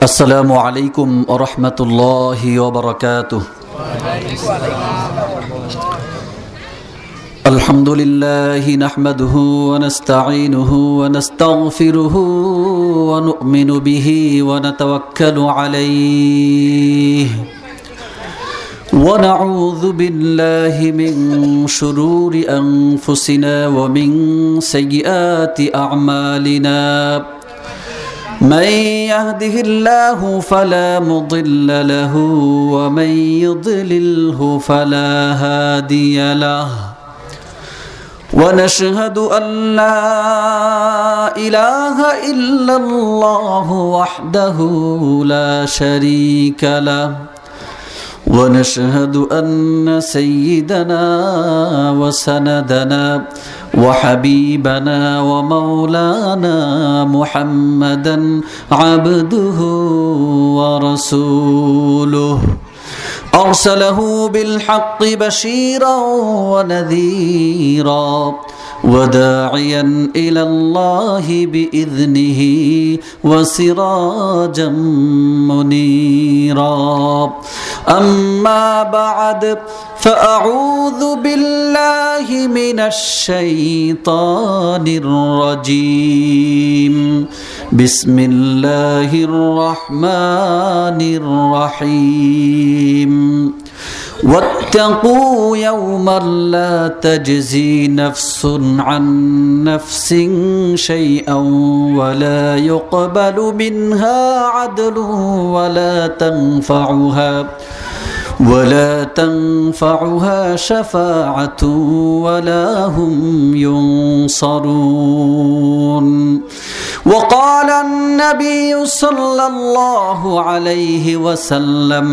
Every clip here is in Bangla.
السلام عليكم ورحمة الله وبركاته. الحمد لله نحمده ونستعينه ونستغفره ونؤمن به ونتوكل عليه ونعوذ بالله من شرور أنفسنا ومن سيئات أعمالنا. من يهده الله فلا مضل له ومن يضلله فلا هادي له. ونشهد أن لا إله إلا الله وحده لا شريك له. ونشهد أن سيدنا وسندنا وحبيبنا ومولانا محمدا عبده ورسوله أرسله بالحق بشيرا ونذيرا وداعيا إلى الله بإذنه وسراجا منيرا. أما بعد فأعوذ بالله من الشيطان الرجيم. بسم الله الرحمن الرحيم. واتقوا يوما لا تجزي نفس عن نفس شيئا ولا يقبل منها عدل ولا تنفعها شفاعة ولا هم ينصرون. وقال النبي صلى الله عليه وسلم: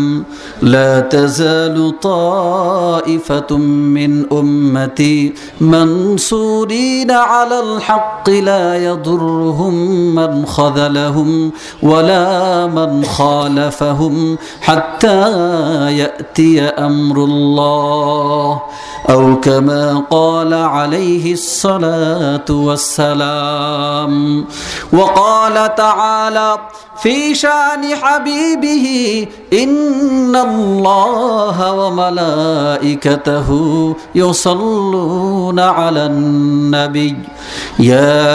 لا تزال طائفة من أمتي منصورين على الحق لا يضرهم من خذلهم ولا من خالفهم حتى يأتي أمر الله أو كما قال عليه الصلاة والسلام. وقال تعالى في شأن حبيبه: إن الله وملائكته يصلون على النبي يا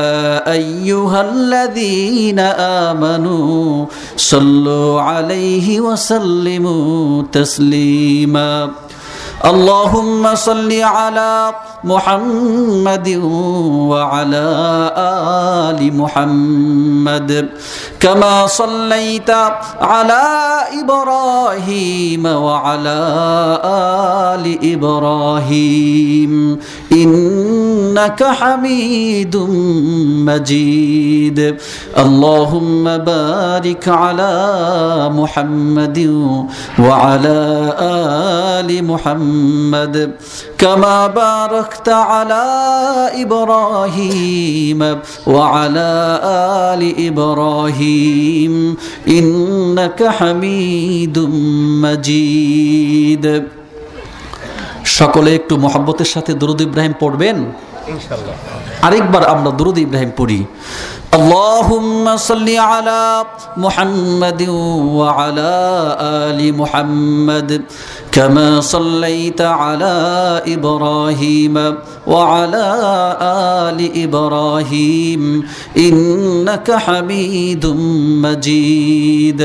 أيها الذين آمنوا صلوا عليه وسلموا تسليما. اللهم صل على محمد وعلى آل محمد كما صليت على إبراهيم وعلى آل إبراهيم إنك حميد مجيد. اللهم بارك على محمد وعلى آل محمد كما باركت على إبراهيم وعلى آل إبراهيم إنك حميد مجيد. সকলে একটু মহব্বতের সাথে দরুদ ইব্রাহিম পড়বেন ইনশাআল্লাহ। আরেকবার আমরা দরুদ ইব্রাহিম পড়ি। اللهم صل على محمد وعلى آل محمد كما صليت على إبراهيم وعلى آل إبراهيم إنك حميد مجيد.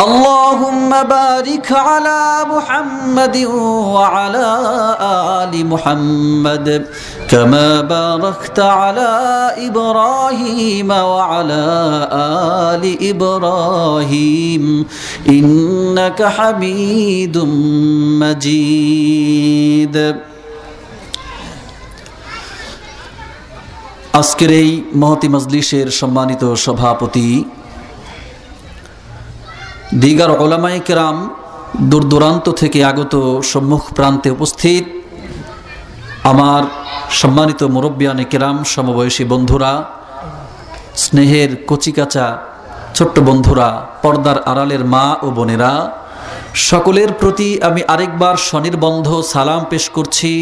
اللهم بارك على محمد وعلى آل محمد كما باركت على إبراهيم وعلى آل إبراهيم إنك حميد مجيد. আজকের এই মহতি মজলিসের সম্মানিত সভাপতি, দিগার উলামায়ে কেরাম, দূর দূরান্ত থেকে আগত সম্মুখ প্রান্তে উপস্থিত আমার সম্মানিত মুরব্বিয়ানে কেরাম, সমবয়সী বন্ধুরা, স্নেহের কচিকাচা ছোট্ট বন্ধুরা, পর্দার আড়ালের মা ও বোনেরা, সকলের প্রতি আমি আরেকবার স্বনির্বন্ধ সালাম পেশ করছি।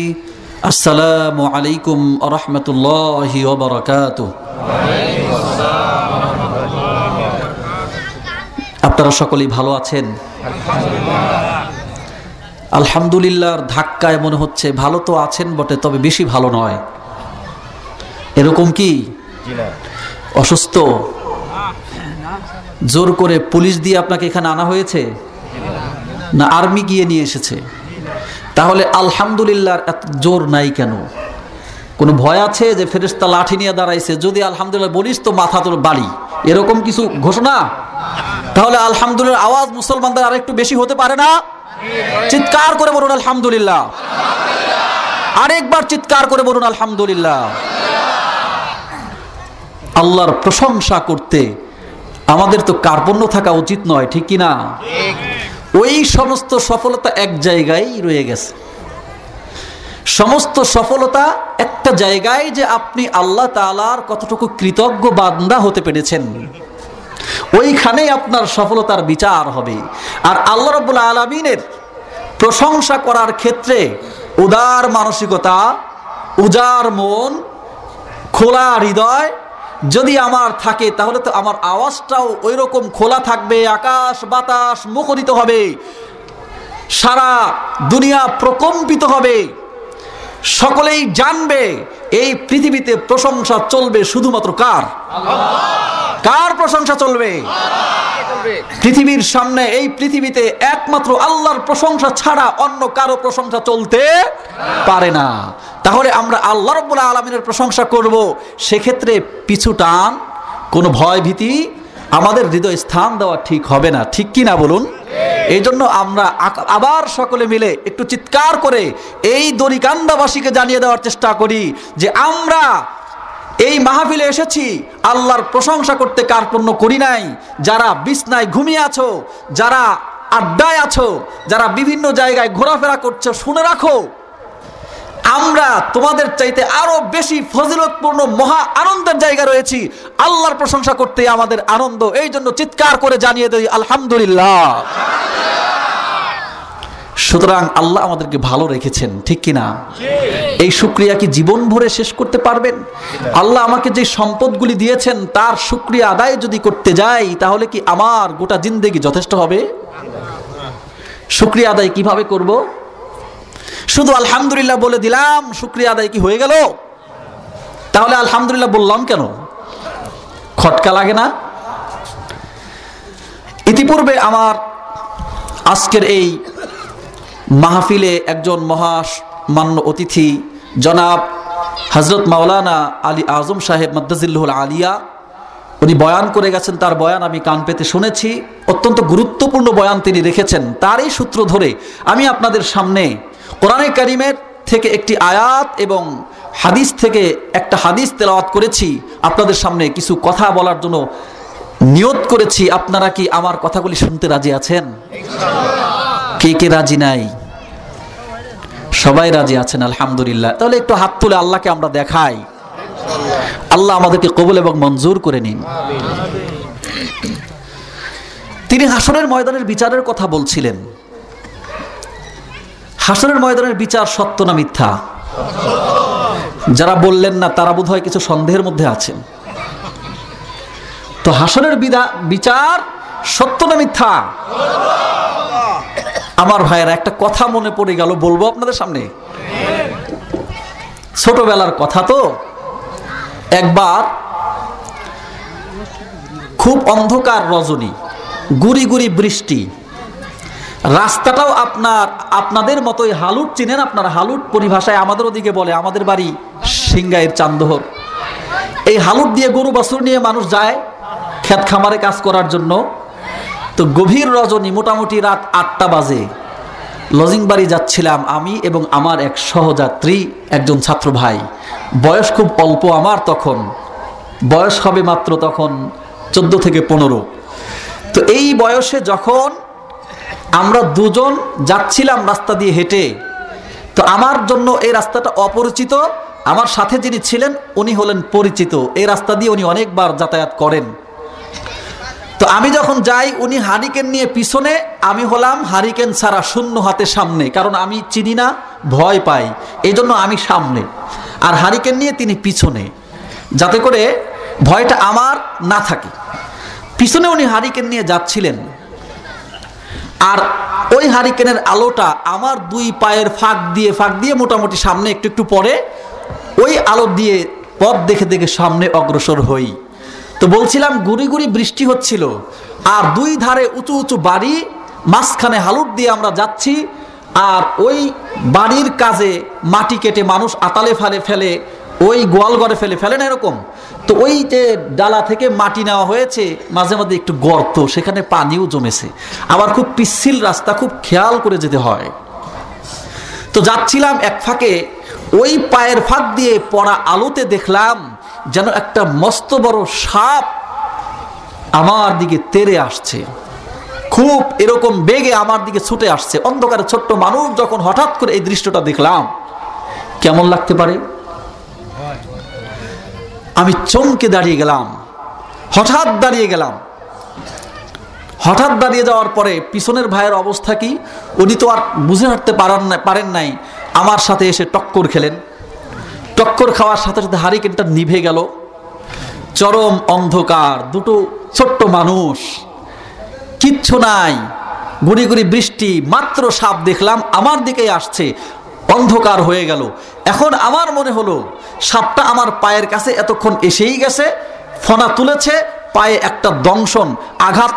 আসসালামু আলাইকুম ওয়া রাহমাতুল্লাহি ওয়া বারাকাতুহু। আপনারা সকলেই ভালো আছেন? আলহামদুলিল্লাহর ধাক্কায় মনে হচ্ছে ভালো তো আছেন বটে, তবে বেশি ভালো নয়। এরকম কি? অসুস্থ? জোর করে পুলিশ দিয়ে আপনাকে এখানে আনা হয়েছে, না আর্মি গিয়ে নিয়ে এসেছে? তাহলে আলহামদুলিল্লাহর এত জোর নাই কেন? কোনো ভয় আছে যে ফেরেশতা লাঠি নিয়ে দাঁড়াইছে, যদি আলহামদুলিল্লাহ বলিস তো মাথা তোর বাড়ি, এরকম কিছু ঘোষণা? তাহলে আলহামদুলিল্লাহ আওয়াজ মুসলমানদের আরেকটু বেশি হতে পারে না? চিৎকার করে বলুন আলহামদুলিল্লাহ। আরেকবার চিৎকার করে বলুন আলহামদুলিল্লাহ। আল্লাহর প্রশংসা করতে আমাদের তো কার্পণ্য থাকা উচিত নয়, ঠিক কি না? ওই সমস্ত সফলতা এক জায়গায় রয়ে গেছে। সমস্ত সফলতা একটা জায়গায়, যে আপনি আল্লাহ তাআলার কতটুকু কৃতজ্ঞ বান্দা হতে পেরেছেন, ওইখানেই আপনার সফলতার বিচার হবে। আর আল্লাহ রাব্বুল আলামিনের প্রশংসা করার ক্ষেত্রে উদার মানসিকতা, উজাড় মন, খোলা হৃদয় যদি আমার থাকে, তাহলে তো আমার আওয়াজটাও ওই রকম খোলা থাকবে, আকাশ বাতাস মুখরিত হবে, সারা দুনিয়া প্রকম্পিত হবে, সকলেই জানবে এই পৃথিবীতে প্রশংসা চলবে শুধুমাত্র কার? কার প্রশংসা চলবে? পৃথিবীর সামনে এই পৃথিবীতে একমাত্র আল্লাহর প্রশংসা ছাড়া অন্য কারো প্রশংসা চলতে পারে না। তাহলে আমরা আল্লাহ রাব্বুল আলামিনের প্রশংসা করব, সেক্ষেত্রে পিছু টান, কোনো ভয় ভীতি আমাদের হৃদয়ে স্থান দেওয়া ঠিক হবে না, ঠিক কি না বলুন? এই জন্য আমরা আবার সকলে মিলে একটু চিৎকার করে এই দড়িকান্দাবাসীকে জানিয়ে দেওয়ার চেষ্টা করি যে আমরা এই মাহফিলে এসেছি আল্লাহর প্রশংসা করতে, কার্পণ্য করি নাই। যারা বিছনায় ঘুমিয়ে আছো, যারা আড্ডায় আছো, যারা বিভিন্ন জায়গায় ঘোরাফেরা করছো, শুনে রাখো, আমরা তোমাদের চাইতে আরো বেশি ফজিলতপূর্ণ মহা আনন্দের জায়গা রয়েছি। আল্লাহর প্রশংসা করতে আমাদের আনন্দ, এই জন্য চিৎকার করে জানিয়ে দেই আলহামদুলিল্লাহ। সুতরাং আল্লাহ আমাদেরকে ভালো রেখেছেন, ঠিক কিনা? এই শুকরিয়া কি জীবন ভরে শেষ করতে পারবেন? আল্লাহ আমাকে যে সম্পদগুলি দিয়েছেন তার শুকরিয়া আদায় যদি করতে যাই, তাহলে কি আমার গোটা জিন্দেগি যথেষ্ট হবে? শুকরিয়া আদায় কিভাবে করব? শুধু আলহামদুলিল্লাহ বলে দিলাম, শুকরিয়া আদায় কি হয়ে গেল? তাহলে আলহামদুলিল্লাহ বললাম কেন? খটকা লাগে না? ইতিপূর্বে আমার আজকের এই মাহফিলে একজন মহামান্য অতিথি জনাব হযরত মাওলানা আলী আজম সাহেব মাদ্দাজিল্লাহুল আলিয়া, উনি বয়ান করে গেছেন। তার বয়ান আমি কান পেতে শুনেছি, অত্যন্ত গুরুত্বপূর্ণ বয়ান তিনি রেখেছেন। তারই সূত্র ধরে আমি আপনাদের সামনে কোরআনে কারিমের থেকে একটি আয়াত এবং হাদিস থেকে একটা হাদিস তেলাওয়াত করেছি। আপনাদের সামনে কিছু কথা বলার জন্য নিয়ত করেছি। আপনারা কি আমার কথাগুলি শুনতে রাজি আছেন? কে কে রাজি নাই? সবাই রাজি আছেন, আলহামদুলিল্লাহ। তাহলে একটু হাত তুলে আল্লাহকে আমরা দেখাই। আল্লাহ আমাদেরকে কবুল এবং মঞ্জুর করে নিন। তিনি হাসরের ময়দানের বিচারের কথা বলছিলেন। হাসরের ময়দানের বিচার সত্য না মিথ্যা? যারা বললেন না তারা বোধহয় কিছু সন্দেহের মধ্যে আছেন। তো হাসরের বিচার সত্য না মিথ্যা? আমার ভাইয়েরা, একটা কথা মনে পড়ে গেল, বলবো আপনাদের সামনে। ছোটবেলার কথা তো। একবার খুব অন্ধকার রজনী, গুড়ি গুড়ি বৃষ্টি, রাস্তাটাও আপনাদের মতোই হালুট, চিনেন আপনারা হালুট পরিভাষায় আমাদের ওদিকে বলে, আমাদের বাড়ি সিংগাইয়ের চান্দহর। এই হালুট দিয়ে গরু বাছুর নিয়ে মানুষ যায় ক্ষেত খামারে কাজ করার জন্য। তো গভীর রজনী, মোটামুটি রাত 8টা বাজে, লজিং বাড়ি যাচ্ছিলাম আমি এবং আমার এক সহযাত্রী, একজন ছাত্র ভাই। বয়স খুব অল্প আমার, তখন বয়স হবে মাত্র তখন 14 থেকে 15। তো এই বয়সে যখন আমরা দুজন যাচ্ছিলাম রাস্তা দিয়ে হেঁটে, তো আমার জন্য এই রাস্তাটা অপরিচিত, আমার সাথে যিনি ছিলেন উনি হলেন পরিচিত। এই রাস্তা দিয়ে উনি অনেকবার যাতায়াত করেন। তো আমি যখন যাই, উনি হারিকেন নিয়ে পিছনে, আমি হলাম হারিকেন ছাড়া শূন্য হাতে সামনে, কারণ আমি চিনি না, ভয় পাই, এই জন্য আমি সামনে, আর হারিকেন নিয়ে তিনি পিছনে, যাতে করে ভয়টা আমার না থাকে। পিছনে উনি হারিকেন নিয়ে যাচ্ছিলেন। আর ওই হারিকেনের আলোটা আমার দুই পায়ের ফাঁক দিয়ে মোটামুটি সামনে একটু একটু পরে ওই আলো দিয়ে পথ দেখে দেখে সামনে অগ্রসর হই। তো বলছিলাম গুড়ি গুড়ি বৃষ্টি হচ্ছিল, আর দুই ধারে উঁচু উঁচু বাড়ি, মাঝখানে হালুট দিয়ে আমরা যাচ্ছি, আর ওই বাড়ির কাজে মাটি কেটে মানুষ আতালে ফেলে ওই গোয়াল ঘরে ফেলে না এরকম। তো ওই যে ডালা থেকে মাটি নেওয়া হয়েছে, মাঝে মাঝে একটু গর্ত, সেখানে পানিও জমেছে, আবার খুব পিচ্ছিল রাস্তা, খুব খেয়াল করে যেতে হয়। তো যাচ্ছিলাম, এক ফাঁকে ওই পায়ের ফাঁক দিয়ে পড়া আলোতে দেখলাম যেন একটা মস্ত বড় সাপ আমার দিকে তেড়ে আসছে, খুব এরকম বেগে আমার দিকে ছুটে আসছে। অন্ধকারে ছোট্ট মানুষ যখন হঠাৎ করে এই দৃশ্যটা দেখলাম, কেমন লাগতে পারে? আমি চমকে দাঁড়িয়ে গেলাম, হঠাৎ দাঁড়িয়ে যাওয়ার পরে পিছনের ভাইয়ের অবস্থা কি, উনি তো আর বুঝে হাঁটতে পারেন নাই, আমার সাথে এসে টক্কর খেলেন। টক্কর খাওয়ার সাথে সাথে হারিকেনটা নিভে গেল। চরম অন্ধকার, দুটো ছোট্ট মানুষ, কিচ্ছু নাই, গুড়ি গুড়ি বৃষ্টি, মাত্র সাপ দেখলাম আমার দিকেই আসছে, অন্ধকার হয়ে গেল। এখন আমার মনে হলো সাপটা আমার পায়ের কাছে এতক্ষণ এসেই গেছে, ফনা তুলেছে, পায়ে একটা দংশন আঘাত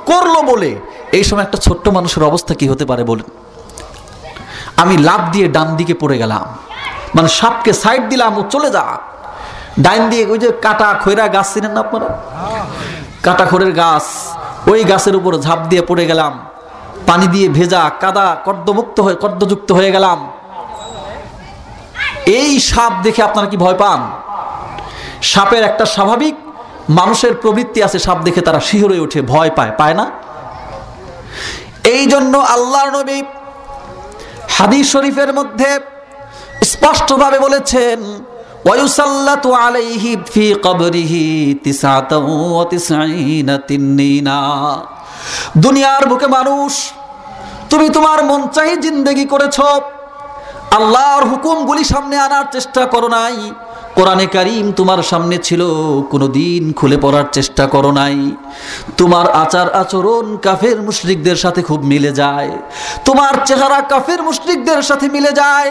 করলো বলে। এই সময় একটা ছোট্ট মানুষের অবস্থা কি হতে পারে বলেন? আমি লাফ দিয়ে ডান দিকে পড়ে গেলাম, মানে সাপকে সাইড দিলাম, ও চলে যা। ডাইন দিয়ে ওই যে কাটা খৈরা গাছ চিনেন না আপনারা, কাটা খোরের গাছ, ওই গাছের উপর ঝাঁপ দিয়ে পড়ে গেলাম, পানি দিয়ে ভেজা কাদা কর্দযুক্ত হয়ে গেলাম। এই সাপ দেখে আপনারা কি ভয় পান? সাপের একটা স্বাভাবিক মানুষের প্রবৃত্তি আছে, সাপ দেখে তারা শিহরে ওঠে, ভয় পায় না? এই জন্য আল্লাহর নবী হাদিস শরীফের মধ্যে স্পষ্টভাবে বলেছেন, ওয়ায়ুসাল্লাতু আলাইহি ফি কবরিহি 99 তিন্নিনা। দুনিয়ার বুকে মানুষ, তুমি তোমার মন চাই জিন্দেগি করেছ, আল্লাহর হুকুমগুলি সামনে আনার চেষ্টা করো নাই, কোরআনে কারীম তোমার সামনে ছিল, কোনোদিন খুলে পড়ার চেষ্টা করো নাই। তোমার আচার আচরণ কাফের মুশরিকদের সাথে খুব মিলে যায়, তোমার চেহারা কাফের মুশরিকদের সাথে মিলে যায়।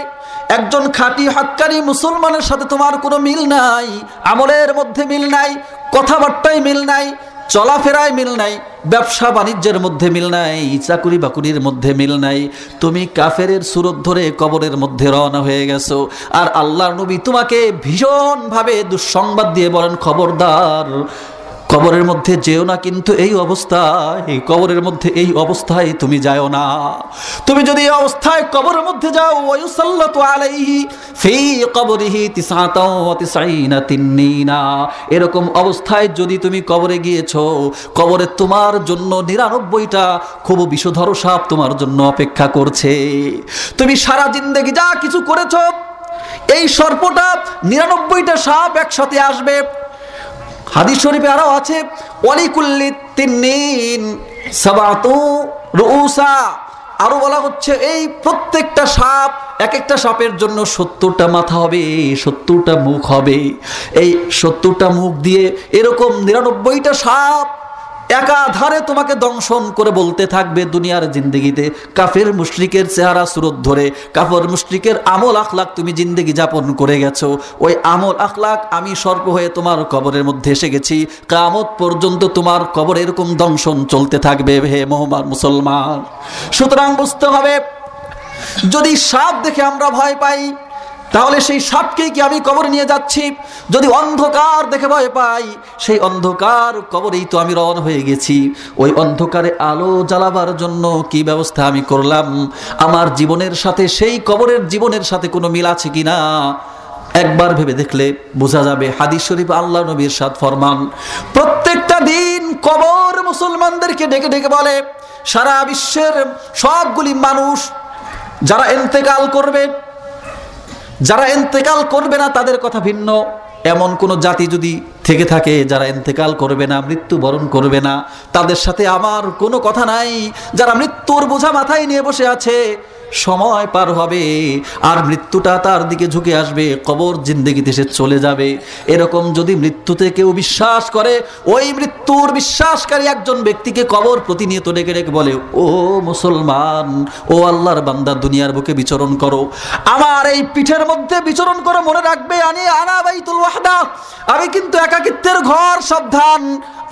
একজন খাঁটি হাক্কানি মুসলমানের সাথে তোমার কোনো মিল নাই, আমলের মধ্যে মিল নাই, কথাবার্তায় মিল নাই, চলাফেরায় মিল নাই, ব্যবসা বাণিজ্যের মধ্যে মিল নাই, চাকুরি বাকুরির মধ্যে মিল নাই। তুমি কাফেরের সুরত ধরে কবরের মধ্যে রওনা হয়ে গেছো। আর আল্লাহর নবী তোমাকে ভীষণভাবে দুঃসংবাদ দিয়ে বলেন, খবরদার, কবরের মধ্যে যেও না, কিন্তু এই অবস্থায়, কবরের মধ্যে এই অবস্থায় তুমি যাও না। তুমি যদি এই অবস্থায় কবরের মধ্যে যাও, ওয়ায়ুসাল্লাতু আলাইহি ফি কবরিহি 99 তিন্নিনা, এরকম অবস্থায় যদি তুমি কবরে গিয়েছো, কবরে তোমার জন্য 99টা খুব বিষধর সাপ তোমার জন্য অপেক্ষা করছে। তুমি সারা জিন্দেগি যা কিছু করেছো, এই সর্পটা 99টা সাপ একসাথে আসবে। হাদিস শরীফে আরো আছে, ওয়ালিকুল্লি তিন্নিন সাবাতু রুউসা, আরো বলা হচ্ছে এই প্রত্যেকটা সাপ, এক একটা সাপের জন্য 70টা মাথা হবে, 70টা মুখ হবে। এই 70টা মুখ দিয়ে এরকম 99টা সাপ একাধারে তোমাকে দংশন করে বলতে থাকবে দুনিয়ার জিন্দেগিতে, কাফের মুশরিকের চেহারা সুরত ধরে, কাফের মুশরিকের আমল আখলাক তুমি জিন্দেগি যাপন করে গেছো, ওই আমল আখলাক আমি সর্প হয়ে তোমার কবরের মধ্যে এসে গেছি, কিয়ামত পর্যন্ত তোমার কবরে এরকম দংশন চলতে থাকবে হে মোহাম্মদ মুসলমান। সুতরাং বুঝতে হবে, যদি সাপ দেখে আমরা ভয় পাই, তাহলে সেই সাপকেই কি আমি কবরে নিয়ে যাচ্ছি? যদি অন্ধকার দেখে ভয় পাই, সেই অন্ধকার কবরেই তো আমি রওনা হয়ে গেছি। ওই অন্ধকারে আলো জ্বালাবার জন্য কি ব্যবস্থা আমি করলাম? আমার জীবনের সাথে সেই কবরের জীবনের সাথে কোনো মিল আছে কিনা একবার ভেবে দেখলে বোঝা যাবে। হাদিস শরীফ আল্লাহ নবী ইরশাদ ফরমান, প্রত্যেকটা দিন কবর মুসলমানদেরকে ডেকে ডেকে বলে, সারা বিশ্বের সবগুলি মানুষ যারা ইন্তেকাল করবে, যারা ইন্তেকাল করবে না তাদের কথা ভিন্ন। এমন কোন জাতি যদি থেকে থাকে যারা ইন্তেকাল করবে না, মৃত্যুবরণ করবে না, তাদের সাথে আমার কোনো কথা নাই। যারা মৃত্যুর বোঝা মাথায় নিয়ে বসে আছে, সময় পার হবে, আর মৃত্যুটা তার দিকে ঝুঁকে আসবে, কবর জিন্দেগিতে সে চলে যাবে। এরকম যদি মৃত্যুতে কেউ বিশ্বাস করে, ওই মৃত্যুর বিশ্বাসকারী একজন ব্যক্তিকে কবর প্রতিনিয়ত ডেকে ডেকে বলে, ও মুসলমান, ও আল্লাহর বান্দা, দুনিয়ার বুকে বিচরণ করো, আমার এই পিঠের মধ্যে বিচরণ করো, মনে রাখবে আনা বাইতুল ওয়াহদা, আমি কিন্তু একাকিত্বের ঘর, সাবধান,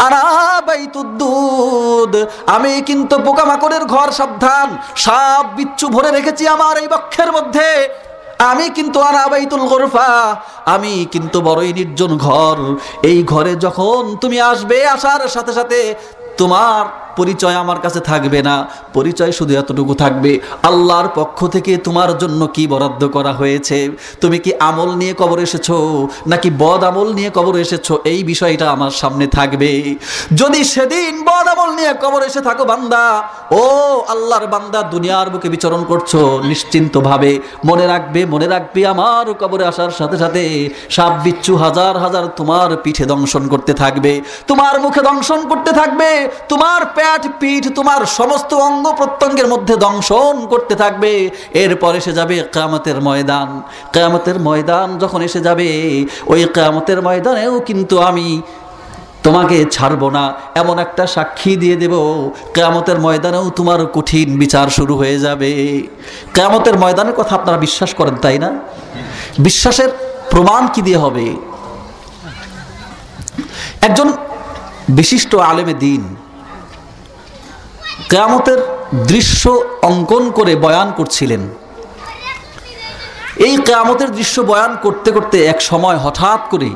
আনা বাইতুদ্দুদ, আমি কিন্তু পোকামাকড়ের ঘর, সাবধান, সাপ বিচ্ছু ভরে রেখেছি আমার এই বক্ষের মধ্যে, আমি কিন্তু আনা বাইতুল গুরফা, আমি কিন্তু বড়ই নির্জন ঘর। এই ঘরে যখন তুমি আসবে, আসার সাথে সাথে তোমার পরিচয় আমার কাছে থাকবে না, পরিচয় শুধু এতটুকু থাকবে, আল্লাহর পক্ষ থেকে তোমার জন্য কি বরাদ্দ করা হয়েছে, তুমি কি আমল নিয়ে কবর এসেছো নাকি বদ আমল নিয়ে কবর এসেছো, এই বিষয়টা আমার সামনে থাকবে। যদি সেদিন বদ আমল নিয়ে কবর এসে থাকো বান্দা, ও আল্লাহর বান্দা, দুনিয়ার বুকে বিচরণ করছো নিশ্চিন্তভাবে, মনে রাখবে আমার কবরে আসার সাথে সাথে সাপ বিচ্ছু হাজার হাজার তোমার পিঠে দংশন করতে থাকবে, তোমার মুখে দংশন করতে থাকবে, তোমার পেট পিঠ তোমার সমস্ত অঙ্গ প্রত্যঙ্গের মধ্যে দংশন করতে থাকবে। এরপর এসে যাবে কিয়ামতের ময়দান। কিয়ামতের ময়দান যখন এসে যাবে, ওই কিয়ামতের ময়দানেও কিন্তু আমি তোমাকে ছাড়বো না, এমন একটা সাক্ষী দিয়ে দেব, কিয়ামতের ময়দানেও তোমার কঠিন বিচার শুরু হয়ে যাবে। কিয়ামতের ময়দানের কথা আপনারা বিশ্বাস করেন, তাই না? বিশ্বাসের প্রমাণ কি দিয়ে হবে? একজন বিশিষ্ট আলেমে দ্বীন কিয়ামতের দৃশ্য অঙ্কন করে বয়ান করছিলেন। এই কিয়ামতের দৃশ্য বয়ান করতে করতে এক সময় হঠাৎ করে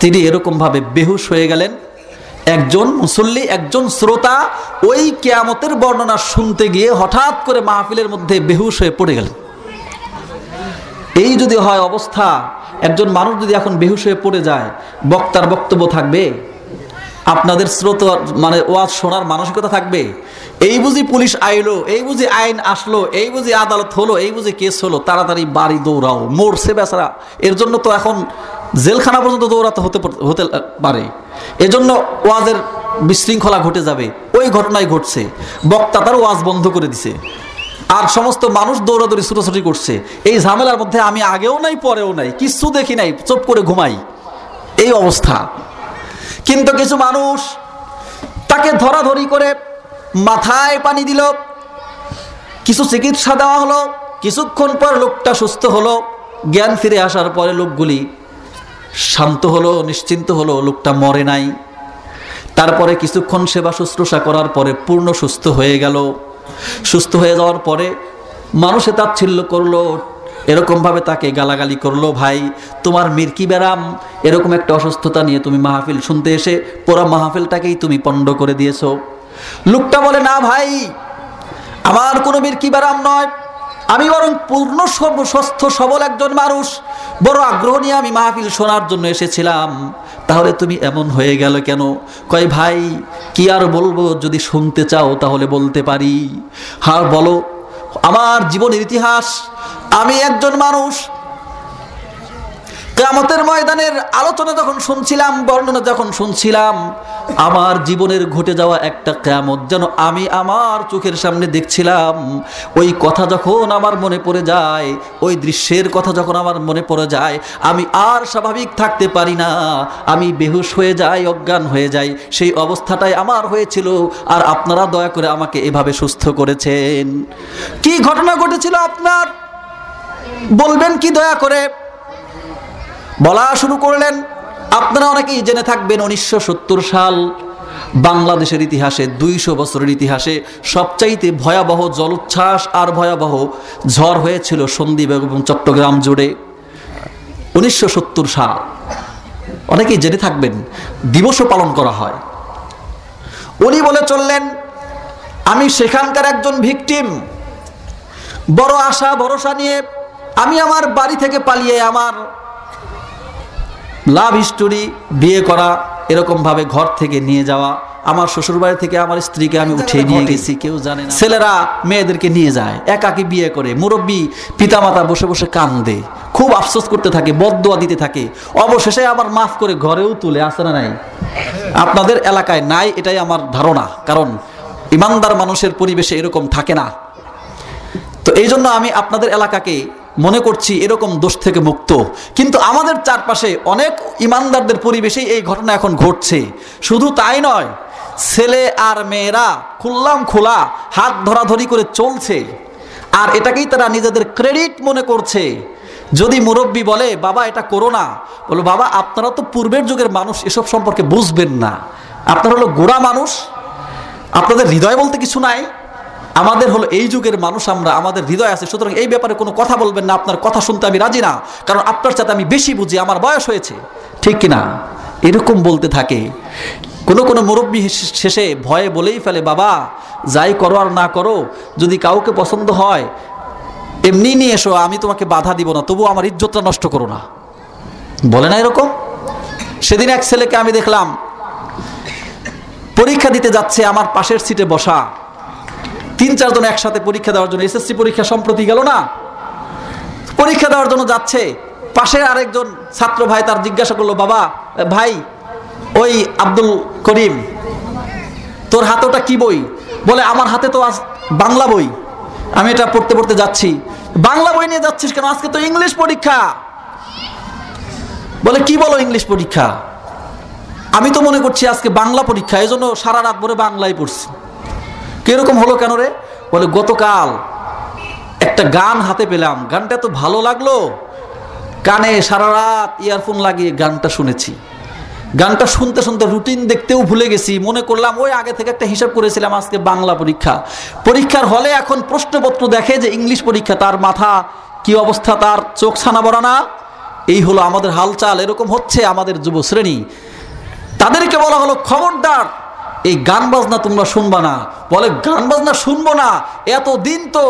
তিনি এরকম ভাবে বেহুশ হয়ে গেলেন। একজন মুসল্লি, একজন শ্রোতা ওই কিয়ামতের বর্ণনা শুনতে গিয়ে হঠাৎ করে মাহফিলের মধ্যে বেহুশ হয়ে পড়ে গেলেন। এই যদি হয় অবস্থা, একজন মানুষ যদি এখন বেহুশ হয়ে পড়ে যায়, বক্তার বক্তব্য থাকবে? আপনাদের শ্রোতা মানে ওয়াজ শোনার মানসিকতা থাকবে? এই বুঝি পুলিশ আইলো, এই বুঝি আইন আসলো, এই বুঝি আদালত হলো, এই বুঝি কেস হলো, তাড়াতাড়ি বাড়ি দৌড়াও, মরছে বেচারা, এর জন্য তো এখন জেলখানা পর্যন্ত দৌড়াতে হতে পারে, এজন্য ওয়াজের বিশৃঙ্খলা ঘটে যাবে। ওই ঘটনাই ঘটছে, বক্তা তার ওয়াজ বন্ধ করে দিছে, আর সমস্ত মানুষ দৌড়াদৌড়ি ছুটোছুটি করছে। এই ঝামেলার মধ্যে আমি আগেও নাই পরেও নাই, কিছু দেখি নাই, চুপ করে ঘুমাই, এই অবস্থা। কিন্তু কিছু মানুষ তাকে ধরাধরি করে মাথায় পানি দিল, কিছু চিকিৎসা দেওয়া হলো, কিছুক্ষণ পর লোকটা সুস্থ হলো, জ্ঞান ফিরে আসার পরে লোকগুলি শান্ত হলো, নিশ্চিন্ত হলো, লোকটা মরে নাই। তারপরে কিছুক্ষণ সেবা শুশ্রূষা করার পরে পূর্ণ সুস্থ হয়ে গেল। সুস্থ হয়ে যাওয়ার পরে মানুষে তাচ্ছিল্য করলো, এরকমভাবে তাকে গালাগালি করলো, ভাই তোমার মির্কি ব্যারাম, এরকম একটা অসুস্থতা নিয়ে তুমি মাহফিল শুনতে এসে পুরা মাহফিলটাকেই তুমি পণ্ড করে দিয়েছো। লোকটা বলে, না ভাই, আমার কোনো মির্কি ব্যারাম নয়, আমি বরং পূর্ণ সুস্থ সবল একজন মানুষ, বড় আগ্রহ নিয়ে আমি মাহফিল শোনার জন্য এসেছিলাম। তাহলে তুমি এমন হয়ে গেল কেন? কয়, ভাই কি আর বলবো, যদি শুনতে চাও তাহলে বলতে পারি। হ্যাঁ বলো। আমার জীবনের ইতিহাস, আমি একজন মানুষ কিয়ামতের ময়দানের আলোচনা যখন শুনছিলাম, বর্ণনা যখন শুনছিলাম, আমার জীবনের ঘটে যাওয়া একটা কিয়ামত যেন আমি আমার চোখের সামনে দেখছিলাম। ওই কথা যখন আমার মনে পড়ে যায়, ওই দৃশ্যের কথা যখন আমার মনে পড়ে যায়, আমি আর স্বাভাবিক থাকতে পারি না, আমি বেহুশ হয়ে যাই, অজ্ঞান হয়ে যাই। সেই অবস্থাটাই আমার হয়েছিল, আর আপনারা দয়া করে আমাকে এভাবে সুস্থ করেছেন। কি ঘটনা ঘটেছিল আপনার বলবেন কি দয়া করে? বলা শুরু করলেন। আপনারা অনেকেই জেনে থাকবেন, 1970 সাল বাংলাদেশের ইতিহাসে, 200 বছরের ইতিহাসে সবচাইতে ভয়াবহ জলোচ্ছ্বাস আর ভয়াবহ ঝড় হয়েছিল সন্দ্বীপ এবং চট্টগ্রাম জুড়ে। 1970 সাল, অনেকেই জেনে থাকবেন, দিবসও পালন করা হয়। উনি বলে চললেন, আমি সেখানকার একজন ভিকটিম, বড় আশা ভরসা নিয়ে আমি আমার বাড়ি থেকে পালিয়ে, আমার লাভ হিস্টোরি, বিয়ে করা, এরকম ভাবে ঘর থেকে নিয়ে যাওয়া, আমার শ্বশুর বাড়ি থেকে আমার স্ত্রীকে আমি উঠিয়ে নিয়ে গেছি, কেউ জানে না। ছেলেরা মেয়েদেরকে নিয়ে যায়, একাকি বিয়ে করে, মুরব্বী পিতামাতা বসে বসে কান্দে, খুব আফসোস করতে থাকে, বদদোয়া দিতে থাকে, অবশেষে আবার মাফ করে ঘরেও তুলে। আসে না নাই? আপনাদের এলাকায় নাই এটাই আমার ধারণা, কারণ ইমানদার মানুষের পরিবেশে এরকম থাকে না। তো এই জন্য আমি আপনাদের এলাকাকে মনে করছি এরকম দোষ থেকে মুক্ত। কিন্তু আমাদের চারপাশে অনেক ইমানদারদের পরিবেশেই এই ঘটনা এখন ঘটছে। শুধু তাই নয়, ছেলে আর মেয়েরা খুল্লাম খোলা হাত ধরাধরি করে চলছে, আর এটাকেই তারা নিজেদের ক্রেডিট মনে করছে। যদি মুরব্বী বলে বাবা এটা করো না, বলো বাবা আপনারা তো পূর্বের যুগের মানুষ, এসব সম্পর্কে বুঝবেন না, আপনারা হলো গোড়া মানুষ, আপনাদের হৃদয় বলতে কিছু নাই। আমাদের হলো এই যুগের মানুষ, আমরা আমাদের হৃদয় আছে, সুতরাং এই ব্যাপারে কোনো কথা বলবেন না, আপনার কথা শুনতে আমি রাজি না, কারণ আপনার সাথে আমি বেশি বুঝি, আমার বয়স হয়েছে, ঠিক কিনা? এরকম বলতে থাকে। কোনো মুরব্বী শেষে ভয়ে বলেই ফেলে বাবা যাই করো আর না করো, যদি কাউকে পছন্দ হয় এমনি নিয়ে এসো, আমি তোমাকে বাধা দিব না, তবু আমার ইজ্জতটা নষ্ট করো না। বলে না এরকম? সেদিন এক ছেলেকে আমি দেখলাম পরীক্ষা দিতে যাচ্ছে, আমার পাশের সিটে বসা, 3-4 জন একসাথে পরীক্ষা দেওয়ার জন্য, এসএসসি পরীক্ষা সম্প্রতি গেল না, পরীক্ষা দেওয়ার জন্য যাচ্ছে। পাশে আরেকজন ছাত্র ভাই তার জিজ্ঞাসা করলো বাবা ভাই ওই আব্দুল করিম তোর হাতে ওটা কি বই? বলে আমার হাতে তো আজ বাংলা বই, আমি এটা পড়তে পড়তে যাচ্ছি। বাংলা বই নিয়ে যাচ্ছিস কেন? আজকে তো ইংলিশ পরীক্ষা। বলে কি বলো ইংলিশ পরীক্ষা? আমি তো মনে করছি আজকে বাংলা পরীক্ষা, এই জন্য সারা রাত ভরে বাংলায় পড়ছি। কিরকম হলো কেন রে? বলে গতকাল একটা গান হাতে পেলাম, গানটা তো ভালো লাগলো, কানে সারা রাত ইয়ারফোন লাগিয়ে গানটা শুনেছি, গানটা শুনতে শুনতে রুটিন দেখতেও ভুলে গেছি, মনে করলাম ওই আগে থেকে একটা হিসাব করেছিলাম আজকে বাংলা পরীক্ষা। পরীক্ষার হলে এখন প্রশ্নপত্র দেখে যে ইংলিশ পরীক্ষা, তার মাথা কি অবস্থা, তার চোখ ছানা বড়া না? এই হলো আমাদের হালচাল। এরকম হচ্ছে আমাদের যুব শ্রেণী। তাদেরকে বলা হলো খবরদার এই গান বাজনা তোমরা শুনবা না। বলে গান বাজনা শুনবো না, এতদিন তো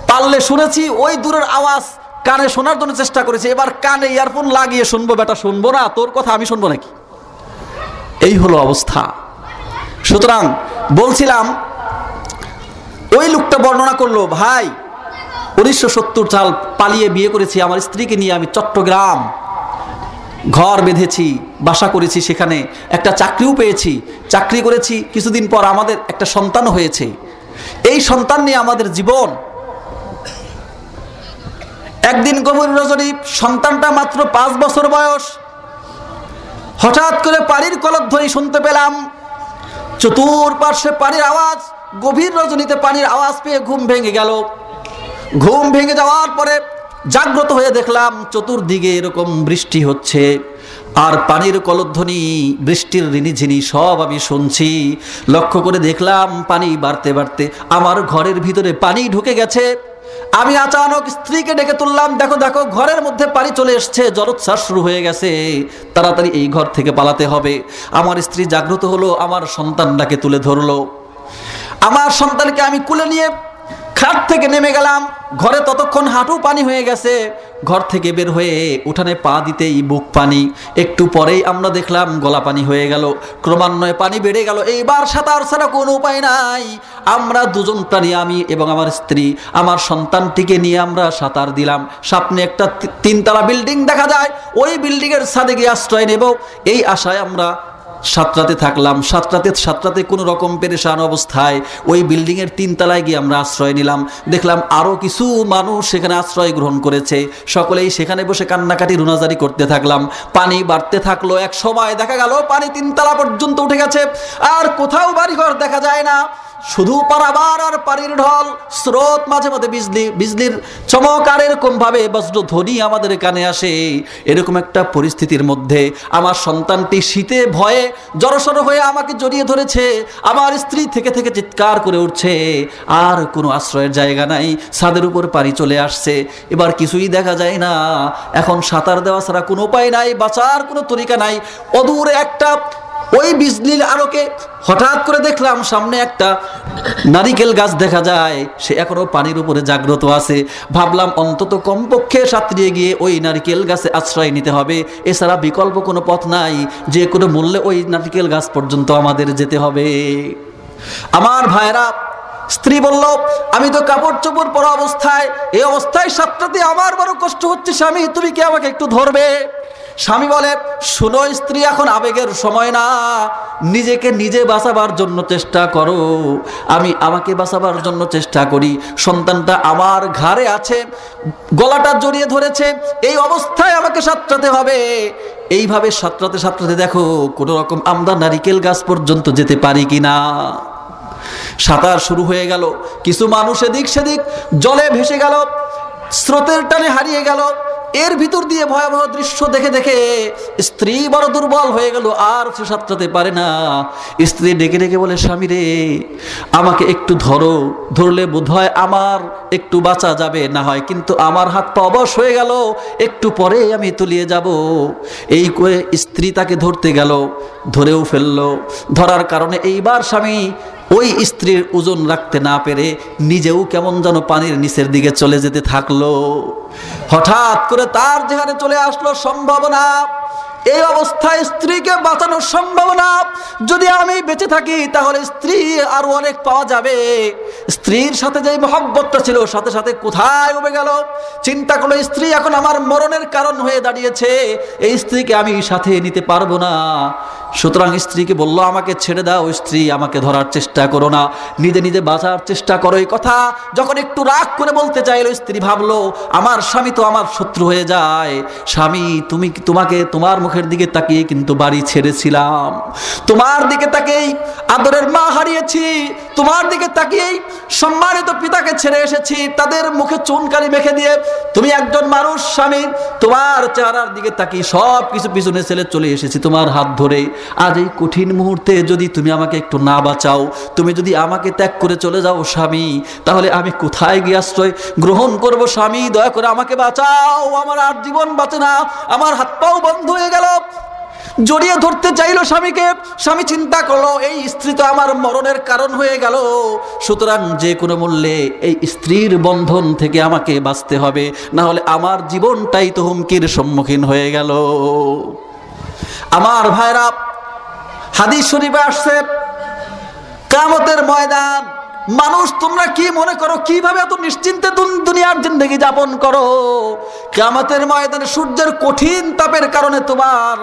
পারলে শুনেছি, ওই দূরের আওয়াজ কানে শোনার জন্য চেষ্টা করেছি, এবার কানে ইয়ারফোন লাগিয়ে শুনবো, বেটা শুনবো না, তোর কথা আমি শুনবো নাকি? এই হলো অবস্থা। সুতরাং বলছিলাম, ওই লোকটা বর্ণনা করলো ভাই 1970 সাল পালিয়ে বিয়ে করেছি, আমার স্ত্রীকে নিয়ে আমি চট্টগ্রাম ঘর বেঁধেছি, বাসা করেছি, সেখানে একটা চাকরিও পেয়েছি, চাকরি করেছি, কিছুদিন পর আমাদের একটা সন্তান হয়েছে। এই সন্তান নিয়ে আমাদের জীবন। একদিন গভীর রজনী, সন্তানটা মাত্র 5 বছর বয়স, হঠাৎ করে পানির কলধ্বনি শুনতে পেলাম, চতুর্পার্শ্বে পানির আওয়াজ। গভীর রজনীতে পানির আওয়াজ পেয়ে ঘুম ভেঙে গেল। ঘুম ভেঙে যাওয়ার পরে জাগ্রত হয়ে দেখলাম চতুর্দিকে এরকম বৃষ্টি হচ্ছে, আর পানির কলধ্বনি, বৃষ্টির রিনিঝিনি সব আমি শুনছি। লক্ষ্য করে দেখলাম পানি বাড়তে বাড়তে আমার ঘরের ভিতরে পানি ঢুকে গেছে। আমি আচানক স্ত্রীকে ডেকে তুললাম, দেখো দেখো ঘরের মধ্যে পানি চলে এসছে, জলোচ্ছ্বাস শুরু হয়ে গেছে, তাড়াতাড়ি এই ঘর থেকে পালাতে হবে। আমার স্ত্রী জাগ্রত হলো, আমার সন্তানটাকে তুলে ধরলো। আমার সন্তানকে আমি কুলে নিয়ে খাট থেকে নেমে গেলাম। ঘরে ততক্ষণ হাঁটু পানি হয়ে গেছে। ঘর থেকে বের হয়ে উঠানে পা দিতেই বুক পানি, একটু পরেই আমরা দেখলাম গলা পানি হয়ে গেল, ক্রমান্বয়ে পানি বেড়ে গেল। এইবার সাঁতার ছাড়া কোনো উপায় নাই। আমরা দুজন প্রাণী, আমি এবং আমার স্ত্রী, আমার সন্তানটিকে নিয়ে আমরা সাঁতার দিলাম। সামনে একটা 3তলা বিল্ডিং দেখা যায়, ওই বিল্ডিংয়ের ছাদে গিয়ে আশ্রয় নেব, এই আশায় আমরা সাতরাতে থাকলাম। সাতরাতে কোনো রকম পেরেশান অবস্থায় ওই বিল্ডিংয়ের 3 তলায় গিয়ে আমরা আশ্রয় নিলাম। দেখলাম আরও কিছু মানুষ সেখানে আশ্রয় গ্রহণ করেছে, সকলেই সেখানে বসে কান্নাকাটি রুনাজারি করতে থাকলাম। পানি বাড়তে থাকলো, এক সময় দেখা গেল পানি 3 তলা পর্যন্ত উঠে গেছে, আর কোথাও বাড়িঘর দেখা যায় না, শুধু পারাবার আর পানির ঢল, স্রোত, মাঝে মাঝে বিজলির চমক, আর এরকম ভাবে বজ্রধ্বনি আমাদের কানে আসে। এরকম একটা পরিস্থিতির মধ্যে আমার সন্তানটি শীতে ভয়ে জড়সড় হয়ে আমাকে জড়িয়ে ধরেছে। আমার স্ত্রী থেকে থেকে চিৎকার করে উঠছে, আর কোনো আশ্রয়ের জায়গা নাই, ছাদের উপর পানি চলে আসছে, এবার কিছুই দেখা যায় না। এখন সাঁতার দেওয়া ছাড়া কোনো উপায় নাই, বাঁচার কোনো তরিকা নাই। অদূরে একটা ওই বিজলির আলোকে হঠাৎ করে দেখলাম সামনে একটা নারিকেল গাছ দেখা যায়, সে এখনো পানির উপরে জাগ্রত আছে। ভাবলাম অন্তত কমপক্ষে সাঁতরিয়ে গিয়ে ওই নারিকেল গাছে আশ্রয় নিতে হবে, এছাড়া বিকল্প কোনো পথ নাই, যে কোনো মূল্যে ওই নারিকেল গাছ পর্যন্ত আমাদের যেতে হবে। আমার ভাইরা, স্ত্রী বলল আমি তো কাপড় চোপড় পরা অবস্থায়, এই অবস্থায় সাঁতরাতে আমার বড় কষ্ট হচ্ছে, স্বামী তুমি কি আমাকে একটু ধরবে? স্বামী বলে, শুনো স্ত্রী, এখন আবেগের সময় না, নিজেকে নিজে বাঁচাবার জন্য চেষ্টা করো। আমি আমাকে বাঁচাবার জন্য চেষ্টা করি, সন্তানটা আমার ঘাড়ে আছে, গলাটা জড়িয়ে ধরেছে, এই অবস্থায় আমাকে সাঁতরাতে হবে। এইভাবে সাঁতরাতে সাঁতরাতে দেখো কোনো রকম আমরা নারিকেল গাছ পর্যন্ত যেতে পারি কিনা। সাঁতার শুরু হয়ে গেল, কিছু মানুষ এদিক সেদিক জলে ভেসে গেল, স্রোতের টানে হারিয়ে গেল। এর ভিতর দিয়ে ভয়াবহ দৃশ্য দেখে দেখে স্ত্রী বড় দুর্বল হয়ে গেল, আর সে সাঁতরাতে পারে না। স্ত্রী ডেকে ডেকে বলে, স্বামী রে, আমাকে একটু ধরো, ধরলে বোধহয় আমার একটু বাঁচা যাবে, না হয় কিন্তু আমার হাত পা অবশ হয়ে গেল, একটু পরে আমি তলিয়ে যাব। এই করে স্ত্রী তাকে ধরতে গেল, ধরেও ফেললো। ধরার কারণে এইবার স্বামী ওই স্ত্রীর ওজন রাখতে না পেরে নিজেও কেমন যেন পানির নিচের দিকে চলে যেতে থাকলো। হঠাৎ করে তার যেখানে চলে আসলো সম্ভাবনা, এই অবস্থায় স্ত্রীকে বাঁচানোর সম্ভাবনা, যদি আমি বেঁচে থাকি তাহলে স্ত্রী আরো অনেক পাওয়া যাবে। স্ত্রীর সাথে যে মহব্বতটা ছিল সাথে সাথে কোথায় উবে গেল। চিন্তা করলো, স্ত্রী এখন আমার মরণের কারণ হয়ে দাঁড়িয়েছে, এই স্ত্রীকে আমি সাথে নিতে পারবো না। সুতরাং স্ত্রীকে বলল, আমাকে ছেড়ে দাও স্ত্রী, আমাকে ধরার চেষ্টা করো না, নিজে নিজে বাঁচার চেষ্টা করো। এই কথা যখন একটু রাগ করে বলতে চাইলো, স্ত্রী ভাবলো, আমার স্বামী তো আমার শত্রু হয়ে যায়। স্বামী, তোমাকে তোমার মুখের দিকে তাকিয়ে কিন্তু বাড়ি ছেড়েছিলাম, তোমার দিকে তাকিয়েই আদরের মা হারিয়েছি, তোমার দিকে তাকিয়েই সম্মানিত পিতাকে ছেড়ে এসেছি, তাদের মুখে চুনকালি মেখে দিয়ে। তুমি একজন মানুষ স্বামী, তোমার চেহারার দিকে তাকিয়ে সব কিছু পিছনে ছেলে চলে এসেছি তোমার হাত ধরে। আজ এই কঠিন মুহূর্তে যদি তুমি আমাকে একটু না বাঁচাও, তুমি যদি আমাকে ত্যাগ করে চলে যাও স্বামী, তাহলে আমি কোথায় গিয়ে আশ্রয় গ্রহণ করব? স্বামী, দয়া করে আমাকে বাঁচাও, আমার আর জীবন বাঁচে না, আমার হাত পাও বন্ধ হয়ে গেল। জড়িয়ে ধরতে চাইলো স্বামীকে। স্বামী চিন্তা করলো, এই স্ত্রী তো আমার মরণের কারণ হয়ে গেল, সুতরাং যে কোনো মূল্যে এই স্ত্রীর বন্ধন থেকে আমাকে বাঁচতে হবে, না হলে আমার জীবনটাই তো হুমকির সম্মুখীন হয়ে গেল। আমার ভাইরা, হাদিস শরীফে আসছে, কিয়ামতের ময়দান, মানুষ তোমরা কি মনে করো কিভাবে এত নিশ্চিন্তে দুনিয়ার জিন্দেগি যাপন করো? কিয়ামতের ময়দানে সূর্যের কঠিন তাপের কারণে তোমার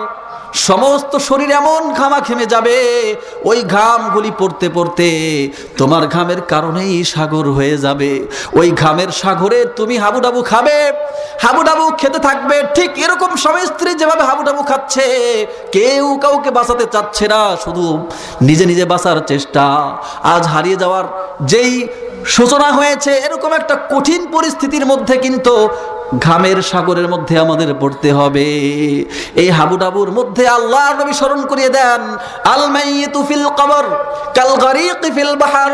সমস্ত শরীর এমন ঘামা ঘেমে যাবে, ওই ঘামগুলি পড়তে পড়তে তোমার ঘামের কারণেই সাগর হয়ে যাবে। ওই ঘামের সাগরে তুমি হাবুডাবু খাবে, হাবুডাবু খেতে থাকবে। ঠিক এরকম স্বামী স্ত্রী যেভাবে হাবুডাবু খাচ্ছে, কেউ কাউকে বাঁচাতে চাচ্ছে না, শুধু নিজে নিজে বাঁচার চেষ্টা। আজ হারিয়ে যাওয়ার যেই সূচনা হয়েছে, এরকম একটা কঠিন পরিস্থিতির মধ্যে কিন্তু ঘামের সাগরের মধ্যে আমাদের পড়তে হবে। এই হাবুডাবুর মধ্যে আল্লাহর নবী স্মরণ করিয়ে দেন, আল মাইয়িতু ফিল কবর কাল গারিকি ফিল বাহর।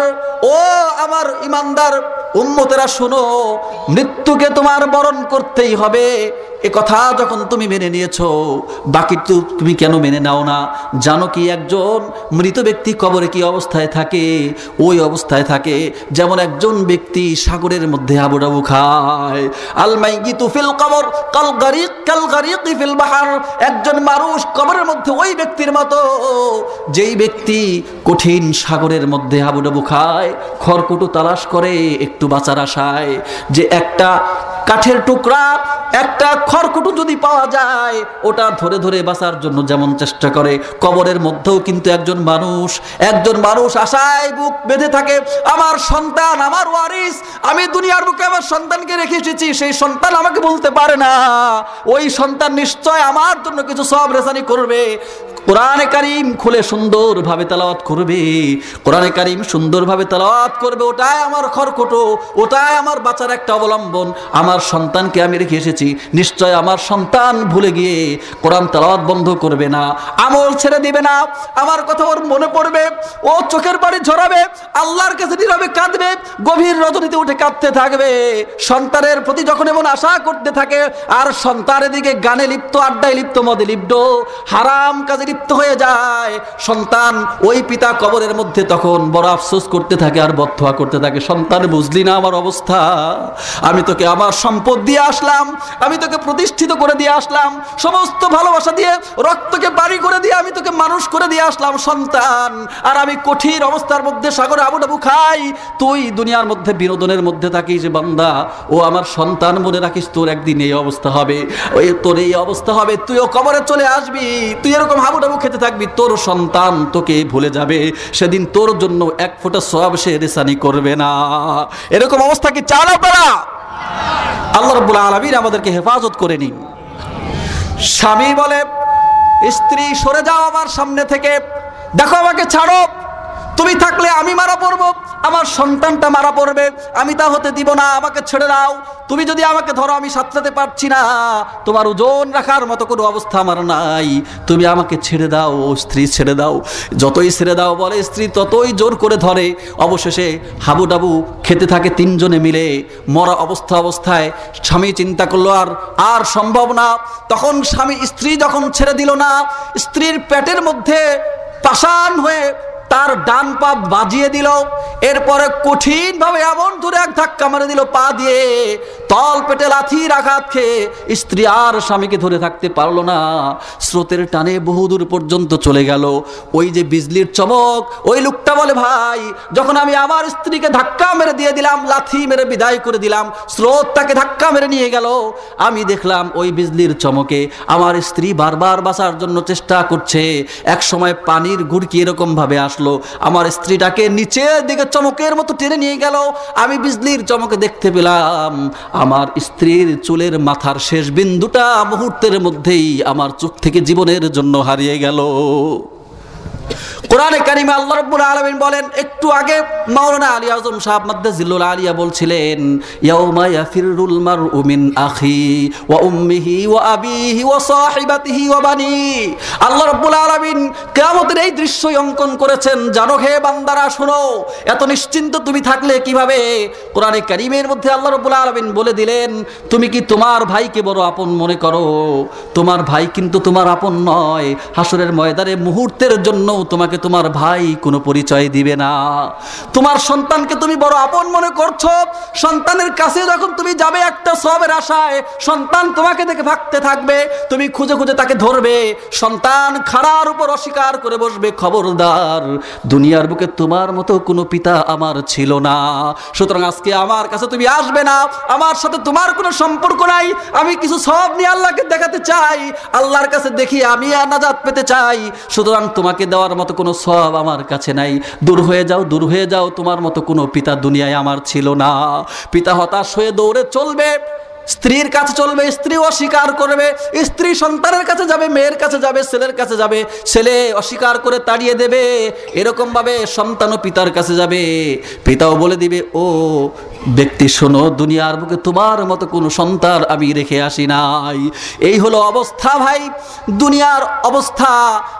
ও আমার ইমানদার উম্মতেরা শোনো, মৃত্যুকে তোমার বরণ করতেই হবে। এ কথা যখন তুমি মেনে নিয়েছো, বাকি তুমি কেন মেনে নাও না? জানো কি একজন মৃত ব্যক্তি কবরে কি অবস্থায় থাকে? ওই অবস্থায় থাকে যেমন একজন ব্যক্তি সাগরের মধ্যে হাবুডাবু খায়। আল মাইয়িতু ফিল কবর কাল গারিকি ফিল বাহর। একজন মানুষ কবরের মধ্যে ওই ব্যক্তির মতো, যেই ব্যক্তি কঠিন সাগরের মধ্যে হাবুডাবু খায়, খড়কুটো তালাশ করে একটু বাঁচার আশায়, যে একটা কাঠের টুকরা, একটা খড়কুটো যদি পাওয়া যায়, ওটা ধরে ধরে বাঁচার জন্য যেমন চেষ্টা করে, কবরের মধ্যেও কিন্তু একজন মানুষ আশায় বুক বেঁধে থাকে, আমার সন্তান, আমার ওয়ারিস, আমি দুনিয়ার বুকে আমার সন্তানকে রেখে এসেছি, সেই সন্তান আমাকে বলতে পারে না, ওই সন্তান নিশ্চয় আমার জন্য কিছু সওয়াব রেসানি করবে। কোরআনে কারীম খুলে সুন্দরভাবে তেলাওয়াত করবে, কোরআনে কারীম সুন্দরভাবে তেলাওয়াত করবে, ওটাই আমার খড়কুটো, ওটাই আমার বাঁচার একটা অবলম্বন। আমার সন্তানকে আমি রেখে এসেছি, নিশ্চয় আমার সন্তান ভুলে গিয়ে কোরআন তেলাওয়াত বন্ধ করবে না, আমল ছেড়ে দিবে না। আমার কথা ওর মনে পড়বে, ও চোখের পানি ঝরাবে, আল্লাহর কাছে নীরবে কাঁদবে, গভীর রজনীতে উঠে কাঁদতে থাকবে। সন্তানের প্রতি যখন এমন আশা করতে থাকে, আর সন্তানের দিকে গানে লিপ্ত, আড্ডায় লিপ্ত, মদে লিপ্ত, হারাম কাজে লিপ্ত মৃত্যু হয়ে যায়, সন্তান ওই পিতা কবরের মধ্যে তখন বড় আফসোস করতে থাকে আর বদদোয়া করতে থাকে, সন্তান বুঝলি না আমার অবস্থা, আমি তোকে আমার সম্পদ দিয়ে আসলাম, আমি তোকে প্রতিষ্ঠিত করে দিয়ে আসলাম, সমস্ত ভালোবাসা দিয়ে রক্তকে পানি করে দিয়ে আমি তোকে মানুষ করে দিয়ে আসলাম সন্তান, আর আমি কঠিন অবস্থার মধ্যে সাগরে আবুডাবু খাই, তুই দুনিয়ার মধ্যে বিনোদনের মধ্যে থাকিস। বান্দা ও আমার সন্তান, মনে রাখিস তোর একদিন এই অবস্থা হবে, ওই তোর এই অবস্থা হবে, তুইও কবরে চলে আসবি, তুই এরকম হাবুডাবু খেতে থাকবি, তোর সন্তান তোকে ভুলে যাবে, সেদিন তোর জন্য এক ফোঁটা সওয়াব সে রেসানি করবে না। এরকম অবস্থা কি চান আপনারা? আল্লাহ রাব্বুল আলামিন আমাদেরকে হেফাজত করে নিন। স্বামী বলে স্ত্রী সরে যাও আমার সামনে থেকে, দেখো আমাকে ছাড়ো, তুমি থাকলে আমি মারা পড়বো, আমার সন্তানটা মারা পড়বে, আমি তা হতে দিব না, আমাকে ছেড়ে দাও, তুমি যদি আমাকে ধরো আমি সাথে পারছি না, তোমার ওজন রাখার মতো কোনো অবস্থা আমার নাই, তুমি আমাকে ছেড়ে দাও। স্ত্রী ছেড়ে দাও, যতই ছেড়ে দাও বলে স্ত্রী ততই জোর করে ধরে, অবশেষে হাবুডাবু খেতে থাকে তিনজনে মিলে। মরা অবস্থায় স্বামী চিন্তা করলো আর সম্ভব না, তখন স্ত্রী যখন ছেড়ে দিল না, স্ত্রীর পেটের মধ্যে পাষাণ হয়ে তার ডান পা বাজিয়ে দিল, এরপরে কঠিন ভাবে এমন দূরে এক ধাক্কা মেরে দিল পা দিয়ে, তল পেটে লাথির আঘাত খেয়ে স্ত্রী আর স্বামীকে ধরে থাকতে পারলো না, স্রোতের টানে বহুদূর পর্যন্ত চলে গেল। ওই যে বিজলির চমক, ওই লোকটা বলে ভাই যখন আমি আমার স্ত্রীকে ধাক্কা মেরে দিয়ে দিলাম, লাথি মেরে বিদায় করে দিলাম, স্রোত তাকে ধাক্কা মেরে নিয়ে গেল, আমি দেখলাম ওই বিজলির চমকে আমার স্ত্রী বারবার বাঁচার জন্য চেষ্টা করছে, এক সময় পানির ঘুরকি এরকম ভাবে আসলো, আমার স্ত্রীটাকে নিচের দিকে চমকের মতো টেনে নিয়ে গেল, আমি বিজলির চমকে দেখতে পেলাম আমার স্ত্রীর চুলের মাথার শেষ বিন্দুটা মুহূর্তের মধ্যেই আমার চোখ থেকে জীবনের জন্য হারিয়ে গেল। কোরআনে কারিমে আল্লাহ রাব্বুল আলামিন বলেন, একটু আগে মাওলানা আলী আজম সাহেব মাদ্দাজিল্লুল আলিয়া বলছিলেন, ইয়াউমা ইয়াফিরুল মারউ মিন আখি ওয়া উম্মিহি ওয়া আবিহি ওয়া সাহিবাতিহি ওয়া বানি। আল্লাহ রাব্বুল আলামিন কিয়ামতের এই দৃশ্যই অঙ্কন করেছেন। জানো হে বান্দারা, শোনো, এত নিশ্চিন্ত তুমি থাকলে কিভাবে? কোরআনে কারিমের মধ্যে আল্লাহ রাব্বুল আলামিন বলে দিলেন, তুমি কি তোমার ভাইকে বড় আপন মনে করো? তোমার ভাই কিন্তু তোমার আপন নয়। হাসরের ময়দানে মুহূর্তের জন্য তোমাকে তোমার ভাই কোনো পরিচয় দিবে না। তোমার সন্তানকে তুমি বড় আপন মনে করছো, সন্তানের কাছে যখন তুমি যাবে একটা সওয়াবের আশায়, সন্তান তোমাকে দেখে ভাগতে থাকবে, তুমি খুঁজে খুঁজে তাকে ধরবে, সন্তান খাড়ার উপর অস্বীকার করে বসবে, খবরদার, দুনিয়ার বুকে তোমার মতো কোনো পিতা আমার ছিল না, সুতরাং আজকে আমার কাছে তুমি আসবে না, আমার সাথে তোমার কোনো সম্পর্ক নাই, আমি কিছু সওয়াব নিয়ে আল্লাহকে দেখাতে চাই, আল্লাহর কাছে দেখি আমি আর নাজাত পেতে চাই, সুতরাং তোমাকে দেওয়ার মতো কোনো সওয়াব আমার কাছে নাই, দূর হয়ে যাও, দূর হয়ে যাও, তোমার মতো কোনো পিতা দুনিয়ায় আমার ছিল না। পিতা হতাশ হয়ে দৌড়ে চলবে, স্ত্রীর কাছে চলবে, স্ত্রী অস্বীকার করবে, স্ত্রী সন্তানের কাছে যাবে, মেয়ের কাছে যাবে, ছেলের কাছে যাবে, ছেলে অস্বীকার করে তাড়িয়ে দেবে, এরকম ভাবে সন্তানও পিতার কাছে যাবে, পিতাও বলে দিবে, ও ব্যক্তি শোনো, দুনিয়ার বুকে তোমার মতো কোনো সন্তান আমি রেখে আসি নাই। এই হলো অবস্থা ভাই, দুনিয়ার অবস্থা।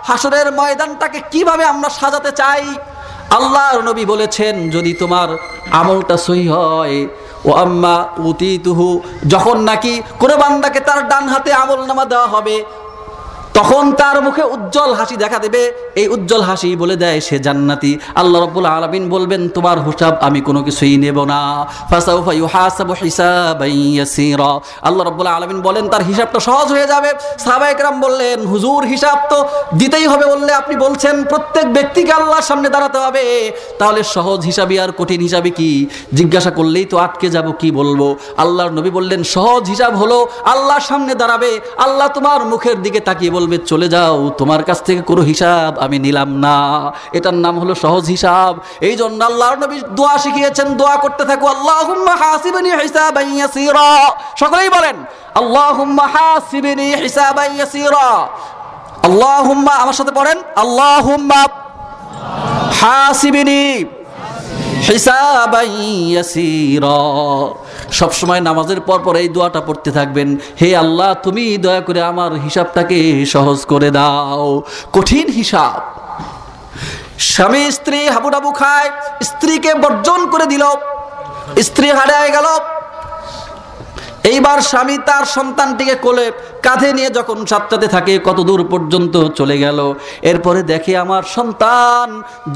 হাসরের ময়দানটাকে কিভাবে আমরা সাজাতে চাই? আল্লাহর নবী বলেছেন, যদি তোমার আমলটা সহি হয়, ও আম্মা উতিতুহু, যখন নাকি কোনো বান্দাকে তার ডান হাতে আমলনামা দেওয়া হবে, তখন তার মুখে উজ্জ্বল হাসি দেখা দেবে, এই উজ্জ্বল হাসি বলে দেয় সে জান্নাতি। আল্লাহ রাব্বুল আলামিন বলবেন, তোমার হিসাব আমি কোনো কিছুই নেব না, ফাসাউফা ইউহাসাবু হিসাবান ইয়াসীরা। আল্লাহ রাব্বুল আলামিন বলেন তার হিসাবটা সহজ হয়ে যাবে। সাহাবায়ে কেরাম বললেন, হুজুর হিসাব তো দিতেই হবে বললে আপনি বলছেন প্রত্যেক ব্যক্তিকে আল্লাহর সামনে দাঁড়াতে হবে, তাহলে সহজ হিসাবই আর কঠিন হিসাবই কি? জিজ্ঞাসা করলেই তো আটকে যাব, কি বলবো? আল্লাহর নবী বললেন, সহজ হিসাব হলো আল্লাহর সামনে দাঁড়াবে, আল্লাহ তোমার মুখের দিকে তাকিয়ে বলবে, চলে যাও, তোমার কাছ থেকে কোনো হিসাব আমি নিলাম না। এটার নাম হলো সহজ হিসাব। এই জন্য আল্লাহর নবী দোয়া শিখিয়েছেন, দোয়া করতে থাকো, আল্লাহুম্মা হাসিবনি হিসাবান ইয়াসীরা। সকলেই বলেন, আল্লাহুম্মা হাসিবনি হিসাবান ইয়াসীরা। আল্লাহুম্মা, আমার সাথে পড়েন, আল্লাহুম্মা হাসিবনি হিসাবান ইয়াসীরা। সবসময় নামাজের পর এই দোয়াটা পড়তে থাকবেন, হে আল্লাহ তুমি দয়া করে আমার হিসাবটাকে সহজ করে দাও। কঠিন হিসাব। স্বামী স্ত্রী হাবুডাবু খায়, স্ত্রীকে বর্জন করে দিল, স্ত্রী হারায় গেল, এইবার স্বামী তার সন্তানটিকে কোলে কাঁধে নিয়ে যখন সাতটাতে থাকে, কত দূর পর্যন্ত চলে গেল। এরপরে দেখে আমার সন্তান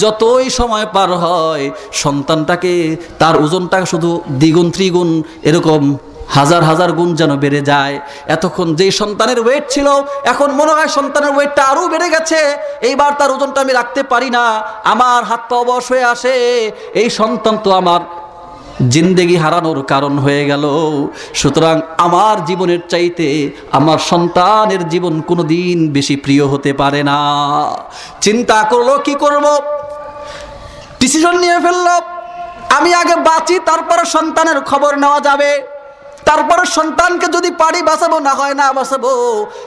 যতই সময় পার হয়, সন্তানটাকে তার ওজনটা শুধু দ্বিগুণ ত্রিগুণ এরকম হাজার হাজার গুণ যেন বেড়ে যায়। এতক্ষণ যেই সন্তানের ওয়েট ছিল, এখন মনে হয় সন্তানের ওয়েটটা আরও বেড়ে গেছে। এইবার তার ওজনটা আমি রাখতে পারি না, আমার হাত পা অবশ হয়ে আসে। এই সন্তান তো আমার জিন্দেগি হারানোর কারণ হয়ে গেল। সুতরাং আমার জীবনের চাইতে আমার সন্তানের জীবন কোনোদিন বেশি প্রিয় হতে পারে না। চিন্তা করলো কি করব, ডিসিশন নিয়ে ফেললো, আমি আগে বাঁচি, তারপরে সন্তানের খবর নেওয়া যাবে, তারপরে সন্তানকে যদি পারি বাঁচাবো, না হয় না বাঁচাবো,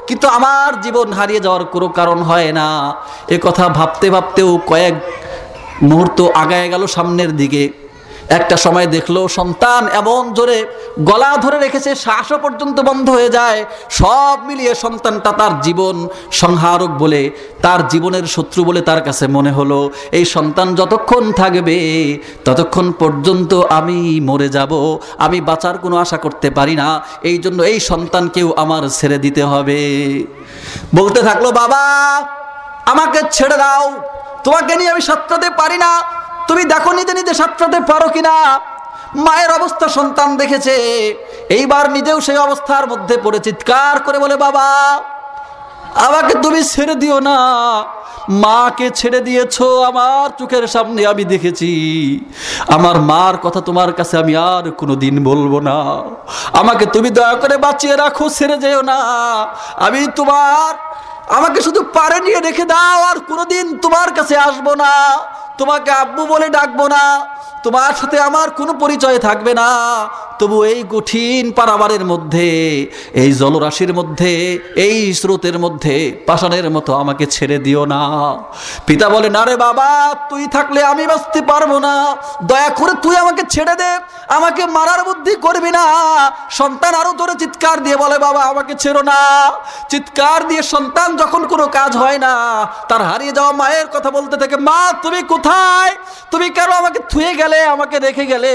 কিন্তু আমার জীবন হারিয়ে যাওয়ার কোনো কারণ হয় না। এ কথা ভাবতে ভাবতেও কয়েক মুহূর্ত আগায় গেল সামনের দিকে। একটা সময় দেখলো সন্তান এমন জোরে গলা ধরে রেখেছে, শ্বাসও পর্যন্ত বন্ধ হয়ে যায়। সব মিলিয়ে সন্তানটা তার জীবন সংহারক বলে, তার জীবনের শত্রু বলে তার কাছে মনে হলো। এই সন্তান যতক্ষণ থাকবে ততক্ষণ পর্যন্ত আমি মরে যাব, আমি বাঁচার কোনো আশা করতে পারি না। এই জন্য এই সন্তানকেও আমার ছেড়ে দিতে হবে। বলতে থাকলো, বাবা আমাকে ছেড়ে দাও, তোমাকে নিয়ে আমি সাঁতরাতে পারি না, তুমি দেখো নিজে নিজে সাঁতরাতে পারো কিনা। মায়ের অবস্থা সন্তান দেখেছে, এইবার নিজেও সেই অবস্থার মধ্যে পড়ে চিৎকার করে বলে, বাবা আমাকে তুমি ছেড়ে দিও না। মাকে ছেড়ে দিয়েছো, আমার চোখের সামনে আমি দেখেছি। আমার মার কথা তোমার কাছে আমি আর কোনোদিন বলবো না। আমাকে তুমি দয়া করে বাঁচিয়ে রাখো, ছেড়ে যেও না। আমি আমাকে শুধু পারে নিয়ে রেখে দাও, আর কোনোদিন তোমার কাছে আসবো না, তোমাকে আব্বু বলে ডাকবো না, তোমার সাথে আমার কোনো পরিচয় থাকবে না। তবু এই কঠিন পারাবারের মধ্যে, এই জলরাশির মধ্যে, এই স্রোতের মধ্যে পাষাণের মতো আমাকে ছেড়ে দিও না। পিতা বলে, না রে বাবা, তুই থাকলে আমি বাঁচতে পারবো না, দয়া করে তুই আমাকে ছেড়ে দে, আমাকে মারার বুদ্ধি করবি না। সন্তান আরো জোরে চিৎকার দিয়ে বলে, বাবা আমাকে ছেড়ো না। চিৎকার দিয়ে সন্তান যখন কোনো কাজ হয় না, তার হারিয়ে যাওয়া মায়ের কথা বলতে থাকে, মা তুমি কোথায়, তুমি কেন আমাকে থুয়ে গেলে, আমাকে রেখে গেলে?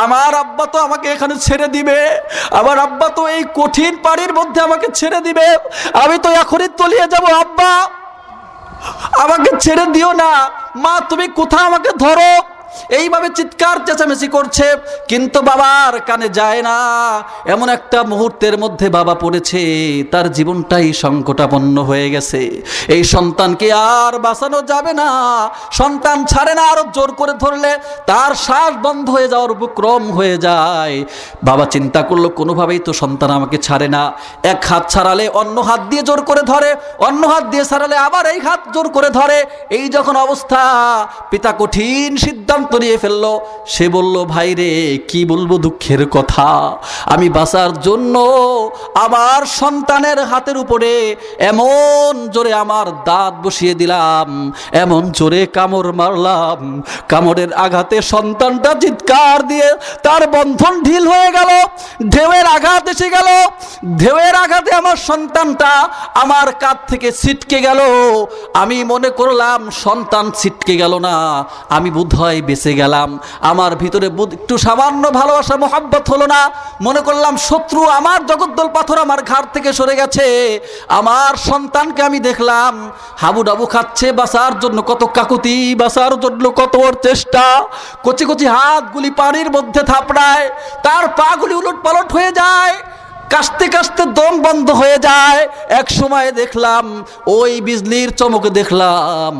আমার আব্বা তো আমাকে এখানে ছেড়ে দিবে, আমার আব্বা তো এই কঠিন পানির মধ্যে আমাকে ছেড়ে দিবে, আমি তো এখনই তলিয়ে যাব। আব্বা আমাকে ছেড়ে দিও না, মা তুমি কোথায়, আমাকে ধরো। এইভাবে চিৎকার চেঁচামেচি করছে, কিন্তু বাবার কানে যায় না। এমন একটা মুহূর্তের মধ্যে বাবা পড়েছে, তার জীবনটাই সংকটাপন্ন হয়ে গেছে। এই সন্তানকে আর বাঁচানো যাবে না, সন্তান ছাড়ে না, আরো জোর করে ধরলে তার শ্বাস বন্ধ হয়ে যাওয়ার উপক্রম হয়ে যায়। বাবা চিন্তা করলো, কোনোভাবেই তো সন্তান আমাকে ছাড়ে না। এক হাত ছাড়ালে অন্য হাত দিয়ে জোর করে ধরে, অন্য হাত দিয়ে ছাড়ালে আবার এই হাত জোর করে ধরে। এই যখন অবস্থা, পিতা কঠিন সিদ্ধান্ত নিয়ে ফেললো। সে বলল, ভাই রে কি বলবো দুঃখের কথা, আমি বাঁচার জন্য আমার সন্তানের হাতের উপরে এমন জোরে আমার দাঁত বসিয়ে দিলাম, এমন জোরে কামড় মারলাম, কামড়ের আঘাতে সন্তানটা চিৎকার দিয়ে তার বন্ধন ঢিল হয়ে গেল। ঢেউয়ের আঘাত এসে গেল, ঢেউয়ের আঘাতে আমার সন্তানটা আমার কাঁধ থেকে ছিটকে গেল। আমি মনে করলাম সন্তান ছিটকে গেল না, আমি বোধহয় বেঁচে গেলাম। আমার ভিতরে একটু সামান্য ভালোবাসা মোহাব্বত হলো না, মনে করলাম শত্রু আমার জগদ্দল পাথর আমার ঘাড় থেকে সরে গেছে। আমার সন্তানকে আমি দেখলাম হাবুডাবু খাচ্ছে, বাঁচার জন্য কত কাকুতি, বাঁচার জন্য কত ওর চেষ্টা। কচি কচি হাতগুলি পানির মধ্যে থাপড়ায়, তার পাগুলি উলট পালট হয়ে যায়, কাশতে কাশতে দম বন্ধ হয়ে যায়। এক সময় দেখলাম ওই বিজলির চমকে দেখলাম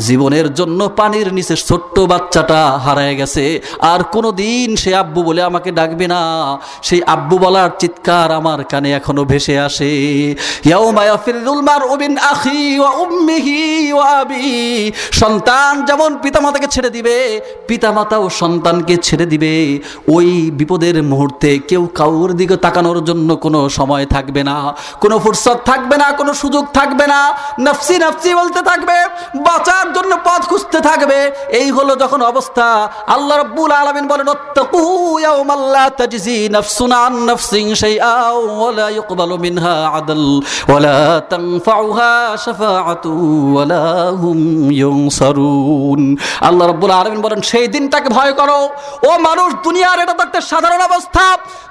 জীবনের জন্য পানির নিচে ছোট্ট বাচ্চাটা হারায় গেছে। আর কোনোদিন সে আব্বু বলে আমাকে ডাকবে না। সেই আব্বু বলার চিৎকার আমার কানে এখনো ভেসে আসে। ইয়াউমা ইয়াফিরুল মারউ মিন আখি ওয়া উম্মিহি ওয়া আবি। সন্তান যেমন পিতামাতাকে ছেড়ে দিবে, পিতামাতাও সন্তানকে ছেড়ে দিবে। ওই বিপদের মুহূর্তে কেউ কাউর দিকে তাকানোর জন্য কোনো সময় থাকবে না, কোনো ফুরসত থাকবে না, কোনো সুযোগ থাকবে না। নফসি নফসি বলতে থাকবে, বাঁচার জন্য পথ খুঁজতে থাকবে। এই হলো যখন অবস্থা, আল্লাহ রাব্বুল আলামিন বলেন ওয়াত্তাকু ইয়াওমান লা তাজজি নাফসুন আন নাফসিন শাইআন ওয়া লা ইউকবালু মিনহা আদল ওয়া লা তানফাউহা শাফাআতু ওয়া লা হুম ইউনসারুন। আল্লাহ রাব্বুল আলামিন বলেন সেই দিনটাকে ভয় করো। ও মানুষ, দুনিয়ার এটা তো একটা সাধারণ অবস্থা।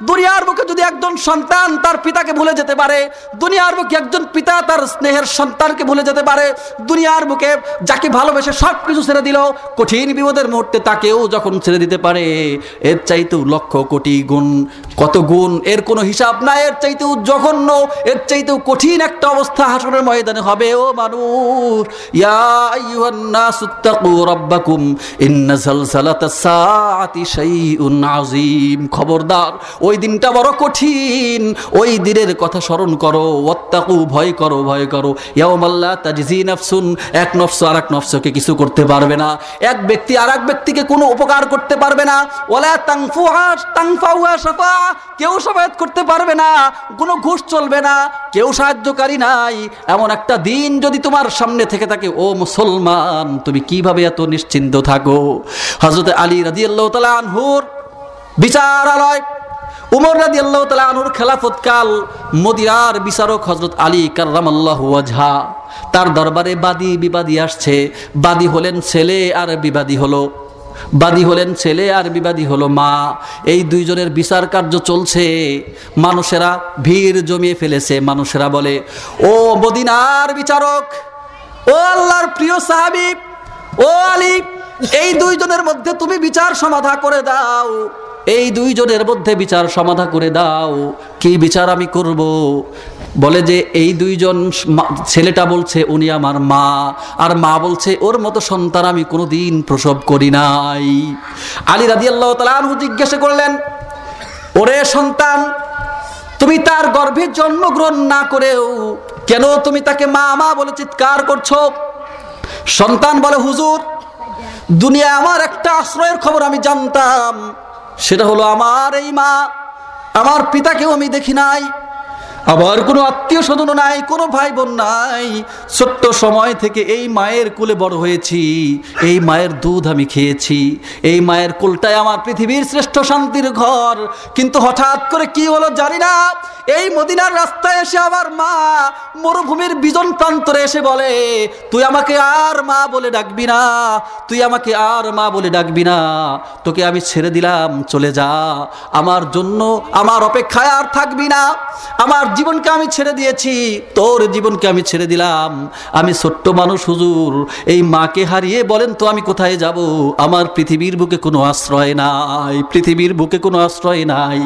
দুনিয়ার বুকে যদি একজন সন্তান তার পিতাকে ভুলে যেতে পারে, দুনিয়ার বুকে একজন পিতা তার স্নেহের সন্তানকে ভুলে যেতে পারে, দুনিয়ার বুকে যাকে ভালোবেসে সব কিছু ছেড়ে দিল, কঠিন বিপদের মুহূর্তে তাকেও যখন ছেড়ে দিতে পারে, এর চাইতেও লক্ষ কোটি গুণ, কত গুণ এর কোনো হিসাব নাই, এর চাইতেও জঘন্য, এর চাইতেও কঠিন একটা অবস্থা হাসরের ময়দানে হবে। ও মানুষ, ইয়া আইয়ুহান নাসুত্তাকু রাব্বাকুম ইন্না যালযালাতাস সাআতি শাইউন আযীম। খবরদার, ওই দিনটা বড় কঠিন, ওই দিনের কথা স্মরণ করো। ওয়াত্তাকু, ভয় করো, ভয় করো। ইয়াওমাল লা তাজজি নাফসুন, এক নফস আর এক নফসকে কিছু করতে পারবে না, এক ব্যক্তি আর এক ব্যক্তিকে কোনো উপকার করতে পারবে না। ওয়ালা তানফাউহা শাফাআ, কেউ শাফায়াত করতে পারবে না, কোনো ঘুষ চলবে না, কেউ সাহায্যকারী নাই। এমন একটা দিন যদি তোমার সামনে থেকে থাকে, ও মুসলমান, তুমি কিভাবে এত নিশ্চিন্ত থাকো? হযরত আলী রাদিয়াল্লাহু তাআলা আনহুর বিচারালয়, উমর রাদিয়াল্লাহু তাআলা আনহুর খেলাফতকাল, মদিনার বিচারক হযরত আলী কাররামাল্লাহু ওয়াজহা, তার দরবারে বাদী বিবাদী আসছে। বাদী হলেন ছেলে আর বিবাদী হলো মা। এই দুইজনের বিচার কার্য চলছে। মানুষেরা ভিড় জমিয়ে ফেলেছে। মানুষেরা বলে, ও মদিনার বিচারক, ও আল্লাহর প্রিয় সাহাবী, ও আলী, এই দুইজনের মধ্যে তুমি বিচার সমাধা করে দাও, এই দুইজনের মধ্যে বিচার সমাধা করে দাও। কি বিচার আমি করব? বলে যে এই দুইজন, ছেলেটা বলছে উনি আমার মা, আর মা বলছে ওর মতো সন্তান আমি কোনোদিন প্রসব করি নাই। আলী রাদিয়াল্লাহু তাআলা আনহু জিজ্ঞাসা করলেন, ওরে সন্তান, তুমি তার গর্ভে জন্মগ্রহণ না করেও কেন তুমি তাকে মা মা বলে চিৎকার করছো? সন্তান বলে, হুজুর, দুনিয়া আমার একটা আশ্রয়ের খবর আমি জানতাম, সেটা হলো আমার এই মা। আমার পিতাকেও আমি দেখি নাই, আবার কোনো আত্মীয় স্বজন নাই, কোনো ভাই বোন নাই। ছোট্ট সময় থেকে এই মায়ের কোলে বড় হয়েছি, এই মায়ের দুধ আমি খেয়েছি, এই মায়ের কোলটাই আমার পৃথিবীর শ্রেষ্ঠ শান্তির ঘর। কিন্তু হঠাৎ করে কি হলো জানি না, এই মদিনার রাস্তায় এসে আমার মা মরুভূমির বিজন প্রান্তরে এসে বলে, তুই আমাকে আর মা বলে ডাকবি না, তুই আমাকে আর মা বলে ডাকবি না, তোকে আমি ছেড়ে দিলাম, চলে যা, আমার জন্য আমার অপেক্ষায় আর থাকবি না, আমার জীবনকে আমি ছেড়ে দিয়েছি, তোর জীবনকে আমি ছেড়ে দিলাম। আমি ছোট্ট মানুষ হুজুর, এই মাকে হারিয়ে বলেন তো আমি কোথায় যাব? আমার পৃথিবীর বুকে কোনো আশ্রয় নাই, পৃথিবীর বুকে কোনো আশ্রয় নাই,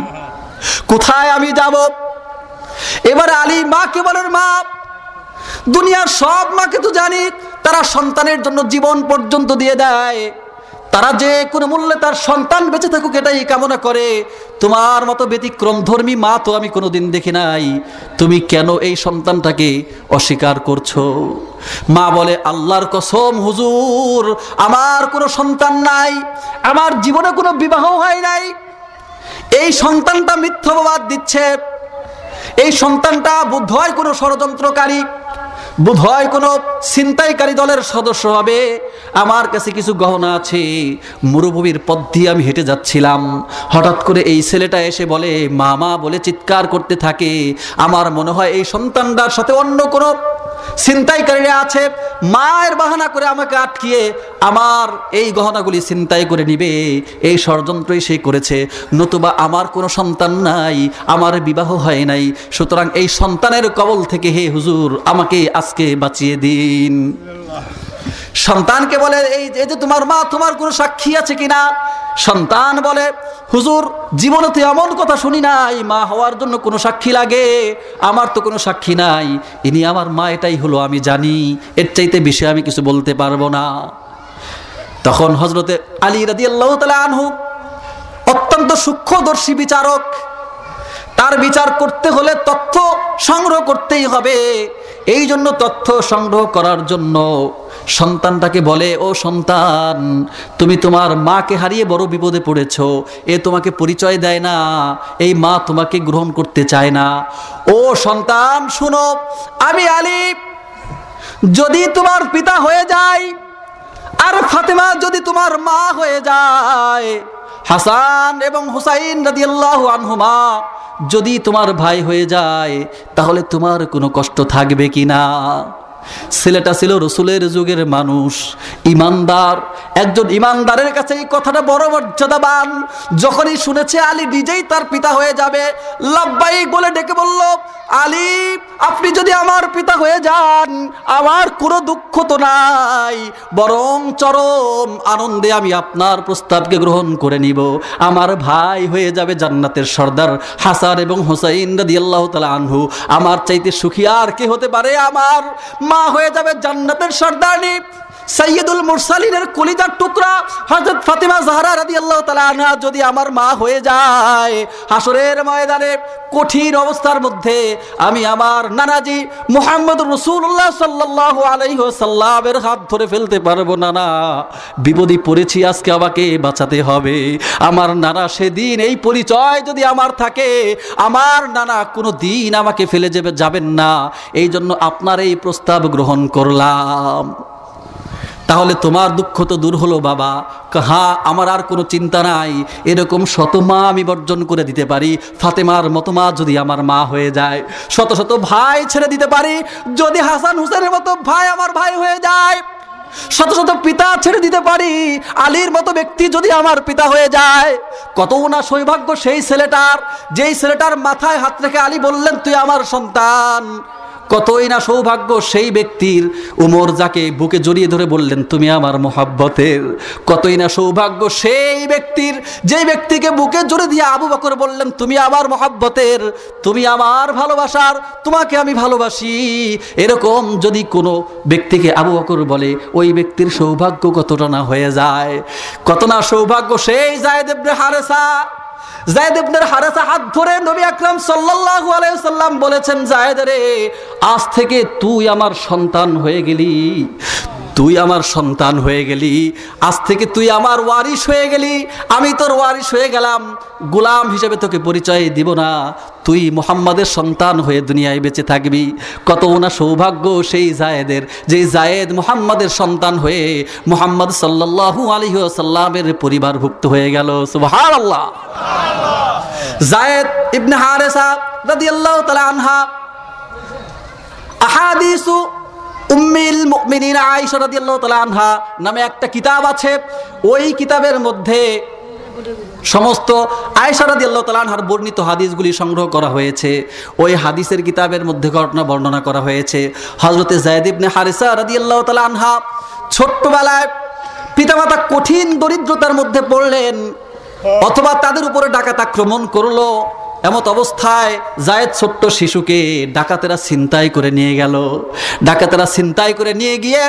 কোথায় আমি যাব? এবার আলী মাকে বলেন, মা, দুনিয়ার সব মাকে তো জানি, তারা সন্তানের জন্য জীবন পর্যন্ত দিয়ে দেয়, তারা যে কোনো মূল্যে তার সন্তান বেঁচে থাকুক এটাই কামনা করে। তোমার মতো ব্যতিক্রম ধর্মী মা তো আমি কোনোদিন দেখি নাই, তুমি কেন এই সন্তানটাকে অস্বীকার করছো? মা বলে, আল্লাহর কসম হুজুর, আমার কোনো সন্তান নাই, আমার জীবনে কোনো বিবাহ হয় নাই, এই সন্তানটা মিথ্যাবাদ দিচ্ছে, এই সন্তানটা বোধহয় কোনো ষড়যন্ত্রকারী, বোধহয় কোনো ছিনতাইকারী দলের সদস্য হবে। আমার কাছে কিছু গহনা আছে, মরুভূমির পথ দিয়ে আমি হেঁটে যাচ্ছিলাম, হঠাৎ করে এই ছেলেটা এসে বলে মামা বলে চিৎকার করতে থাকে। আমার মনে হয় এই সন্তানটার সাথে অন্য কোনো ছিনতাইকারীরা আছে, মায়ের বাহানা করে আমাকে আটকিয়ে আমার এই গহনাগুলি ছিনতাই করে নিবে, এই ষড়যন্ত্রই সে করেছে, নতুবা আমার কোনো সন্তান নাই, আমার বিবাহ হয় নাই, সুতরাং এই সন্তানের কবল থেকে হে হুজুর আমাকে আজকে বাঁচিয়ে দিন। সন্তানকে বলে, এই যে তোমার মা, তোমার কোনো সাক্ষী আছে কিনা? সন্তান বলে, হুজুর, জীবনে তো এমন কথা শুনি নাই মা হওয়ার জন্য কোনো সাক্ষী লাগে, আমার তো কোনো সাক্ষী নাই, ইনি আমার মা, এটাই হলো আমি জানি, এর চাইতে বেশি আমি কিছু বলতে পারবো না। তখন হযরতে আলী রাদিয়াল্লাহু তাআলা আনহু অত্যন্ত সূক্ষ্মদর্শী বিচারক, তার বিচার করতে হলে তথ্য সংগ্রহ করতেই হবে। এই জন্য তথ্য সংগ্রহ করার জন্য সন্তানটাকে বলে, ও সন্তান, তুমি তোমার মাকে হারিয়ে বড় বিপদে পড়েছো, এ তোমাকে পরিচয় দেয় না, এই মা তোমাকে গ্রহণ করতে চায় না। ও সন্তান শুনো, আমি আলী যদি তোমার পিতা হয়ে যাই, আর ফাতেমা যদি তোমার মা হয়ে যায়, হাসান এবং হুসাইন রাদিয়াল্লাহু আনহুমা যদি তোমার ভাই হয়ে যায়, তাহলে তোমার কোনো কষ্ট থাকবে কিনা? ছেলেটা ছিল রসুলের যুগের মানুষ, ইমানদার। একজন ইমানদারের কাছে এই কথাটা বড় মর্যাদাবান। যখনই শুনেছে আলী নিজেই তার পিতা হয়ে যাবে, লাব্বাইক বলে ডেকে বলল, আলী আপনি যদি আমার পিতা হয়ে যান, আমার কোনো দুঃখ তো নাই, বরং চরম আনন্দে আমি আপনার প্রস্তাবকে গ্রহণ করে নিব। আমার ভাই হয়ে যাবে জান্নাতের সর্দার হাসান এবং হুসাইন রাদিয়াল্লাহু তাআলা আনহু। আমার চাইতে সুখী আর কে হতে পারে? আমার মা হয়ে যাবে জান্নাতের সর্দারনি সাইয়্যিদুল মুরসালিনের কলিজার টুকরা হযরত ফাতেমা জাহরা রাদিয়াল্লাহু তাআলা আনহা যদি আমার মা হয়ে যায়, হাসরের ময়দানে কঠিন অবস্থার মধ্যে আমি আমার নানাজি মুহাম্মদ রাসূলুল্লাহ সাল্লাল্লাহু আলাইহি ওয়াসাল্লামের হাত ধরে ফেলতে পারবো না। না, বিপদে পড়েছি, আজকে আমাকে বাঁচাতে হবে। আমার নানা সেদিন এই পরিচয় যদি আমার থাকে, আমার নানা কোনো দিন আমাকে ফেলে যাবেন না। এই জন্য আপনার এই প্রস্তাব গ্রহণ করলাম। তাহলে তোমার দুঃখ তো দূর হলো বাবা। হ্যাঁ, আমার আর কোনো চিন্তা নাই, এরকম শত মা আমি বর্জন করে দিতে পারি। ফাতেমার মতো মা যদি আমার মা হয়ে যায়, শত শত ভাই ছেড়ে দিতে পারি যদি হাসান হুসেনের মতো ভাই আমার ভাই হয়ে যায়, শত শত পিতা ছেড়ে দিতে পারি আলীর মতো ব্যক্তি যদি আমার পিতা হয়ে যায়। কত না সৌভাগ্য সেই ছেলেটার, যেই ছেলেটার মাথায় হাত রেখে আলী বললেন তুই আমার সন্তান। কতই না সৌভাগ্য সেই ব্যক্তির, উমর যাকে বুকে জড়িয়ে ধরে বললেন তুমি আমার মোহাব্বতের। কতই না সৌভাগ্য সেই ব্যক্তির, যেই ব্যক্তিকে বুকে জড়িয়ে দিয়ে আবু বকর বললেন তুমি আমার মোহাব্বতের, তুমি আমার ভালোবাসার, তোমাকে আমি ভালোবাসি। এরকম যদি কোনো ব্যক্তিকে আবু বকর বলে, ওই ব্যক্তির সৌভাগ্য কতটা না হয়ে যায়। কত না সৌভাগ্য সেই যায়েদ ইবনে হারেসা। যায়েদ ইবনে হারেসা হাত ধরে নবী আকরাম সাল্লাল্লাহু আলাইহি ওয়াসাল্লাম বলেছেন, যায়েদ রে, আজ থেকে তুই আমার সন্তান হয়ে গেলি, তুই আমার সন্তান হয়ে গেলি, আজ থেকে তুই আমার ওয়ারিশ হয়ে গেলি, আমি তোর ওয়ারিশ হয়ে গেলাম, গোলাম হিসেবে তোকে পরিচয় দিব না, তুই মুহাম্মাদের সন্তান হয়ে দুনিয়ায় বেঁচে থাকবি। কত না সৌভাগ্য সেই জায়েদের, যে জায়েদ মুহাম্মাদের সন্তান হয়ে মুহাম্মদ সাল্লাল্লাহু আলাইহি ওয়াসাল্লামের পরিবারভুক্ত হয়ে গেল। সুবহানাল্লাহ। যায়েদ ইবনে হারেসা রাদিয়াল্লাহু তাআলা আনহা আহাদিসু উম্মিল মুমিনিন আয়েশা রাদিয়াল্লাহু তাআলা আনহা নামে একটা কিতাব আছে। ওই কিতাবের মধ্যে সমস্ত আয়েশা রাদিয়াল্লাহু তাআলা আনহার বর্ণিত হাদিসগুলি সংগ্রহ করা হয়েছে। ওই হাদিসের কিতাবের মধ্যে ঘটনা বর্ণনা করা হয়েছে। হযরতে যায়েদ ইবনে হারেসা রাদিয়াল্লাহু তাআলা আনহা ছোট্টবেলায় পিতামাতা কঠিন দরিদ্রতার মধ্যে পড়লেন, অথবা তাদের উপরে ডাকাত আক্রমণ করলো। এমত অবস্থায় যায়েদ ছোট্ট শিশুকে ডাকাতেরা ছিনতাই করে নিয়ে গেল। ডাকাতেরা ছিনতাই করে নিয়ে গিয়ে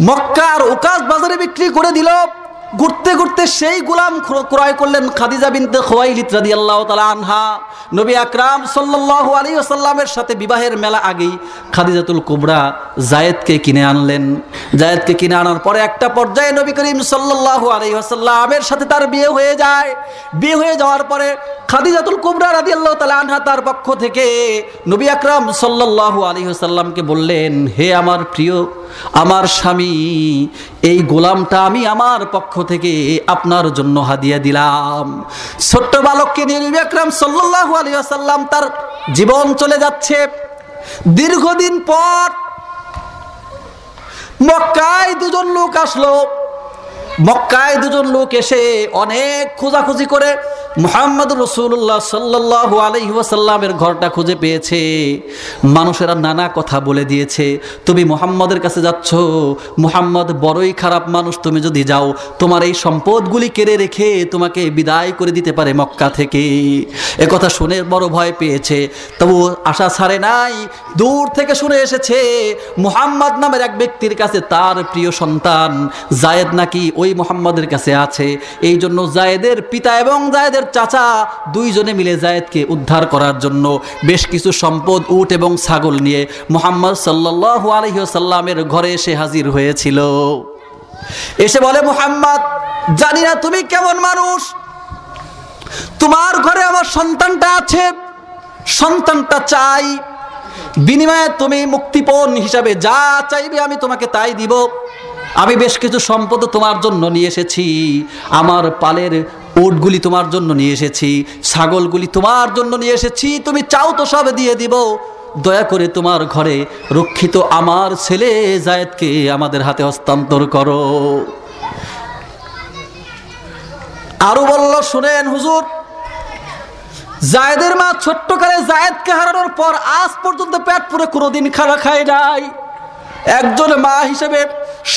মক্কার ওকাজ বাজারে বিক্রি করে দিল। ঘুরতে ঘুরতে সেই গোলাম ক্রয় করলেন খাদিজা বিনতে খুয়াইলিদ রাদিয়াল্লাহু তাআলা আনহা। নবী আকরাম সাল্লাল্লাহু আলাইহি ওয়াসাল্লামের সাথে বিবাহের মেলা আগেই খাদিজাতুল কুবরা যায়েদকে কিনে আনলেন। যায়েদকে কিনে আনার পরে একটা পর্যায়ে নবী করিম সাল্লাল্লাহু আলাইহি ওয়াসাল্লামের সাথে তার বিয়ে হয়ে যায়। বিয়ে হয়ে যাওয়ার পরে খাদিজাতুল কুবরা রাদিয়াল্লাহু তাআলা আনহা তার পক্ষ থেকে নবী আকরাম সাল্লাল্লাহু আলাইহি ওয়াসাল্লামকে বললেন, হে আমার প্রিয়, আমার স্বামী, এই গোলামটা আমি আমার পক্ষ থেকে আপনার জন্য হাদিয়া দিলাম। ছোট্ট বালককে নিয়ে নবী আকরাম সাল্লাল্লাহু আলাইহি ওয়াসাল্লাম তার জীবন চলে যাচ্ছে। দীর্ঘদিন পর মক্কায় দুজন লোক আসলো। মক্কায় দুজন লোক এসে অনেক খোঁজাখুঁজি করে মুহাম্মদ রাসূলুল্লাহ সাল্লাল্লাহু আলাইহি ওয়াসাল্লামের ঘরটা খুঁজে পেয়েছে। মানুষেরা নানা কথা বলে দিয়েছে, তুমি মুহাম্মদের কাছে যাচ্ছ, মুহাম্মদ বড়ই খারাপ মানুষ, তুমি যদি যাও তোমার এই সম্পদগুলি কেড়ে রেখে তোমাকে বিদায় করে দিতে পারে মক্কা থেকে। এ কথা শুনে বড় ভয় পেয়েছে, তবু আশা ছাড়ে নাই। দূর থেকে শুনে এসেছে মুহাম্মদ নামের এক ব্যক্তির কাছে তার প্রিয় সন্তান যায়েদ নাকি ওই মুহাম্মাদের কাছে আছে। এই জন্য জায়েদের পিতা এবং জায়েদের চাচা দুইজনে মিলে জায়েদকে উদ্ধার করার জন্য বেশ কিছু সম্পদ, উট এবং ছাগল নিয়ে মুহাম্মদ সাল্লাল্লাহু আলাইহি ওয়াসাল্লামের ঘরে এসে হাজির হয়েছিল। এসে বলে, মুহাম্মদ, জানি না তুমি কেমন মানুষ, তোমার ঘরে আমার সন্তানটা আছে, সন্তানটা চাই, বিনিময়ে তুমি মুক্তিপণ হিসাবে যা চাইবে আমি তোমাকে তাই দিব। আমি বেশ কিছু সম্পদ তোমার জন্য নিয়ে এসেছি, আমার পালের উটগুলি তোমার জন্য নিয়ে এসেছি, ছাগলগুলি তোমার জন্য নিয়ে এসেছি, তুমি চাও তো সব দিয়ে দিব। দয়া করে তোমার ঘরে রক্ষিত আমার ছেলে জায়েদকে আমাদের হাতে হস্তান্তর করো। আরো বলল, শুনেন হুজুর, জায়েদের মা ছোট্টকালে জায়েদকে হারানোর পর আজ পর্যন্ত পেট পুরে কোনোদিন খানা খায় নাই। একজন মা হিসেবে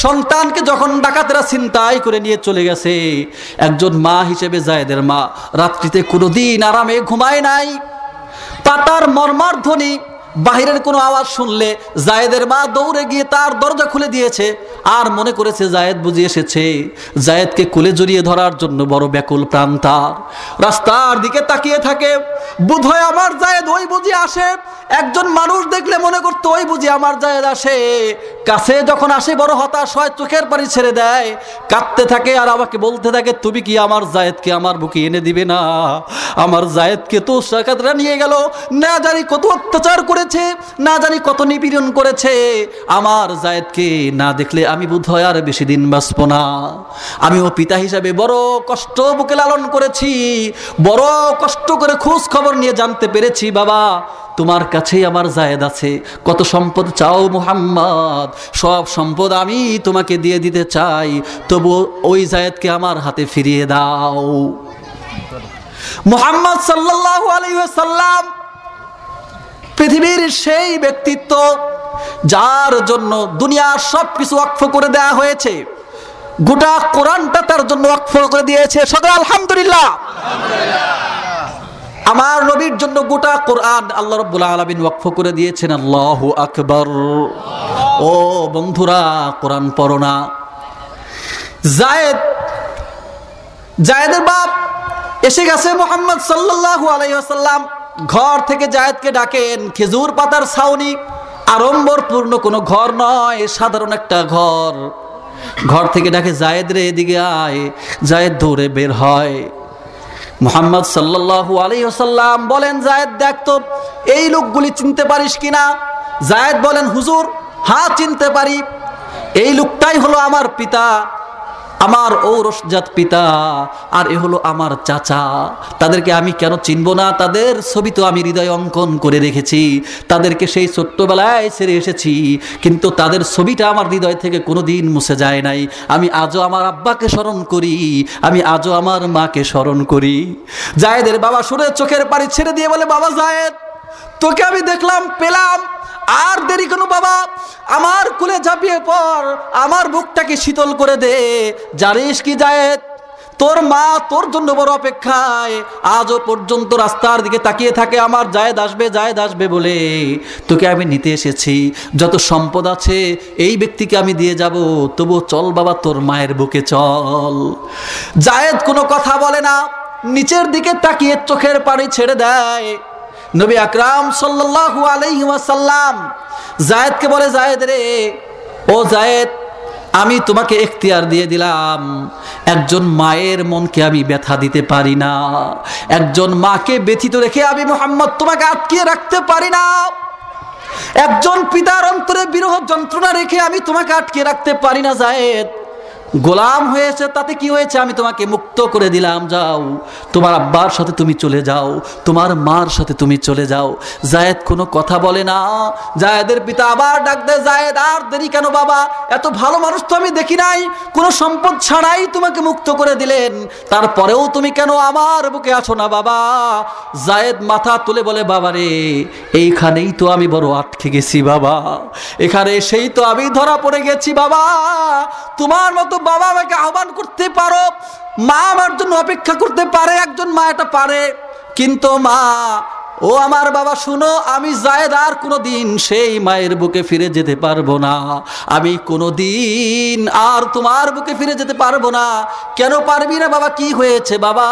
সন্তানকে যখন ডাকাতেরা ছিনতাই করে নিয়ে চলে গেছে, একজন মা হিসেবে জায়েদের মা রাত্রিতে কোনোদিন আরামে ঘুমায় নাই। পাতার মর্মর ধ্বনি, বাহিরের কোনো আওয়াজ শুনলে জায়েদের মা দৌড়ে গিয়ে তার দরজা খুলে দিয়েছে, আর মনে করেছে জায়েদ বুঝি এসেছে। জায়েদকে কোলে জড়িয়ে ধরার জন্য বড় ব্যাকুল প্রাণ তার। রাস্তার দিকে তাকিয়ে থাকে, বোধহয় আমার জায়েদ ওই বুঝি আসে। একজন মানুষ দেখলে মনে করতো ওই বুঝি আমার জায়েদ আসে। কাছে যখন আসে বড় হতাশ হয়, চোখের পানি ছেড়ে দেয়, কাঁদতে থাকে আর আমাকে বলতে থাকে, তুমি কি আমার জায়েদকে আমার বুকে এনে দিবে না? আমার জায়েদকে তো ডাকাতরা নিয়ে গেল, না জানি কত অত্যাচার করেছে, না জানি কত নিপীড়ন করেছে। আমার জায়েদকে না দেখলে আমি বোধহয় আর বেশি দিন বাঁচব না। আমিও পিতা হিসাবে বড় কষ্ট বুকে লালন করেছি, বড় কষ্ট করে খোঁজ খবর নিয়ে জানতে পেরেছি, বাবা তোমার কাছেই আমার জায়েদ আছে। কত সম্পদ চাও মুহাম্মদ, সব সম্পদ আমি তোমাকে দিয়ে দিতে চাই, তবু ওই জায়েদকে আমার হাতে ফিরিয়ে দাও। মুহাম্মদ সাল্লাল্লাহু আলাইহি ওয়াসাল্লাম পৃথিবীর সেই ব্যক্তিত্ব যার জন্য দুনিয়ার সবকিছু ওয়াকফ করে দেয়া হয়েছে, গোটা কোরআনটা তার জন্য ওয়াকফ করে দিয়েছে। সকলে আলহামদুলিল্লাহ। আমার নবীর জন্য গোটা কোরআন আল্লাহ রাব্বুল আলামিন ওয়াকফ করে দিয়েছেন। আল্লাহু আকবার। ও বন্ধুরা, কোরআন পড়ো না। জায়েদের বাপ এসে গেছে মুহাম্মদ সাল্লাল্লাহু আলাইহি ওয়াসাল্লাম ঘর থেকে জায়েদকে ডাকেন। খেজুর পাতার ছাউনি, আড়ম্বরপূর্ণ কোনো ঘর নয়, সাধারণ একটা ঘর। ঘর থেকে ডাকে, জায়েদ রে এদিকে আয়। জায়েদ দৌড়ে বের হয়। মুহাম্মদ সাল্লাল্লাহু আলাইহি ওয়াসাল্লাম বলেন, জায়েদ দেখ তো এই লোকগুলি চিনতে পারিস কিনা? জায়েদ বলেন, হুজুর হ্যাঁ চিনতে পারি, এই লোকটাই হলো আমার পিতা, আমার ঔরসজাত পিতা, আর এ হলো আমার চাচা। তাদেরকে আমি কেন চিনব না? তাদের ছবি তো আমি হৃদয়ে অঙ্কন করে রেখেছি, তাদেরকে সেই ছোট্টবেলায় ছেড়ে এসেছি, কিন্তু তাদের ছবিটা আমার হৃদয় থেকে কোনোদিন মুছে যায় নাই। আমি আজও আমার আব্বাকে স্মরণ করি, আমি আজও আমার মাকে স্মরণ করি। জায়েদের বাবা শুনে চোখের পানি ছেড়ে দিয়ে বলে, বাবা জায়েদ, তোকে আমি দেখলাম পেলাম, আর দেরি কেন বাবা, আমার কোলে ঝাঁপিয়ে পড়, আমার বুকটাকে শীতল করে দে। জানিস কি জায়েদ, তোর মা তোর জন্য বড় অপেক্ষায়, আজও পর্যন্ত রাস্তার দিকে তাকিয়ে থাকে আমার জায়েদ আসবে, জায়েদ আসবে বলে। তোকে আমি নিতে এসেছি, যত সম্পদ আছে এই ব্যক্তিকে আমি দিয়ে যাব, তবু চল বাবা তোর মায়ের বুকে চল। জায়েদ কোনো কথা বলে না, নিচের দিকে তাকিয়ে চোখের পানি ছেড়ে দেয়। নবী আকরাম সাল্লাল্লাহু আলাইহি ওয়াসাল্লাম জায়েদকে বলে, জায়েদ রে, ও জায়েদ, আমি তোমাকে এখতিয়ার দিয়ে দিলাম। একজন মায়ের মনকে আমি ব্যথা দিতে পারি না, একজন মাকে ব্যথিত রেখে আমি মুহাম্মদ তোমাকে আটকিয়ে রাখতে পারি না। একজন পিতার অন্তরে বিরহ যন্ত্রণা রেখে আমি তোমাকে আটকিয়ে রাখতে পারি না। জায়েদ, গোলাম হয়েছে তাতে কি হয়েছে, আমি তোমাকে মুক্ত করে দিলাম, যাও তোমার আব্বার সাথে তুমি চলে যাও, তোমার মার সাথে তুমি চলে যাও। জায়েদ কোনো কথা বলে না। জায়েদের পিতা আবার ডাক দেয়, জায়েদ আর দেরি কেন বাবা, এত ভালো মানুষ তো আমি দেখি নাই, কোনো সম্পদ ছাড়াই তোমাকে মুক্ত করে দিলেন, তারপরেও তুমি কেন আমার বুকে আছো না বাবা? জায়েদ মাথা তুলে বলে, বাবা রে, এইখানেই তো আমি বড় আটকে গেছি বাবা, এখানে সেই তো আমি ধরা পড়ে গেছি বাবা। তোমার মতো বাবা আমাকে আহ্বান করতে পারো, মা আমার জন্য অপেক্ষা করতে পারে, একজন মা এটা পারে, কিন্তু মা ও আমার বাবা শুনো, আমি যায়েদ আর কোনোদিন সেই মায়ের বুকে ফিরে যেতে পারবো না। আমি কোনোদিন আর তোমার বুকে ফিরে যেতে পারবো না। কেন পারবি না বাবা? কি হয়েছে বাবা?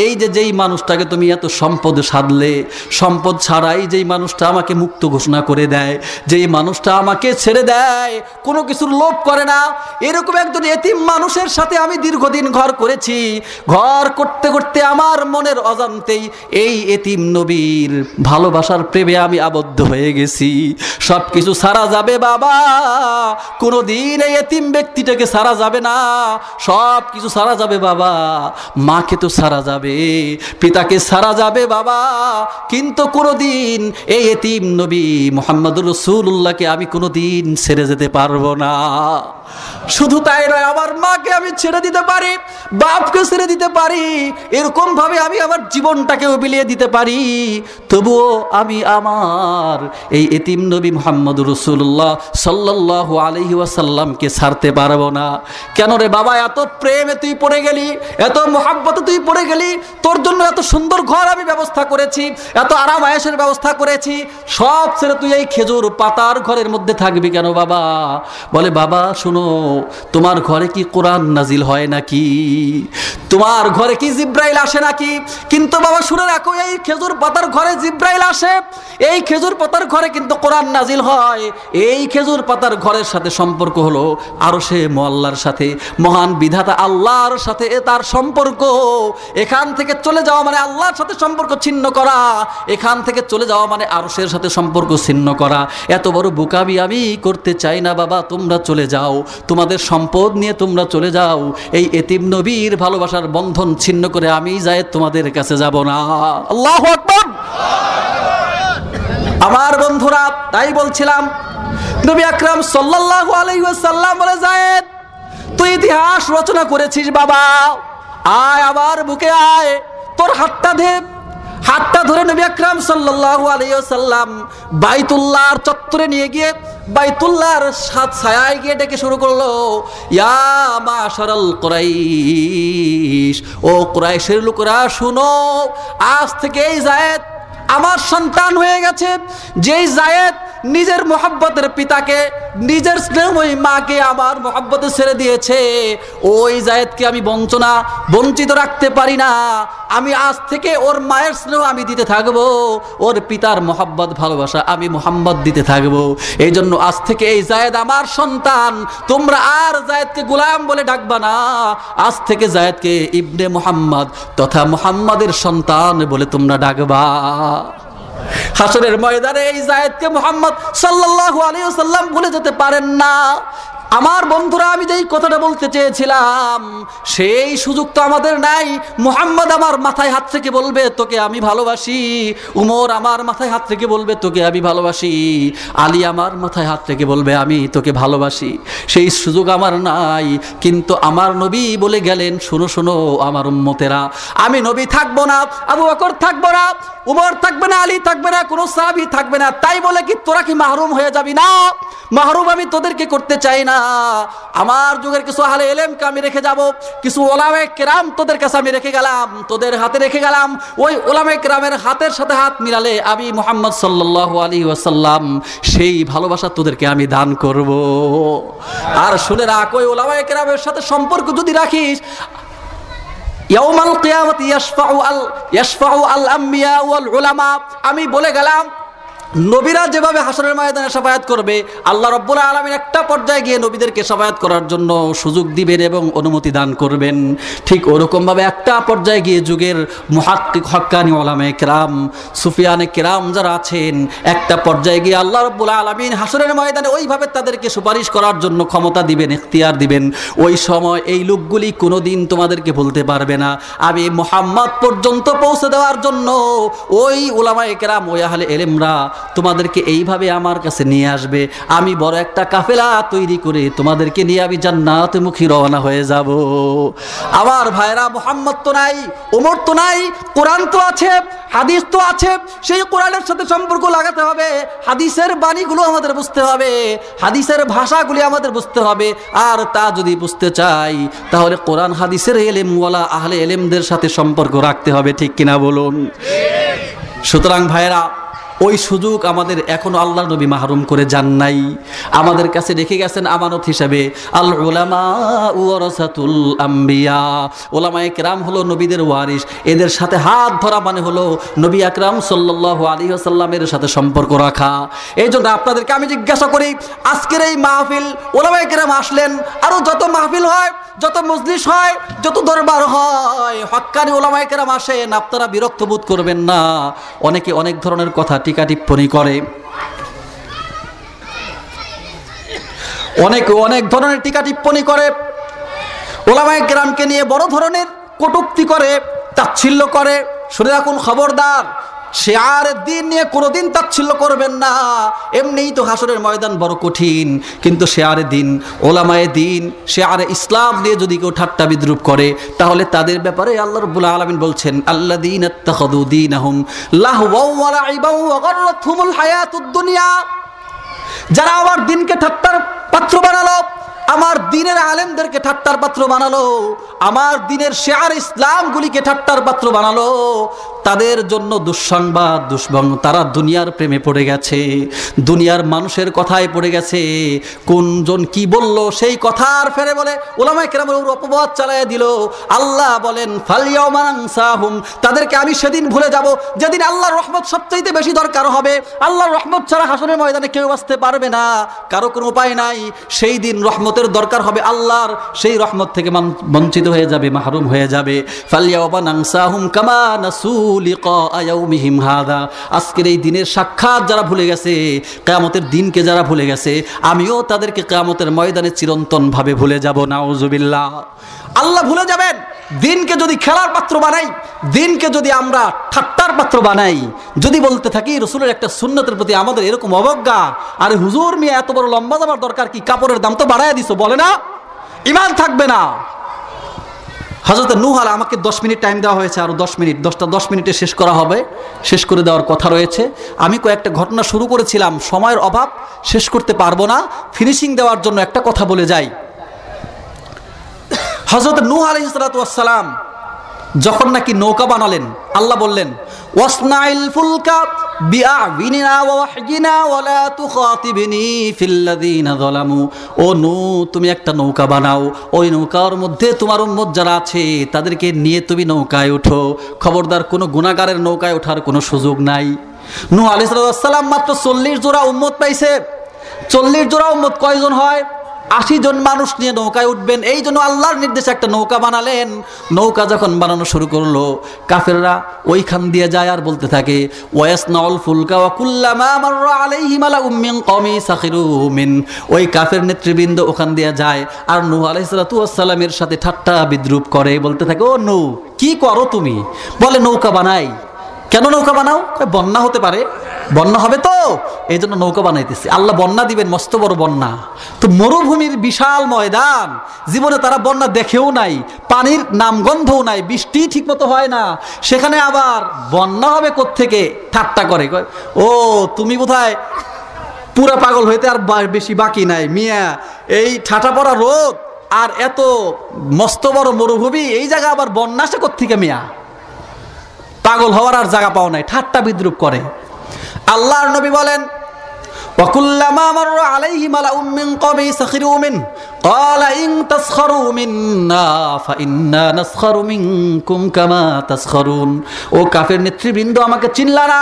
এই যে যেই মানুষটাকে তুমি এত সম্পদ সাধলে, সম্পদ ছাড়াই যেই মানুষটা আমাকে মুক্ত ঘোষণা করে দেয়, যেই মানুষটা আমাকে ছেড়ে দেয়, কোনো কিছুর লোভ করে না, এরকম একজন এতিম মানুষের সাথে আমি দীর্ঘদিন ঘর করেছি। ঘর করতে করতে আমার মনের অজান্তেই এই এতিম নবীর ভালোবাসার প্রেমে আমি আবদ্ধ হয়ে গেছি। সব কিছু ছাড়া যাবে বাবা, কোনোদিন এই এতিম ব্যক্তিটাকে ছাড়া যাবে না। সব কিছু ছাড়া যাবে বাবা, মাকে তো ছাড়া যাবে, পিতাকে ছাড়া যাবে বাবা, কিন্তু কোনোদিন এই এতিম নবী মুহাম্মদুর রাসূলুল্লাহকে আমি কোনোদিন ছেড়ে যেতে পারবো না। শুধু তাই নয়, আমার মাকে আমি ছেড়ে দিতে পারি, বাপকে ছেড়ে দিতে পারি, এরকম ভাবে আমি আমার জীবনটাকেও বিলিয়ে দিতে পারি, তবুও আমি আমার এই এতিম নবী মুহাম্মদুর রাসূলুল্লাহ সাল্লাল্লাহু আলাইহি ওয়াসাল্লামকে ছাড়তে পারবো না। কেন রে বাবা? এত প্রেমে তুই পড়ে গেলি, এত মোহাব্বতে তুই পড়ে গেলি, তোর জন্য এত সুন্দর ঘর আমি ব্যবস্থা করেছি, এত আরাম আয়েশের ব্যবস্থা করেছি, সব ছেড়ে তুই এই খেজুর পাতার ঘরের মধ্যে থাকবি কেন বাবা? বলে বাবা শুনো, তোমার ঘরে কি কোরআন নাজিল হয় নাকি? তোমার ঘরে কি জিব্রাইল আসে নাকি? কিন্তু বাবা শুনে রাখো, এই খেজুর পাতার ঘরে জিব্রাইল আসে, এই খেজুর পাতার ঘরে কিন্তু কোরআন নাজিল হয়। এই খেজুর পাতার ঘরের সাথে সম্পর্ক হলো আরশে মুআল্লার সাথে, মহান বিধাতা আল্লাহর সাথে তার সম্পর্ক। এখান থেকে চলে যাওয়া মানে আল্লাহর সাথে সম্পর্ক ছিন্ন করা, এখান থেকে চলে যাওয়া মানে আরশের সাথে সম্পর্ক ছিন্ন করা। এত বড় বোকামি আমি করতে চাই না বাবা, তোমরা চলে যাও, তোমাদের সম্পদ নিয়ে তোমরা চলে যাও, এই এতিম নবীর ভালোবাসার বন্ধন ছিন্ন করে আমি যায়েদ তোমাদের কাছে যাব না। আল্লাহু আকবার। আমার বন্ধুরা, তাই বলছিলাম, নবী আকরাম সাল্লাল্লাহু আলাইহি ওয়াসাল্লাম বলে, যায়েদ তুই ইতিহাস রচনা করেছিস বাবা, আয় আমার বুকে আয়, তোর হাতটা দে। হাতটা ধরে নবী আকরাম সাল্লাল্লাহু আলাইহি ওয়াসাল্লাম বাইতুল্লাহর চত্বরে নিয়ে গিয়ে বাইতুল্লাহর ছায়ায় গিয়ে ডেকে শুরু করলো, ইয়া মাশারাল কুরাইশ, ও কুরাইশের লোকেরা শুনো, আজ থেকে এই যায়েদ আমার সন্তান হয়ে গেছে। যেই যায়েদ নিজের মোহাব্বতের পিতাকে, নিজের স্নেহময়ী মাকে আমার মোহাব্বতে ছেড়ে দিয়েছে, ওই যায়েদকে আমি বঞ্চিত রাখতে পারি না। আমি আজ থেকে ওর মায়ের স্নেহ আমি দিতে থাকবো, ওর পিতার মোহাব্বত ভালোবাসা আমি মুহাম্মদ দিতে থাকবো। এই জন্য আজ থেকে এই যায়েদ আমার সন্তান, তোমরা আর যায়েদকে গোলাম বলে ডাকবা না, আজ থেকে যায়েদকে ইবনে মুহাম্মদ তথা মুহাম্মাদের সন্তান বলে তোমরা ডাকবা। হাসরের ময়দানে এই যায়েদকে মুহাম্মদ সাল্লাল্লাহু আলাইহি ওয়াসাল্লাম ভুলে যেতে পারেন না। আমার বন্ধুরা, আমি যেই কথাটা বলতে চেয়েছিলাম সেই সুযোগ তো আমাদের নাই। মুহাম্মদ আমার মাথায় হাত থেকে বলবে তোকে আমি ভালোবাসি, উমর আমার মাথায় হাত থেকে বলবে তোকে আমি ভালোবাসি, আলী আমার মাথায় হাত থেকে বলবে আমি তোকে ভালোবাসি, সেই সুযোগ আমার নাই। কিন্তু আমার নবী বলে গেলেন, শোনো শোনো আমার উম্মতেরা, আমি নবী থাকবো না, আবু বকর থাকবো না, উমর থাকবে না, আলী থাকবে না, কোনো সাহাবী থাকবে না, তাই বলে কি তোরা কি মাহরুম হয়ে যাবি? না, মাহরুম আমি তোদেরকে করতে চাই না। আমার যুগের কিছু আহলে ইলমকে আমি রেখে যাব, কিছু উলামায়ে কেরাম তোদের কাছে আমি রেখে গেলাম, তোদের হাতে রেখে গেলাম। ওই উলামায়ে কেরামের হাতের সাথে হাত মিলালে আমি মুহাম্মদ সাল্লাল্লাহু আলাইহি ওয়াসাল্লাম সেই ভালোবাসা তোদেরকে আমি দান করব। আর শুনে রাখ, ওই উলামায়ে কেরামের সাথে সম্পর্ক যদি রাখিস, ইয়াউমাল কিয়ামতি ইয়াশফাউ আল আম্বিয়া ওয়াল উলামা, আমি বলে গেলাম নবীরা যেভাবে হাসরের ময়দানে শাফায়াত করবে, আল্লাহ রাব্বুল আলামিন একটা পর্যায়ে গিয়ে নবীদেরকে শাফায়াত করার জন্য সুযোগ দিবেন এবং অনুমতি দান করবেন। ঠিক ওরকম ভাবে একটা পর্যায়ে গিয়ে যুগের মুহাক্কিক হক্কানি উলামায়ে কেরাম, সুফিয়ানে কেরাম যারা আছেন, একটা পর্যায়ে গিয়ে আল্লাহ রাব্বুল আলামিন হাসরের ময়দানে ওইভাবে তাদেরকে সুপারিশ করার জন্য ক্ষমতা দিবেন, ইখতিয়ার দিবেন। ওই সময় এই লোকগুলি কোনোদিন তোমাদেরকে বলতে পারবে না, আমি মুহাম্মদ পর্যন্ত পৌঁছে দেওয়ার জন্য ওই উলামায়ে কেরাম, ওই আহলে ইলমরা তোমাদেরকে এইভাবে আমার কাছে নিয়ে আসবে। আমি বড় একটা কাফেলা তৈরি করে তোমাদেরকে নিয়ে আমি জান্নাতমুখী রওনা হয়ে যাব। আমার ভাইরা, মুহাম্মদ তো নাই, ওমর তো নাই, কোরআন তো আছে, হাদিস তো আছে, সেই কোরআনের সাথে সম্পর্ক লাগাতে হবে, হাদিসের বাণীগুলো আমাদের বুঝতে হবে, হাদিসের ভাষাগুলি আমাদের বুঝতে হবে। আর তা যদি বুঝতে চাই তাহলে কোরআন হাদিসের ইলমওয়ালা আহলে ইলমদের সাথে সম্পর্ক রাখতে হবে, ঠিক কিনা বলুন? সুতরাং ভাইয়েরা, ওই সুযোগ আমাদের এখনো আল্লাহর নবী মাহরুম করে যান নাই, আমাদের কাছে রেখে গেছেন আমানত হিসাবে। আল উলামা ওয়ারাসাতুল আম্বিয়া, ওলামায়ে কেরাম হলো নবীদের ওয়ারিস। এদের সাথে হাত ধরা মানে হলো নবী আকরাম সাল্লাল্লাহু আলাইহি ওয়াসাল্লামের সাথে সম্পর্ক রাখা। এই জন্য আপনাদেরকে আমি জিজ্ঞাসা করি, আজকের এই মাহফিল ওলামায়ে কেরাম আসলেন, আরো যত মাহফিল হয়, যত মজলিস হয়, যত দরবার হয়, হক্কানি ওলামায়ে কেরাম আসেন, আপনারা বিরক্ত বোধ করবেন না। অনেকে অনেক ধরনের কথা টিকা টিপ্পণী করে, অনেক ধরনের টিকা টিপ্পণী করে, ওলামায়ে কেরামকে নিয়ে বড় ধরনের কটূক্তি করে, তাচ্ছিল্য করে। শুনে রাখুন, খবরদার, শেয়ারের দিন নিয়ে কোনোদিন তাচ্ছিল্য করবেন না। এমনিই তো হাসরের ময়দান বড় কঠিন, কিন্তু শেয়ারে দিন, ওলামায়ে দিন, শেয়ারে ইসলাম নিয়ে যদি কেউ ঠাট্টা বিদ্রুপ করে, তাহলে তাদের ব্যাপারে আল্লাহ রাব্বুল আলামিন বলছেন, আল্লাযীনা ইত্তাখাযু দীনাহুম লাহওয়াও ওয়া লাইবাও ওয়া গাররাতহুমুল হায়াতুদ দুনিয়া, যারা আমার দিনকে ঠাট্টার পাত্র বানালো, আমার দিনের আলেমদেরকে ঠাট্টার পাত্র বানালো, আমার দিনের শেয়ার ইসলামগুলিকে ঠাট্টার পাত্র বানালো, তাদের জন্য দুঃসংবাদ, তারা দুনিয়ার প্রেমে পড়ে গেছে, দুনিয়ার মানুষের কথায় পড়ে গেছে। কোনজন কি বলল সেই কথার ফেরে বলে ওলামায়ে কেরামের উপর অপবাদ চালায় দিল। আল্লাহ বলেন, ফালইয়াউমা নানসাহুম, তাদেরকে আমি সেদিন ভুলে যাব যেদিন আল্লাহর রহমত সবচাইতে বেশি দরকার হবে। আল্লাহর রহমত ছাড়া হাসরের ময়দানে কেউ আসতে পারবে না, কারো কোনো উপায় নাই। সেই দিন রহমতের দরকার হবে আল্লাহর, সেই রহমত থেকে বঞ্চিত হয়ে যাবে, মাহরুম হয়ে যাবে। ফালইয়াউমা নানসাহুম কামা নাসু লিকা ইয়াউমিহিম হাযা, আজকের এই দিনের সাক্ষাৎ যারা ভুলে গেছে, কিয়ামতের দিনকে যারা ভুলে গেছে, আমিও তাদেরকে কিয়ামতের ময়দানে চিরন্তন ভাবে ভুলে যাব। নাউযুবিল্লাহ। আল্লাহ ভুলে যাবেন। দিনকে যদি খেলার পাত্র বানাই, দিনকে যদি আমরা ঠাট্টার পাত্র বানাই, যদি বলতে থাকি রাসূলের একটা সুন্নতের প্রতি আমাদের এরকম অবজ্ঞা, আরে হুজুর মিয়া এত বড় লম্বা জামার দরকার কি, কাপড়ের দাম তো বাড়ায় দিছো, বলে না, ঈমান থাকবে না। হযরত নূহ আলাইহিস, আমাকে 10 মিনিট টাইম দেওয়া হয়েছে, আরো 10 মিনিট, 10 মিনিটে শেষ করা হবে, শেষ করে দেওয়ার কথা রয়েছে। আমি কয়েকটা ঘটনা শুরু করেছিলাম, সময়ের অভাব, শেষ করতে পারবো না। ফিনিশিং দেওয়ার জন্য একটা কথা বলে যাই। হযরত নূহ আলাইহিস সালাতু ওয়াস সালাম যখন নাকি নৌকা বানালেন, আল্লাহ বললেন, ওয়াসনাইল ফুলকা বিআ'বিনা ওয়া ওয়াহয়িনা ওয়া লা তুখাতিবনি ফিল্লাযিনা যালামু, ও নূহ তুমি একটা নৌকা বানাও, ওই নৌকার মধ্যে তোমার উম্মত যারা আছে তাদেরকে নিয়ে তুমি নৌকায় ওঠো, খবরদার কোনো গুনাহগারের নৌকায় ওঠার কোনো সুযোগ নাই। নূহ আলাইহিস সালাম মাত্র 40 জোড়া উম্মত পাইছে। 40 জোড়া উম্মত কয়জন হয়? 80 জন মানুষ নিয়ে নৌকায় উঠবেন, এই জন্য আল্লাহর নির্দেশে একটা নৌকা বানালেন। নৌকা যখন বানানো শুরু করলো, কাফেররা ওইখান দিয়ে যায় আর বলতে থাকে, ওয়াসনাউল ফুলকা ওয়া কুল্লামা মাররা আলাইহি মালাউম মিন কওমি সাখিরু মিন, ওই কাফের নেতৃবৃন্দ ওখান দিয়ে যায় আর নূহ আলাইহিস সালামের সাথে ঠাট্টা বিদ্রুপ করে, বলতে থাকে, ও নূহ কি করো তুমি? বলে নৌকা বানাই। কেন নৌকা বানাও? বন্যা হতে পারে, বন্যা হবে তো এই জন্য নৌকা বানাইতেছি। আল্লাহ বন্যা দিবেন, মস্ত বড় বন্যা, তো মরুভূমির বিশাল ময়দান, জীবনে তারা বন্যা দেখেও নাই, পানির নামগন্ধও নাই, বৃষ্টি ঠিক মতো হয় না, সেখানে আবার বন্যা হবে কোত্থেকে? ঠাট্টা করে, ও তুমি বোধহয় পুরা পাগল হইতে আর বেশি বাকি নাই মিয়া, এই ঠাটা পড়া রোদ আর এত মস্ত বড় মরুভূমি, এই জায়গা আবার বন্যা আসে কোত্থেকে মিয়া? পাগল হওয়ার আর জায়গা পাও নাই, ঠাট্টা বিদ্রুপ করে। আল্লাহর নবী বলেন, وَكُلَّمَا مَرَّ عَلَيْهِ مَلَأٌ مِّن قَوْمِهِ سَخِرُوا مِنْهُ قَالَ إِن تَسْخَرُوا مِنَّا فَإِنَّا نَسْخَرُ مِنكُمْ كَمَا تَسْخَرُونَ। ও কাফের নেতৃবৃন্দ, আমাকে চিনলা না?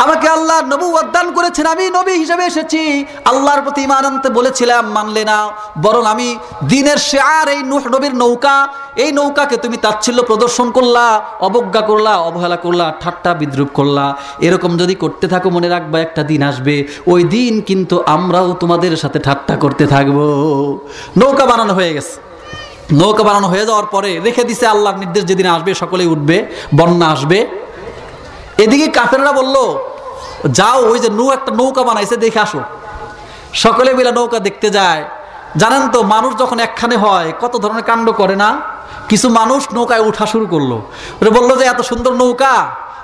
আমাকে আল্লাহ নবুয়ত দান করেছেন, আমি নবী হিসেবে এসেছি, আল্লাহর প্রতি ঈমান আনতে বলেছিলাম, মানলে না, বরং আমি দ্বীনের শিআর এই নূহ নবীর নৌকা, এই নৌকাকে তুমি তাচ্ছিল্য প্রদর্শন করলা, অবজ্ঞা করলা, অবহেলা করলা, ঠাট্টা বিদ্রুপ করলা। এরকম যদি করতে থাকো, মনে রাখবা একটা দিন আসবে, ওই দিন কিন্তু আমরাও তোমাদের সাথে ঠাট্টা করতে থাকবো। নৌকা বানানো হয়ে গেছে। নৌকা বানানো হয়ে যাওয়ার পরে রেখে দিছে আল্লাহর নির্দেশ, যেদিন আসবে সকলেই উঠবে, বন্যা আসবে। এদিকে কাফেররা বলল, যাও ওই যে নূহ একটা নৌকা বানাইছে দেখে আসো। সকলে মিলে নৌকা দেখতে যায়। জানেন তো, মানুষ যখন একখানে হয় কত ধরনের কাণ্ড করে না? কিছু মানুষ নৌকায় উঠা শুরু করলো, বললো যে এত সুন্দর নৌকা,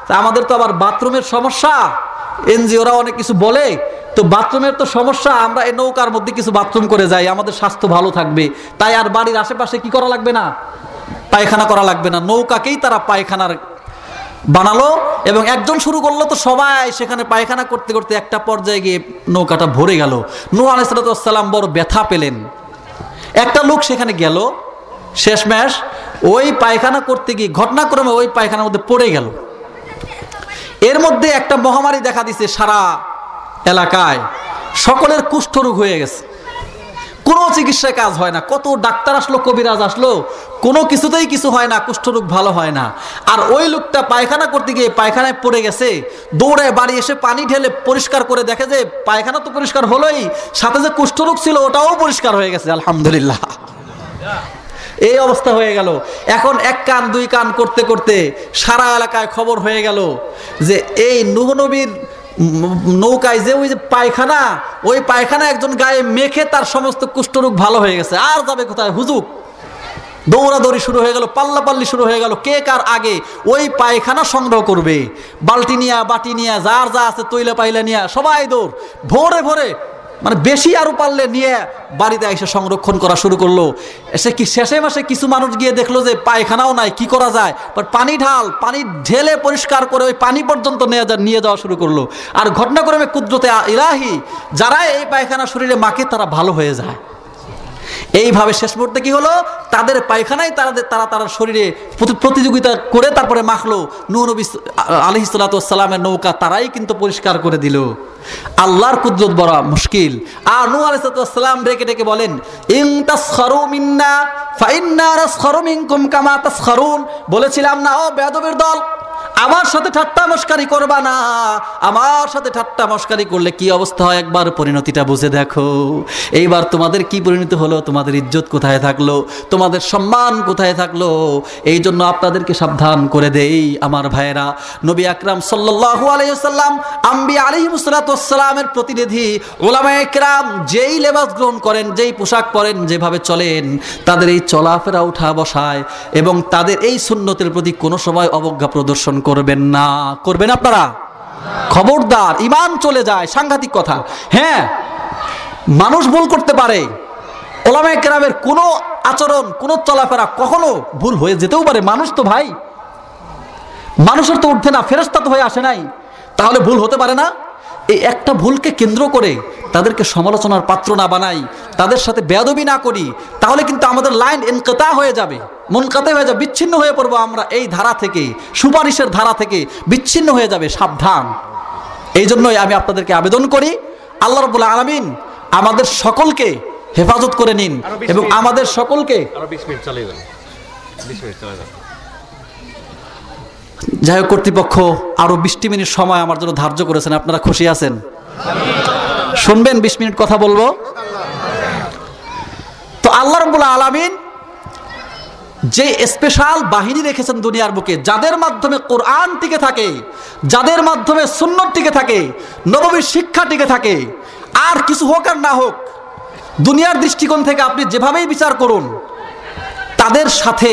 তা আমাদের তো আবার বাথরুমের সমস্যা, এনজিওরা অনেক কিছু বলে, তো বাথরুমের তো সমস্যা, আমরা এই নৌকার মধ্যে কিছু বাথরুম করে যাই, আমাদের স্বাস্থ্য ভালো থাকবে, তাই আর বাড়ির আশেপাশে কি করা লাগবে না, পায়খানা করা লাগবে না, নৌকাকেই তারা পায়খানার বানালো এবং একজন শুরু করলো, তো সবাই সেখানে পায়খানা করতে করতে একটা পর্যায়ে গিয়ে নৌকাটা ভরে গেল। নূহ আলাইহিস সালাম বড় ব্যথা পেলেন। একটা লোক সেখানে গেল, শেষমেশ ওই পায়খানা করতে গিয়ে ঘটনাক্রমে ওই পায়খানার মধ্যে পড়ে গেল। এর মধ্যে একটা মহামারী দেখা দিছে সারা এলাকায়, সকলের কুষ্ঠরোগ হয়ে গেছে, কোনো চিকিৎসায় কাজ হয় না। কত ডাক্তার আসলো, কবিরাজ আসলো, কোনো কিছুতেই কিছু হয় না, কুষ্ঠরোগ ভালো হয় না। আর ওই লোকটা পায়খানা করতে গিয়ে পায়খানায় পড়ে গেছে, দৌড়ে বাড়ি এসে পানি ঢেলে পরিষ্কার করে দেখে যে পায়খানা তো পরিষ্কার হলোই, সাথে যে কুষ্ঠরোগ ছিল ওটাও পরিষ্কার হয়ে গেছে, আলহামদুলিল্লাহ। এই অবস্থা হয়ে গেল। এখন এক কান দুই কান করতে করতে সারা এলাকায় খবর হয়ে গেল যে এই নূহ নবীর নৌকায় যে ওই যে পায়খানা, ওই পায়খানা একজন গায়ে মেখে তার সমস্ত কুষ্ঠরোগ ভালো হয়ে গেছে, আর যাবে কোথায়? হুজুক। দৌড়াদৌড়ি শুরু হয়ে গেল, পাল্লাপাল্লি শুরু হয়ে গেল, কে কার আগে ওই পায়খানা সংগ্রহ করবে। বালতি নিয়া, বাটি নিয়া, যার যা আছে তৈলা পাইলা নিয়া সবাই দৌড়, ভোরে ভোরে, মানে বেশি আরো পারলে নিয়ে বাড়িতে এসে সংরক্ষণ করা শুরু করলো। এসে কি শেষে মাসে কিছু মানুষ গিয়ে দেখলো যে পায়খানাও নাই, কি করা যায়? বাট পানি ঢেলে পরিষ্কার করে ওই পানি পর্যন্ত নিয়ে যাওয়া শুরু করলো। আর ঘটনাক্রমে কুদরতে ইলাহি যারা এই পায়খানা শরীরে মাখে তারা ভালো হয়ে যায়। এইভাবে শেষ মুহূর্তে কি হলো, তাদের পায়খানায় তারা শরীরে প্রতিযোগিতা করে তারপরে মাখলো। নূহ নবী আলাইহিস সালাতু ওয়াস সালামের নৌকা তারাই কিন্তু পরিষ্কার করে দিল। আল্লাহর কুদরত বড় মুশকিল। আর নূহ আলাইহিস সালাতু ওয়াস সালাম ডেকে ডেকে বলেন, ইন তাসখারু মিন্না ফাইন্না নাসখারু মিনকুম কামা তাসখারুন। বলেছিলাম না, ও বেয়াদবের দল, আমার সাথে ঠাট্টা মস্কারি করবা না। আমার সাথে ঠাট্টা মস্কারি করলে কি অবস্থা হয় একবার পরিণতিটা বুঝে দেখো। এইবার তোমাদের কি পরিণতি হলো, তোমাদের ইজ্জত কোথায় থাকলো, তোমাদের সম্মান কোথায় থাকলো। এই জন্য আপনাদেরকে সাবধান করে দেই আমার ভাইয়েরা। নবী আকরাম সাল্লাল্লাহু আলাইহি ওয়াসাল্লাম, আম্বিয়া আলাইহিমুস সালাতু ওয়াস সালামের প্রতিনিধি উলামায়ে কেরাম যেই লেবাস গ্রহণ করেন, যেই পোশাক পরেন, যেভাবে চলেন, তাদের এই চলাফেরা উঠা বসায় এবং তাদের এই সুন্নতের প্রতি কোনো সময় অবজ্ঞা প্রদর্শন করবেন না। করবেন আপনারা? খবরদার, ঈমান চলে যায়, সাংঘাতিক কথা। হ্যাঁ, মানুষ ভুল করতে পারে, উলামায়ে কেরামের কোনো আচরণ, কোনো চলাফেরা কখনো ভুল হয়ে যেতেও পারে। মানুষ তো ভাই, মানুষের তো উঠবে না, ফেরেশতা তো হয়ে আসে নাই, তাহলে ভুল হতে পারে না? এই একটা ভুলকে কেন্দ্র করে তাদেরকে সমালোচনার পাত্র না বানাই, তাদের সাথে বেয়াদবি না করি, তাহলে কিন্তু আমাদের লাইন ইনকিতা হয়ে যাবে, মুনকাতে হয়ে যাবে, বিচ্ছিন্ন হয়ে পড়বো আমরা এই ধারা থেকে, সুপারিশের ধারা থেকে বিচ্ছিন্ন হয়ে যাবে। সাবধান। এই জন্যই আমি আপনাদেরকে আবেদন করি, আল্লাহ রাব্বুল আলামিন আমাদের সকলকে হেফাজত করে নিন এবং আমাদের সকলকে। যাই হোক, কর্তৃপক্ষ আরো 20 মিনিট সময় আমার জন্য ধার্য করেছেন, আপনারা খুশি আছেন? শুনবেন? 20 মিনিট কথা বলবো। তো আল্লাহ রাব্বুল আলামিন যে স্পেশাল বাহিনী রেখেছেন দুনিয়ার বুকে, যাদের মাধ্যমে কোরআন টিকে থাকে, যাদের মাধ্যমে সুন্নাত টিকে থাকে, নববীর শিক্ষা টিকে থাকে, আর কিছু হোক আর না হোক, দুনিয়ার দৃষ্টিকোণ থেকে আপনি যেভাবেই বিচার করুন, তাদের সাথে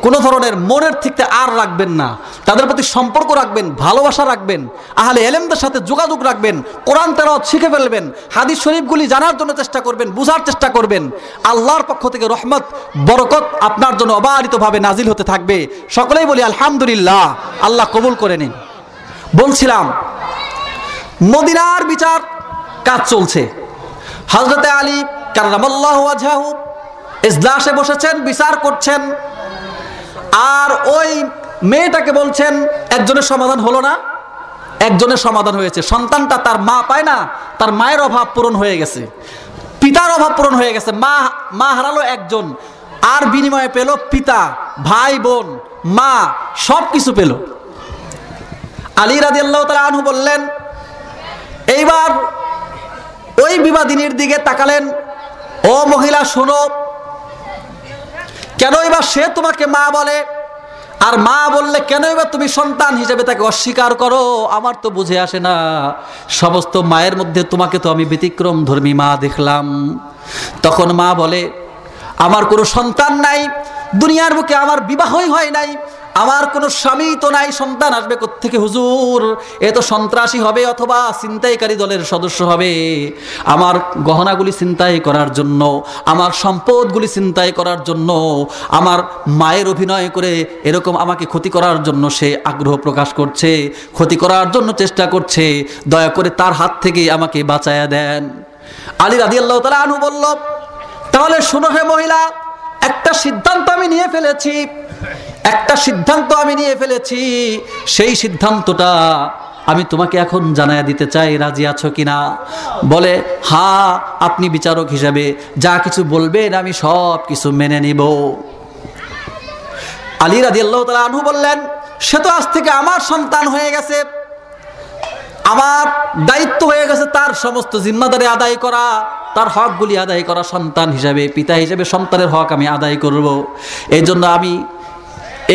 কোনো ধরনের মনের থেকে আর রাখবেন না। তাদের প্রতি সম্পর্ক রাখবেন, ভালোবাসা রাখবেন, আহলে ইলমদের সাথে যোগাযোগ রাখবেন, কোরআন তেলাওয়াত শিখে ফেলবেন, হাদিস শরীফগুলি জানার জন্য চেষ্টা করবেন, বুঝার চেষ্টা করবেন। আল্লাহর পক্ষ থেকে রহমত, বরকত আপনার জন্য অবারিতভাবে নাজিল হতে থাকবে। সকলেই বলি আলহামদুলিল্লাহ। আল্লাহ কবুল করে নিন। বলছিলাম, মদিনার বিচার কাজ চলছে। হযরতে আলী কাররামাল্লাহু ওয়াজহাহু ইজলাসে বসেছেন, বিচার করছেন। আর ওই মেয়েটাকে বলছেন, একজনের সমাধান হলো না, একজনের সমাধান হয়েছে। সন্তানটা তার মা পায় না, তার মায়ের অভাব পূরণ হয়ে গেছে, পিতার অভাব পূরণ হয়ে গেছে। মা হারালো একজন, আর বিনিময়ে পেল পিতা, ভাই, বোন, মা, সব কিছু পেল। আলী রাদিয়াল্লাহু তাআলা আনহু বললেন, এইবার ওই বিবাদিনীর দিকে তাকালেন, ও মহিলা শোনো, কেন এবার সে তোমাকে মা বলে, আর মা বললে কেন এবার তুমি সন্তান হিসেবে তাকে অস্বীকার করো? আমার তো বুঝে আসে না। সমস্ত মায়ের মধ্যে তোমাকে তো আমি ব্যতিক্রম ধর্মী মা দেখলাম। তখন মা বলে, আমার কোনো সন্তান নাই, দুনিয়ার বুকে আমার বিবাহই হয় নাই, আমার কোনো স্বামী তো নাই, সন্তান আসবে কোত্থেকে হুজুর? এ তো সন্ত্রাসী হবে অথবা ছিনতাইকারী দলের সদস্য হবে। আমার গহনাগুলি ছিনতাই করার জন্য, আমার সম্পদগুলি ছিনতাই করার জন্য, আমার মায়ের অভিনয় করে এরকম আমাকে ক্ষতি করার জন্য সে আগ্রহ প্রকাশ করছে, ক্ষতি করার জন্য চেষ্টা করছে। দয়া করে তার হাত থেকে আমাকে বাঁচায়া দেন। আলী রাদিয়াল্লাহু তাআলা আনহু বলল, তাহলে শুনো হে মহিলা, একটা সিদ্ধান্ত আমি নিয়ে ফেলেছি, একটা সিদ্ধান্ত আমি নিয়ে ফেলেছি। সেই সিদ্ধান্তটা আমি তোমাকে এখন জানায়া দিতে চাই, রাজি আছো কিনা? বলে, হ্যাঁ, আপনি বিচারক হিসাবে যা কিছু বলবেন আমি সব কিছু মেনে নিব। আলী রাদিয়াল্লাহু তাআলা আনহু বললেন, সে তো আজ থেকে আমার সন্তান হয়ে গেছে, আমার দায়িত্ব হয়ে গেছে তার সমস্ত জিম্মাদারি আদায় করা, তার হকগুলি আদায় করা। সন্তান হিসাবে, পিতা হিসাবে সন্তানের হক আমি আদায় করব। এই জন্য আমি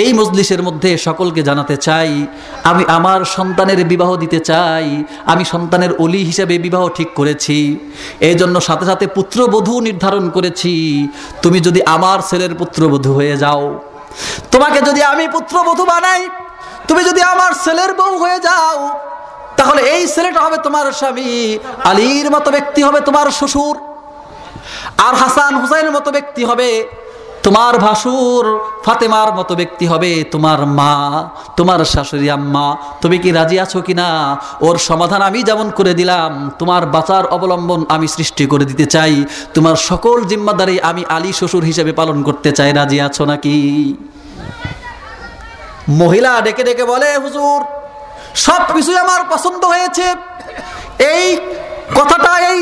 এই মজলিসের মধ্যে সকলকে জানাতে চাই, আমি আমার সন্তানের বিবাহ দিতে চাই। আমি সন্তানের ওলি হিসেবে বিবাহ ঠিক করেছি। এই জন্য সাথে সাথে পুত্রবধূ নির্ধারণ করেছি। তুমি যদি আমার ছেলের পুত্রবধূ হয়ে যাও, তোমাকে যদি আমি পুত্রবধূ বানাই, তুমি যদি আমার ছেলের বউ হয়ে যাও, তাহলে এই ছেলেটা হবে তোমার স্বামী, আলীর মতো ব্যক্তি হবে তোমার শ্বশুর, আর হাসান হুসাইনের মতো ব্যক্তি হবে তোমার ভাসুর, ফাতেমার মতো ব্যক্তি হবে তোমার মা, তোমার শাশুড়ি আম্মা। তুমি কি রাজি আছো কিনা? ওর সমাধান আমি যেমন করে দিলাম, তোমার বাঁচার অবলম্বন আমি সৃষ্টি করে দিতে চাই। তোমার সকল জিম্মাদারি আমি আলী শ্বশুর হিসেবে পালন করতে চাই। রাজি আছো নাকি? মহিলা ডেকে ডেকে বলে, হুজুর, সব কিছুই আমার পছন্দ হয়েছে। এই কথাটা, এই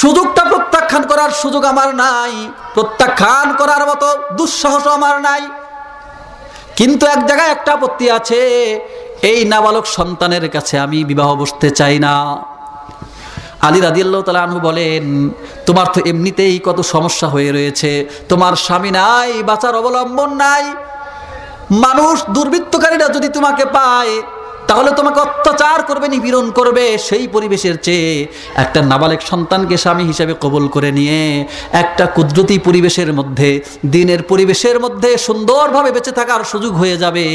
সুযোগটা প্রত্যাখ্যান করার সুযোগ আমার নাই, প্রত্যাখ্যান করার মতো দুঃসাহস আমার নাই। কিন্তু এক জায়গায় একটা আপত্তি আছে, এই নাবালক সন্তানের কাছে আমি বিবাহ বসতে চাই না। আলী রাদিয়াল্লাহু তাআলা আনহু বলেন, তোমার তো এমনিতেই কত সমস্যা হয়ে রয়েছে, তোমার স্বামী নাই, বাঁচার অবলম্বন নাই। মানুষ, দুর্বৃত্তকারীরা যদি তোমাকে পায় তাহলে তোমাকে অত্যাচার করবে, নিপীড়ন করবে। সেই পরিবেশের চেয়ে একটা নাবালেক সন্তানকে স্বামী হিসেবে কবুল করে নিয়ে একটা কুদরতি পরিবেশের মধ্যে, দিনের পরিবেশের মধ্যে সুন্দরভাবে বেঁচে থাকার সুযোগ হয়ে যাবে।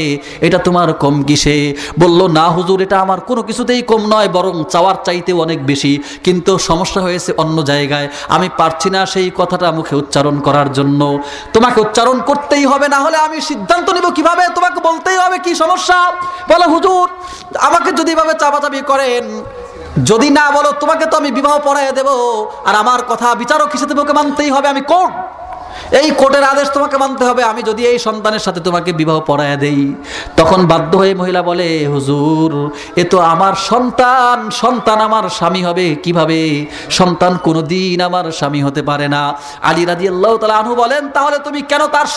এটা তোমার কম কিসে? বলল, না হুজুর, এটা আমার কোনো কিছুতেই কম নয়, বরং চাওয়ার চাইতেও অনেক বেশি। কিন্তু সমস্যা হয়েছে অন্য জায়গায়, আমি পারছি না সেই কথাটা মুখে উচ্চারণ করার জন্য। তোমাকে উচ্চারণ করতেই হবে, না হলে আমি সিদ্ধান্ত নিব কিভাবে? তোমাকে বলতেই হবে কি সমস্যা। বলো, হুজুর, আমাকে যদি এভাবে চাপাচাপি করেন, যদি না বলো, তোমাকে তো আমি বিবাহ পড়াইয়া দেব, আর আমার কথা বিচারক হিসেবে তোমাকে মানতেই হবে। আমি কোর্ট, এই কোর্টের আদেশ তোমাকে মানতে হবে। আমি যদি এই সন্তানের সাথে তোমাকে বিবাহ পড়াইয়া দেই, তখন বাধ্য হয়ে মহিলা বলে, হুজুর, এ তো আমার সন্তান, সন্তান আমার স্বামী হবে কিভাবে? সন্তান কোনোদিন আমার স্বামী হতে পারে না। আলী রাদিয়াল্লাহু তাআলা আনহু বলেন, তাহলে তুমি কেন তার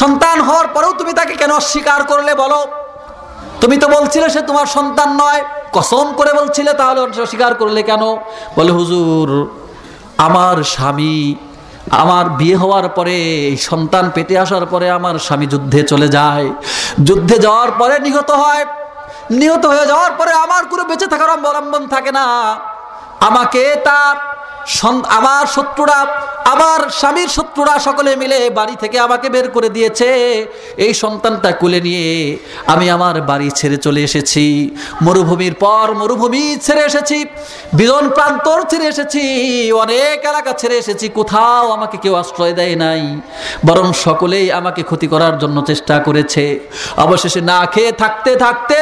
সন্তান হওয়ার পরেও তুমি তাকে কেন অস্বীকার করলে? বলো, তুমি তো বলছিলে সে তোমার সন্তান নয়, কসম করে বলছিলে, তাহলে অস্বীকার করলে কেন? বলে, হুজুর, আমার স্বামী, আমার বিয়ে হওয়ার পরে, সন্তান পেটে আসার পরে আমার স্বামী যুদ্ধে চলে যায়, যুদ্ধে যাওয়ার পরে নিহত হয়, নিহত হয়ে যাওয়ার পরে আমার কোনো বেঁচে থাকার অবলম্বন থাকে না। আমাকে তার আমার শত্রুরা, আমার স্বামীর শত্রুরা সকলে মিলে বাড়ি থেকে আমাকে বের করে দিয়েছে। এই সন্তানটা কোলে নিয়ে আমি আমার বাড়ি ছেড়ে চলে এসেছি, মরুভূমির পর মরুভূমি ছেড়ে এসেছি, বিজন প্রান্তর ছেড়ে এসেছি, অনেক এলাকা ছেড়ে এসেছি। কোথাও আমাকে কেউ আশ্রয় দেয় নাই, বরং সকলেই আমাকে ক্ষতি করার জন্য চেষ্টা করেছে। অবশেষে না খেয়ে থাকতে থাকতে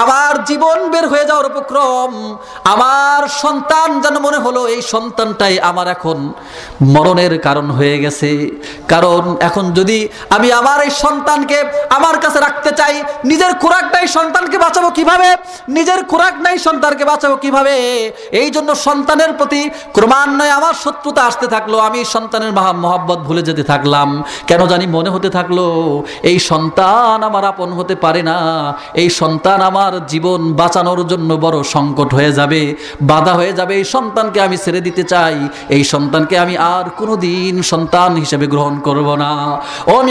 আমার জীবন বের হয়ে যাওয়ার উপক্রম। আমার সন্তান যেন মনে হলো এই সন্তানটাই আমার এখন মরণের কারণ হয়ে গেছে। কারণ এখন যদি আমি আমার এই সন্তানকে আমার কাছে রাখতে চাই, নিজের খোরাক নাই, সন্তানকে বাঁচাবো কিভাবে? নিজের খোরাক নাই, সন্তানকে বাঁচাবো কিভাবে? এই জন্য সন্তানের প্রতি ক্রমান্বয়ে আমার শত্রুতা আসতে থাকলো। আমি সন্তানের মহব্বত ভুলে যেতে থাকলাম। কেন জানি মনে হতে থাকলো এই সন্তান আমার আপন হতে পারে না, এই সন্তান আমার জীবন বাঁচানোর জন্য বড় সংকট হয়ে যাবে, বাধা হয়ে যাবে। এই সন্তানকে আমি ছেড়ে দিতে চাই, এই সন্তানকে আমি আর কোনোদিন সন্তান হিসেবে গ্রহণ করব না।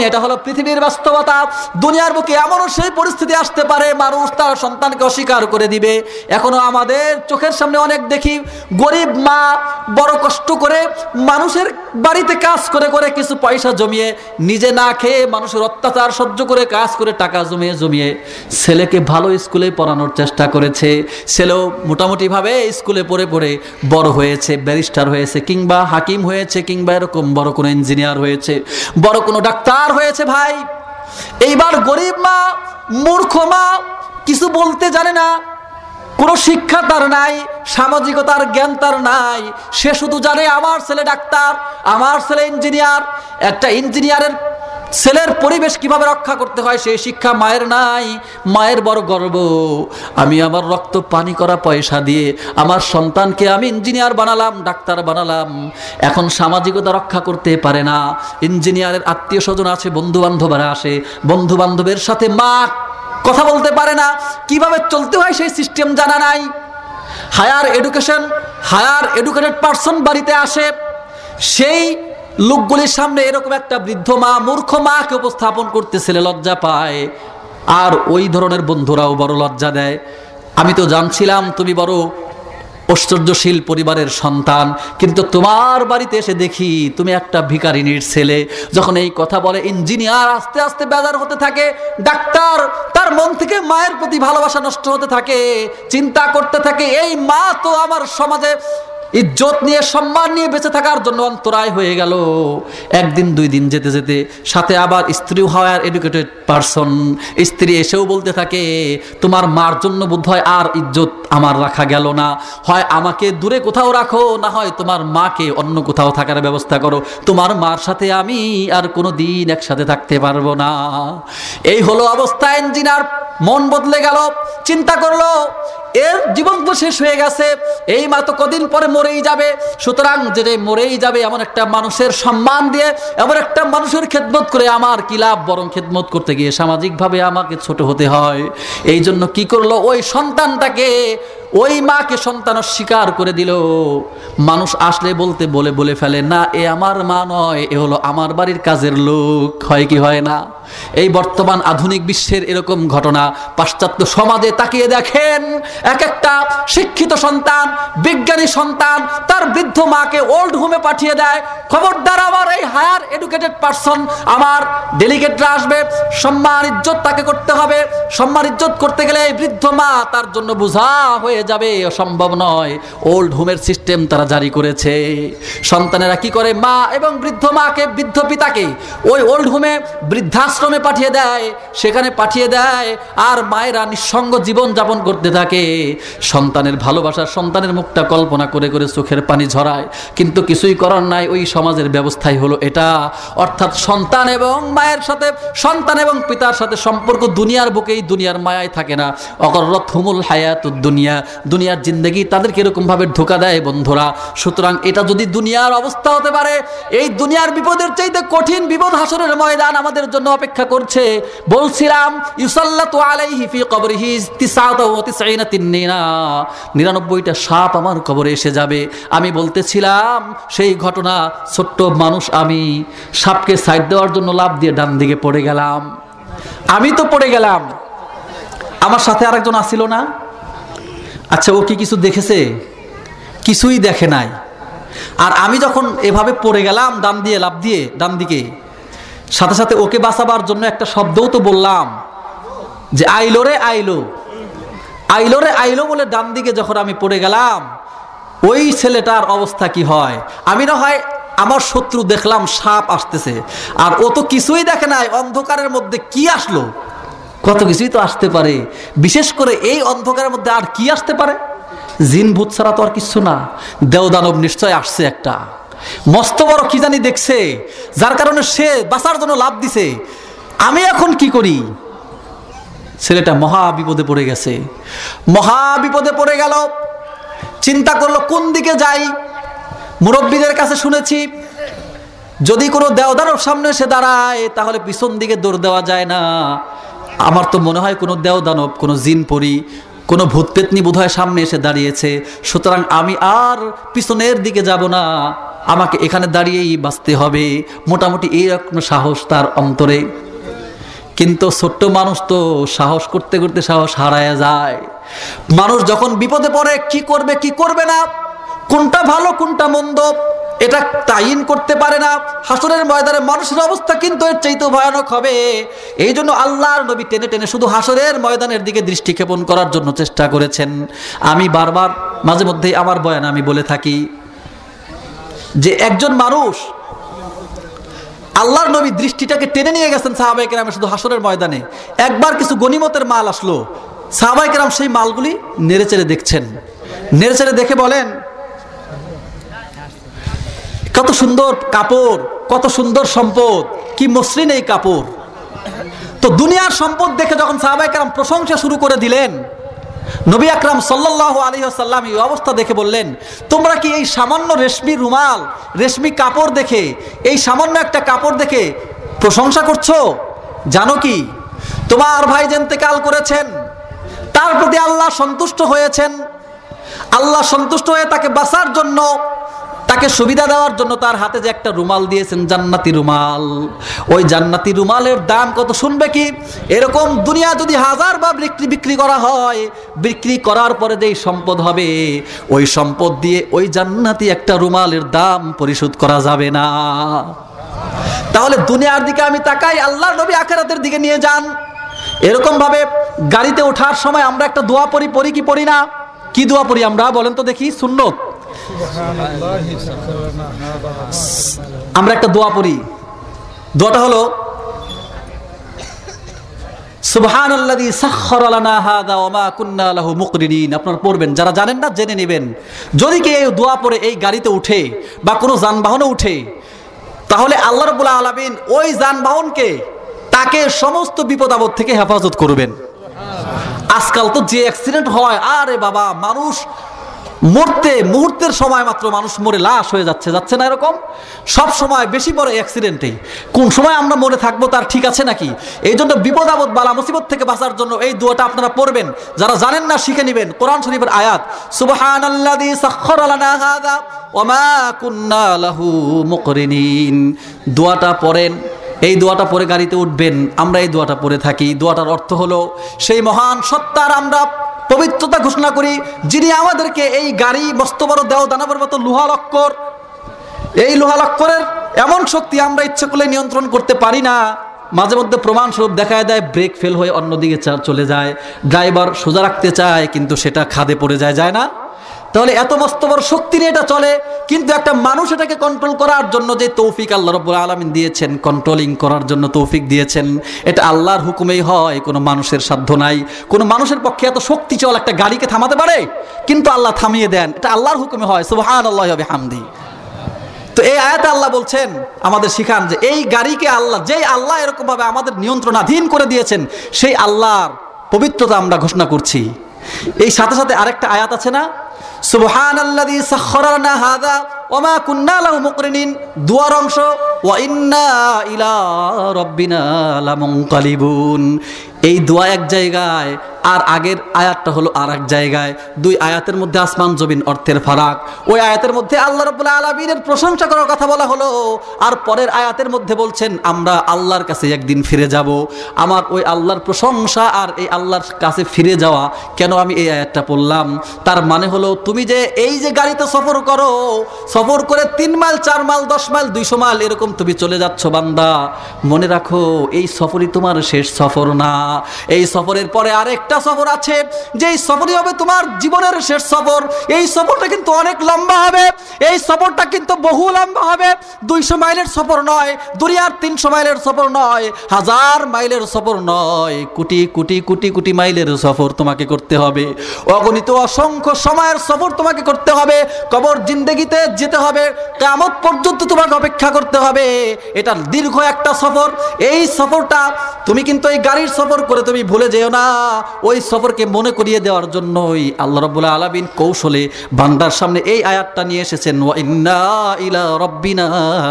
এটা হলো পৃথিবীর বাস্তবতা। দুনিয়ার বুকে এমনও সেই পরিস্থিতি আসতে পারে, মানুষ তার সন্তানকে অস্বীকার করে দিবে। এখনো আমাদের চোখের সামনে অনেক দেখি, গরিব মা বড় কষ্ট করে মানুষের বাড়িতে কাজ করে করে কিছু পয়সা জমিয়ে, নিজে না খেয়ে মানুষের অত্যাচার সহ্য করে কাজ করে টাকা জমিয়ে জমিয়ে ছেলেকে ভালো স্কুলে পড়ানোর চেষ্টা করেছে। ছেলেও মোটামুটিভাবে স্কুলে পড়ে পড়ে বড় হয়েছে, ব্যারিস্টার হয়েছে, কিংবা হাকিম হয়েছে, কিংবা এরকম বড় কোনো ইঞ্জিনিয়ার হয়েছে, বড় কোনো ডাক্তার হয়েছে। ভাই, এইবার গরিব মা, মূর্খ মা, কিছু বলতে জানে না, কোনো শিক্ষা তার নাই, সামাজিকতার জ্ঞান তার নাই। সে শুধু জানে আমার ছেলে ডাক্তার, আমার ছেলে ইঞ্জিনিয়ার। একটা ইঞ্জিনিয়ারের ছেলের পরিবেশ কিভাবে রক্ষা করতে হয় সেই শিক্ষা মায়ের নাই। মায়ের বড় গর্ব, আমি আমার রক্ত পানি করা পয়সা দিয়ে আমার সন্তানকে আমি ইঞ্জিনিয়ার বানালাম, ডাক্তার বানালাম। এখন সামাজিকতা রক্ষা করতে পারে না। ইঞ্জিনিয়ারের আত্মীয় স্বজন আছে, বন্ধু বান্ধবরা আসে, বন্ধু বান্ধবের সাথে মা কথা বলতে পারে না, কিভাবে চলতে হয় সেই সিস্টেম জানা নাই। হায়ার এডুকেটেড পারসন বাড়িতে আসে, সেই লোকগুলির সামনে এরকম একটা বৃদ্ধ মা, মূর্খ মাকে উপস্থাপন করতে ছেলে লজ্জা পায়, আর ওই ধরনের বন্ধুরাও বড় লজ্জা দেয়। আমি তো জানছিলাম তুমি বড় ঐশ্বর্যশীল পরিবারের সন্তান, কিন্তু তোমার বাড়িতে এসে দেখি তুমি একটা ভিখারিনীর ছেলে। যখন এই কথা বলে ইঞ্জিনিয়ার আস্তে আস্তে বেজার হতে থাকে, ডাক্তার তার মন থেকে মায়ের প্রতি ভালোবাসা নষ্ট হতে থাকে, চিন্তা করতে থাকে এই মা তো আমার সমাজে ইজ্জত নিয়ে সম্মান নিয়ে বেঁচে থাকার জন্য অন্তরায় হয়ে গেল। একদিন দুই দিন যেতে যেতে সাথে আবার স্ত্রী হায়ার এডুকেটেড পারসন, স্ত্রী এসেও বলতে থাকে তোমার মার জন্য বোধহয় আর ইজ্জত আমার রাখা গেল না, হয় আমাকে দূরে কোথাও রাখো, না হয় তোমার মাকে অন্য কোথাও থাকার ব্যবস্থা করো, তোমার মার সাথে আমি আর কোনো দিন একসাথে থাকতে পারবো না। এই হলো অবস্থা। ইঞ্জিনিয়ার মন বদলে গেল, চিন্তা করলো এর জীবন তো শেষ হয়ে গেছে, এই মা তো কদিন পরে মরেই যাবে, সুতরাং যে মরেই যাবে এমন একটা মানুষের সম্মান দিয়ে, এমন একটা মানুষের খেদমত করে আমার কি লাভ, বরং খেদমত করতে গিয়ে সামাজিকভাবে আমাকে ছোট হতে হয়। এই জন্য কি করলো, ওই সন্তানটাকে, ওই মাকে সন্তান অস্বীকার করে দিল। মানুষ আসলে বলে ফেলে না এ আমার মা নয়, এ হলো আমার বাড়ির কাজের লোক। হয় কি হয় না? এই বর্তমান আধুনিক বিশ্বের এরকম ঘটনা পাশ্চাত্য সমাজে তাকিয়ে দেখেন। এক একটা শিক্ষিত সন্তান, বিজ্ঞানী সন্তান তার বৃদ্ধ মাকে ওল্ড হোমে পাঠিয়ে দেয়। খবরদার, আমার এই হায়ার এডুকেটেড পারসন, আমার ডেলিগেটরা আসবে, সম্মান ইজ্জত তাকে করতে হবে। সম্মান ইজ্জত করতে গেলে এই বৃদ্ধ মা তার জন্য বোঝা হয়ে যাবে, অসম্ভব নয়। ওল্ড হোমের সিস্টেম তারা জারি করেছে। সন্তানেরা কি করে, মা এবং বৃদ্ধ মাকে, বৃদ্ধ পিতাকে ওই ওল্ড হোমে, বৃদ্ধাশ্রমে পাঠিয়ে দেয়, সেখানে পাঠিয়ে দেয়, আর মায়েরা নিঃসঙ্গ জীবন যাপন করতে থাকে। সন্তানের ভালোবাসা, সন্তানের মুখটা কল্পনা করে করে চোখের পানি ঝরায়, কিন্তু কিছুই করার নাই। ওই সমাজের ব্যবস্থাই হলো এটা। অর্থাৎ সন্তান এবং মায়ের সাথে, সন্তান এবং পিতার সাথে সম্পর্ক দুনিয়ার বুকেই, দুনিয়ার মায়ায় থাকে না। অগররত হুমুল হায়াতুদ দুনিয়া, দুনিয়ার জিন্দেগি তাদেরকে এরকম ভাবে ধোঁকা দেয় বন্ধুরা। সুতরাং এটা যদি দুনিয়ার অবস্থা হতে পারে, এই দুনিয়ার বিপদের চাইতে কঠিন বিপদ হাসরের ময়দান আমাদের জন্য অপেক্ষা করছে। বলছিলাম ইউসাল্লাতু আলাইহি ফি কবরিহি 99 তিন্নিনা, 99টা সাপ আমার কবরে এসে যাবে। আমি বলতেছিলাম সেই ঘটনা, ছোট্ট মানুষ আমি, সাপকে সাইড দেওয়ার জন্য লাফ দিয়ে ডান দিকে পড়ে গেলাম। আমি তো পড়ে গেলাম, আমার সাথে আরেকজন আসছিল না। আচ্ছা, ও কি কিছু দেখেছে? কিছুই দেখে নাই। আর আমি যখন এভাবে পড়ে গেলাম ডান দিয়ে, লাফ দিয়ে ডান দিকে, সাথে সাথে ওকে বাঁচাবার জন্য একটা শব্দও তো বললাম যে আইলো রে আইলো, আইলো রে আইলো বলে ডান দিকে যখন আমি পড়ে গেলাম, ওই ছেলেটার অবস্থা কি হয়? আমি না হয় আমার শত্রু দেখলাম সাপ আসতেছে, আর ও তো কিছুই দেখে নাই। অন্ধকারের মধ্যে কি আসলো? কত কিছুই তো আসতে পারে, বিশেষ করে এই অন্ধকারের মধ্যে আর কি আসতে পারে? জিন ভূত ছাড়া তো আর কিছু না। দেওদানব নিশ্চয় আসছে, একটা মস্ত বড় কি জানি দেখছে, যার কারণে সে বাঁচার জন্য লাফ দিছে। আমি এখন কি করি? ছেলেটা মহা বিপদে পড়ে গেছে, মহা বিপদে পড়ে গেল। চিন্তা করলো কোন দিকে যাই। মুরব্বীদের কাছে শুনেছি যদি কোনো দেওদানব সামনে এসে দাঁড়ায় তাহলে পিছন দিকে দৌড় দেওয়া যায় না। আমার তো মনে হয় কোনো দেওদানব, কোনো জিন পরি, কোনো ভূত পেতনি বোধহয় সামনে এসে দাঁড়িয়েছে। সুতরাং আমি আর পিছনের দিকে যাব না, আমাকে এখানে দাঁড়িয়েই বাঁচতে হবে। মোটামুটি এইরকম সাহস তার অন্তরে। কিন্তু ছোট্ট মানুষ তো সাহস করতে করতে সাহস হারায় যায়। মানুষ যখন বিপদে পড়ে কি করবে কি করবে না, কোনটা ভালো কোনটা মন্দ, এটা তাইন করতে পারে না। হাসরের ময়দানে মানুষের অবস্থা কিন্তু এর চাইতেও ভয়ানক হবে। এই জন্য আল্লাহর নবী টেনে টেনে শুধু হাসরের ময়দানের দিকে দৃষ্টিক্ষেপণ করার জন্য চেষ্টা করেছেন। আমি বারবার মাঝে মধ্যেই আমার বয়ানে আমি বলে থাকি যে একজন মানুষ, আল্লাহর নবী দৃষ্টিটাকে টেনে নিয়ে গেছেন সাহাবায়ে কেরামের শুধু হাসরের ময়দানে। একবার কিছু গনিমতের মাল আসলো, সাহাবায়ে কেরাম সেই মালগুলি নেড়েচেড়ে দেখছেন। নেড়েচেড়ে দেখে বলেন, কত সুন্দর কাপড়, কত সুন্দর সম্পদ, কি মসৃণ এই কাপড়। তো দুনিয়ার সম্পদ দেখে যখন সাহাবায়ে কেরাম প্রশংসা শুরু করে দিলেন, নবী আকরাম সাল্লাল্লাহু আলাইহি ওয়াসাল্লাম এই অবস্থা দেখে বললেন, তোমরা কি এই সামান্য রেশমি রুমাল, রেশমি কাপড় দেখে, এই সামান্য একটা কাপড় দেখে প্রশংসা করছো? জানো কি তোমার ভাই যে ইন্তেকাল করেছেন তার প্রতি আল্লাহ সন্তুষ্ট হয়েছেন। আল্লাহ সন্তুষ্ট হয়ে তাকে বাঁচার জন্য, তাকে সুবিধা দেওয়ার জন্য তার হাতে যে একটা রুমাল দিয়েছেন, জান্নাতি রুমাল, ওই জান্নাতি রুমালের দাম কত শুনবে কি? এরকম দুনিয়া যদি 1000 বার বিক্রি করা হয়, বিক্রি করার পরে যেই সম্পদ হবে, ওই সম্পদ দিয়ে ওই জান্নাতি একটা রুমালের দাম পরিশোধ করা যাবে না। তাহলে দুনিয়ার দিকে আমি তাকাই, আল্লাহর নবী আখিরাতের দিকে নিয়ে যান। এরকম ভাবে গাড়িতে ওঠার সময় আমরা একটা দোয়া পড়ি কি পড়ি না? কি দোয়া পড়ি আমরা বলেন তো দেখি? সুন্নত। আমরা একটা দোয়া পড়ি, দোয়াটা হলো সুবহানাল্লাযী সাখখারা লানা হাযা ওয়া মা কুন্না লাহু মুকরিনিন। আপনারা পড়বেন, যারা জানেন না জেনে নেবেন। যদি কেউ এই দোয়া পড়ে এই গাড়িতে উঠে বা কোনো যানবাহনে উঠে, তাহলে আল্লাহ রাব্বুল আলামিন ওই যানবাহনকে, তাকে সমস্ত বিপদ আপদ থেকে হেফাজত করবেন। আজকাল তো যে অ্যাক্সিডেন্ট হয়, আরে বাবা, মানুষ মরতে মুহূর্তের সময় মাত্র মানুষ মরে লাশ হয়ে যাচ্ছে না? এরকম সব সময় বেশি বড় অ্যাক্সিডেন্টেই কোন সময় আমরা মরে থাকবো তার ঠিক আছে নাকি? এই জন্য বিপদ আপদ বালা মুসিবত থেকে বাঁচার জন্য এই দোয়াটা আপনারা পড়বেন। যারা জানেন না শিখে নেবেন। কোরআন শরীফের আয়াত, সুবহানাল্লাযী সাখখারা লানা হাযা ওয়া মা কুন্না লাহু মুকরিনিন। দোয়াটা পড়েন, এই দোয়াটা পড়ে গাড়িতে উঠবেন। আমরা এই দোয়াটা পড়ে থাকি। দোয়াটার অর্থ হলো, সেই মহান সত্তার আমরা পবিত্রতা ঘোষণা করি, যিনি আমাদেরকে এই গাড়ি মস্ত বড় দেও দানবের মতো লোহা লক্কর, এই লোহা লক্করের এমন শক্তি আমরা ইচ্ছে করলে নিয়ন্ত্রণ করতে পারি না। মাঝে মধ্যে প্রমাণস্বরূপ দেখা যায় ব্রেক ফেল হয়ে অন্যদিকে চলে যায়, ড্রাইভার সোজা রাখতে চায় কিন্তু সেটা খাদে পড়ে যায় না? তাহলে এত মস্ত বড় শক্তি নিয়ে এটা চলে, কিন্তু একটা মানুষ এটাকে কন্ট্রোল করার জন্য যে তৌফিক আল্লাহ রাব্বুল আলামিন দিয়েছেন, কন্ট্রোলিং করার জন্য তৌফিক দিয়েছেন, এটা আল্লাহর হুকুমেই হয়, কোনো মানুষের সাধ্য নাই। কোনো মানুষের পক্ষে এত শক্তি চল একটা গাড়িকে থামাতে পারে? কিন্তু আল্লাহ থামিয়ে দেন, এটা আল্লাহর হুকুমে হয়। সুবহানাল্লাহি ওয়া বিহামদিহি। তো এই আয়াতে আল্লাহ বলছেন, আমাদের শিখান যে এই গাড়িকে আল্লাহ, যেই আল্লাহ এরকম ভাবে আমাদের নিয়ন্ত্রণাধীন করে দিয়েছেন, সেই আল্লাহর পবিত্রতা আমরা ঘোষণা করছি। এই সাথে সাথে আরেকটা আয়াত আছে না, সুবহানাল্লাযী সাখখারা লানা হাযা ওয়া মা কুন্না লাহু মুকরিনিন। দুয়ার অংশ, ওয়া ইন্না ইলা রাব্বিনা লামুনকালিবুন। এই দোয়া এক জায়গায় আর আগের আয়াতটা হলো আর এক জায়গায়। দুই আয়াতের মধ্যে আসমান জমিন অর্থের ফারাক। ওই আয়াতের মধ্যে আল্লাহ রাব্বুল আলামিনের প্রশংসা করার কথা বলা হলো, আর পরের আয়াতের মধ্যে বলছেন আমরা আল্লাহর কাছে একদিন ফিরে যাব। আমার ওই আল্লাহর প্রশংসা আর এই আল্লাহর কাছে ফিরে যাওয়া, কেন আমি এই আয়াতটা পড়লাম? তার মানে হলো, তুমি যে এই যে গাড়িতে সফর করো, সফর করে 3 মাইল 4 মাইল 10 মাইল 200 মাইল এরকম তুমি চলে যাচ্ছ বান্দা, মনে রাখো এই সফরই তোমার শেষ সফর না। এই সফরের পরে আরেকটা সফর আছে, যেই সফরই হবে তোমার জীবনের শেষ সফর। এই সফরটা কিন্তু অনেক লম্বা হবে, এই সফরটা কিন্তু বহু লম্বা হবে। 200 মাইলের সফর নয়, দুনিয়ার 300 মাইলের সফর নয়, 1000 মাইলের সফর নয়, কোটি কোটি কোটি কোটি মাইলের সফর তোমাকে করতে হবে। অগণিত অসংখ্য সময়ের সফর তোমাকে করতে হবে। কবর জিন্দেগিতে যেতে হবে, কিয়ামত পর্যন্ত তোমাকে অপেক্ষা করতে হবে। এটা দীর্ঘ একটা সফর। এই সফরটা তুমি কিন্তু এই গাড়ির সফর করে তুমি ভুলে যেও না। ওই সফরকে মনে করিয়ে দেওয়ার জন্যই আল্লাহ রাব্বুল আলামিন কৌশলে বান্দার সামনে এই আয়াতটা নিয়ে এসেছেন, ওয়া ইন্না ইলা রাব্বিনা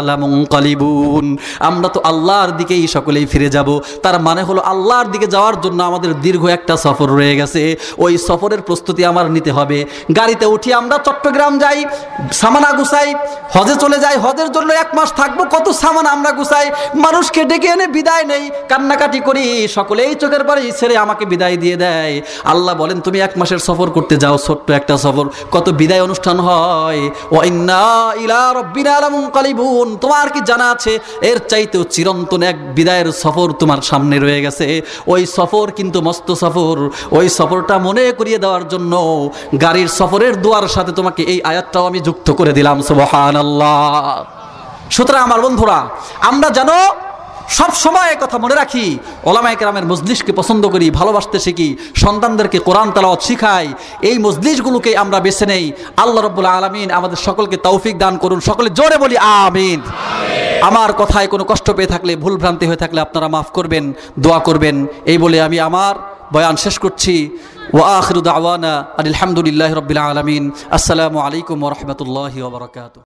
লামুনকালিবুন। আমরা তো আল্লাহর দিকেই সকলেই ফিরে যাব। তার মানে হলো আল্লাহর দিকে যাওয়ার জন্য আমাদের দীর্ঘ একটা সফর রয়ে গেছে। ওই সফরের প্রস্তুতি আমার নিতে হবে। গাড়িতে উঠি আমরা চট্টগ্রাম যাই, সামানা গুছাই, হজে চলে যাই, হজের জন্য 1 মাস থাকবো, কত সামান আমরা গুছাই, মানুষকে ডেকে এনে বিদায় নেই, কান্নাকাটি করি, সকলেই চোখের পানি ছেড়ে আমাকে বিদায় দিয়ে দেয়। আল্লাহ বলেন তুমি 1 মাসের সফর করতে যাও, ছোট্ট একটা সফর, কত বিদায় অনুষ্ঠান হয়। ওয়া ইন্না ইলা রাব্বিনা লামুনকালিবুন, তোমার কি জানা আছে এর চাইতেও চিরন্তন এক বিদায়ের সফর তোমার সামনে রয়ে গেছে। ওই সফর কিন্তু মস্ত সফর। ওই সফরটা মনে করিয়ে দেওয়ার জন্য গাড়ির সফরের দোয়ার সাথে তোমাকে এই আয়াতটাও আমি যুক্ত করে দিলাম। সুবহানাল্লাহ। সুতরাং আমার বন্ধুরা, আমরা জানো সব সময় কথা মনে রাখি, ওলামায়ে কেরামের মজলিসকে পছন্দ করি, ভালোবাসতে শিখি, সন্তানদেরকে কোরআন তেলাওয়াত শিখাই, এই মজলিসগুলোকে আমরা বেছে নেই। আল্লাহ রাব্বুল আলামিন আমাদের সকলকে তৌফিক দান করুন। সকলে জোরে বলি আমিন। আমার কথায় কোনো কষ্ট পেয়ে থাকলে, ভুল ভ্রান্তি হয়ে থাকলে আপনারা মাফ করবেন, দোয়া করবেন, এই বলে আমি আমার বয়ান শেষ করছি। ওয়া আখিরু দাওয়ানা আলহামদুলিল্লাহি রাব্বিল আলামিন। আসসালামু আলাইকুম ওয়া রাহমাতুল্লাহি ওয়া বারাকাতুহু।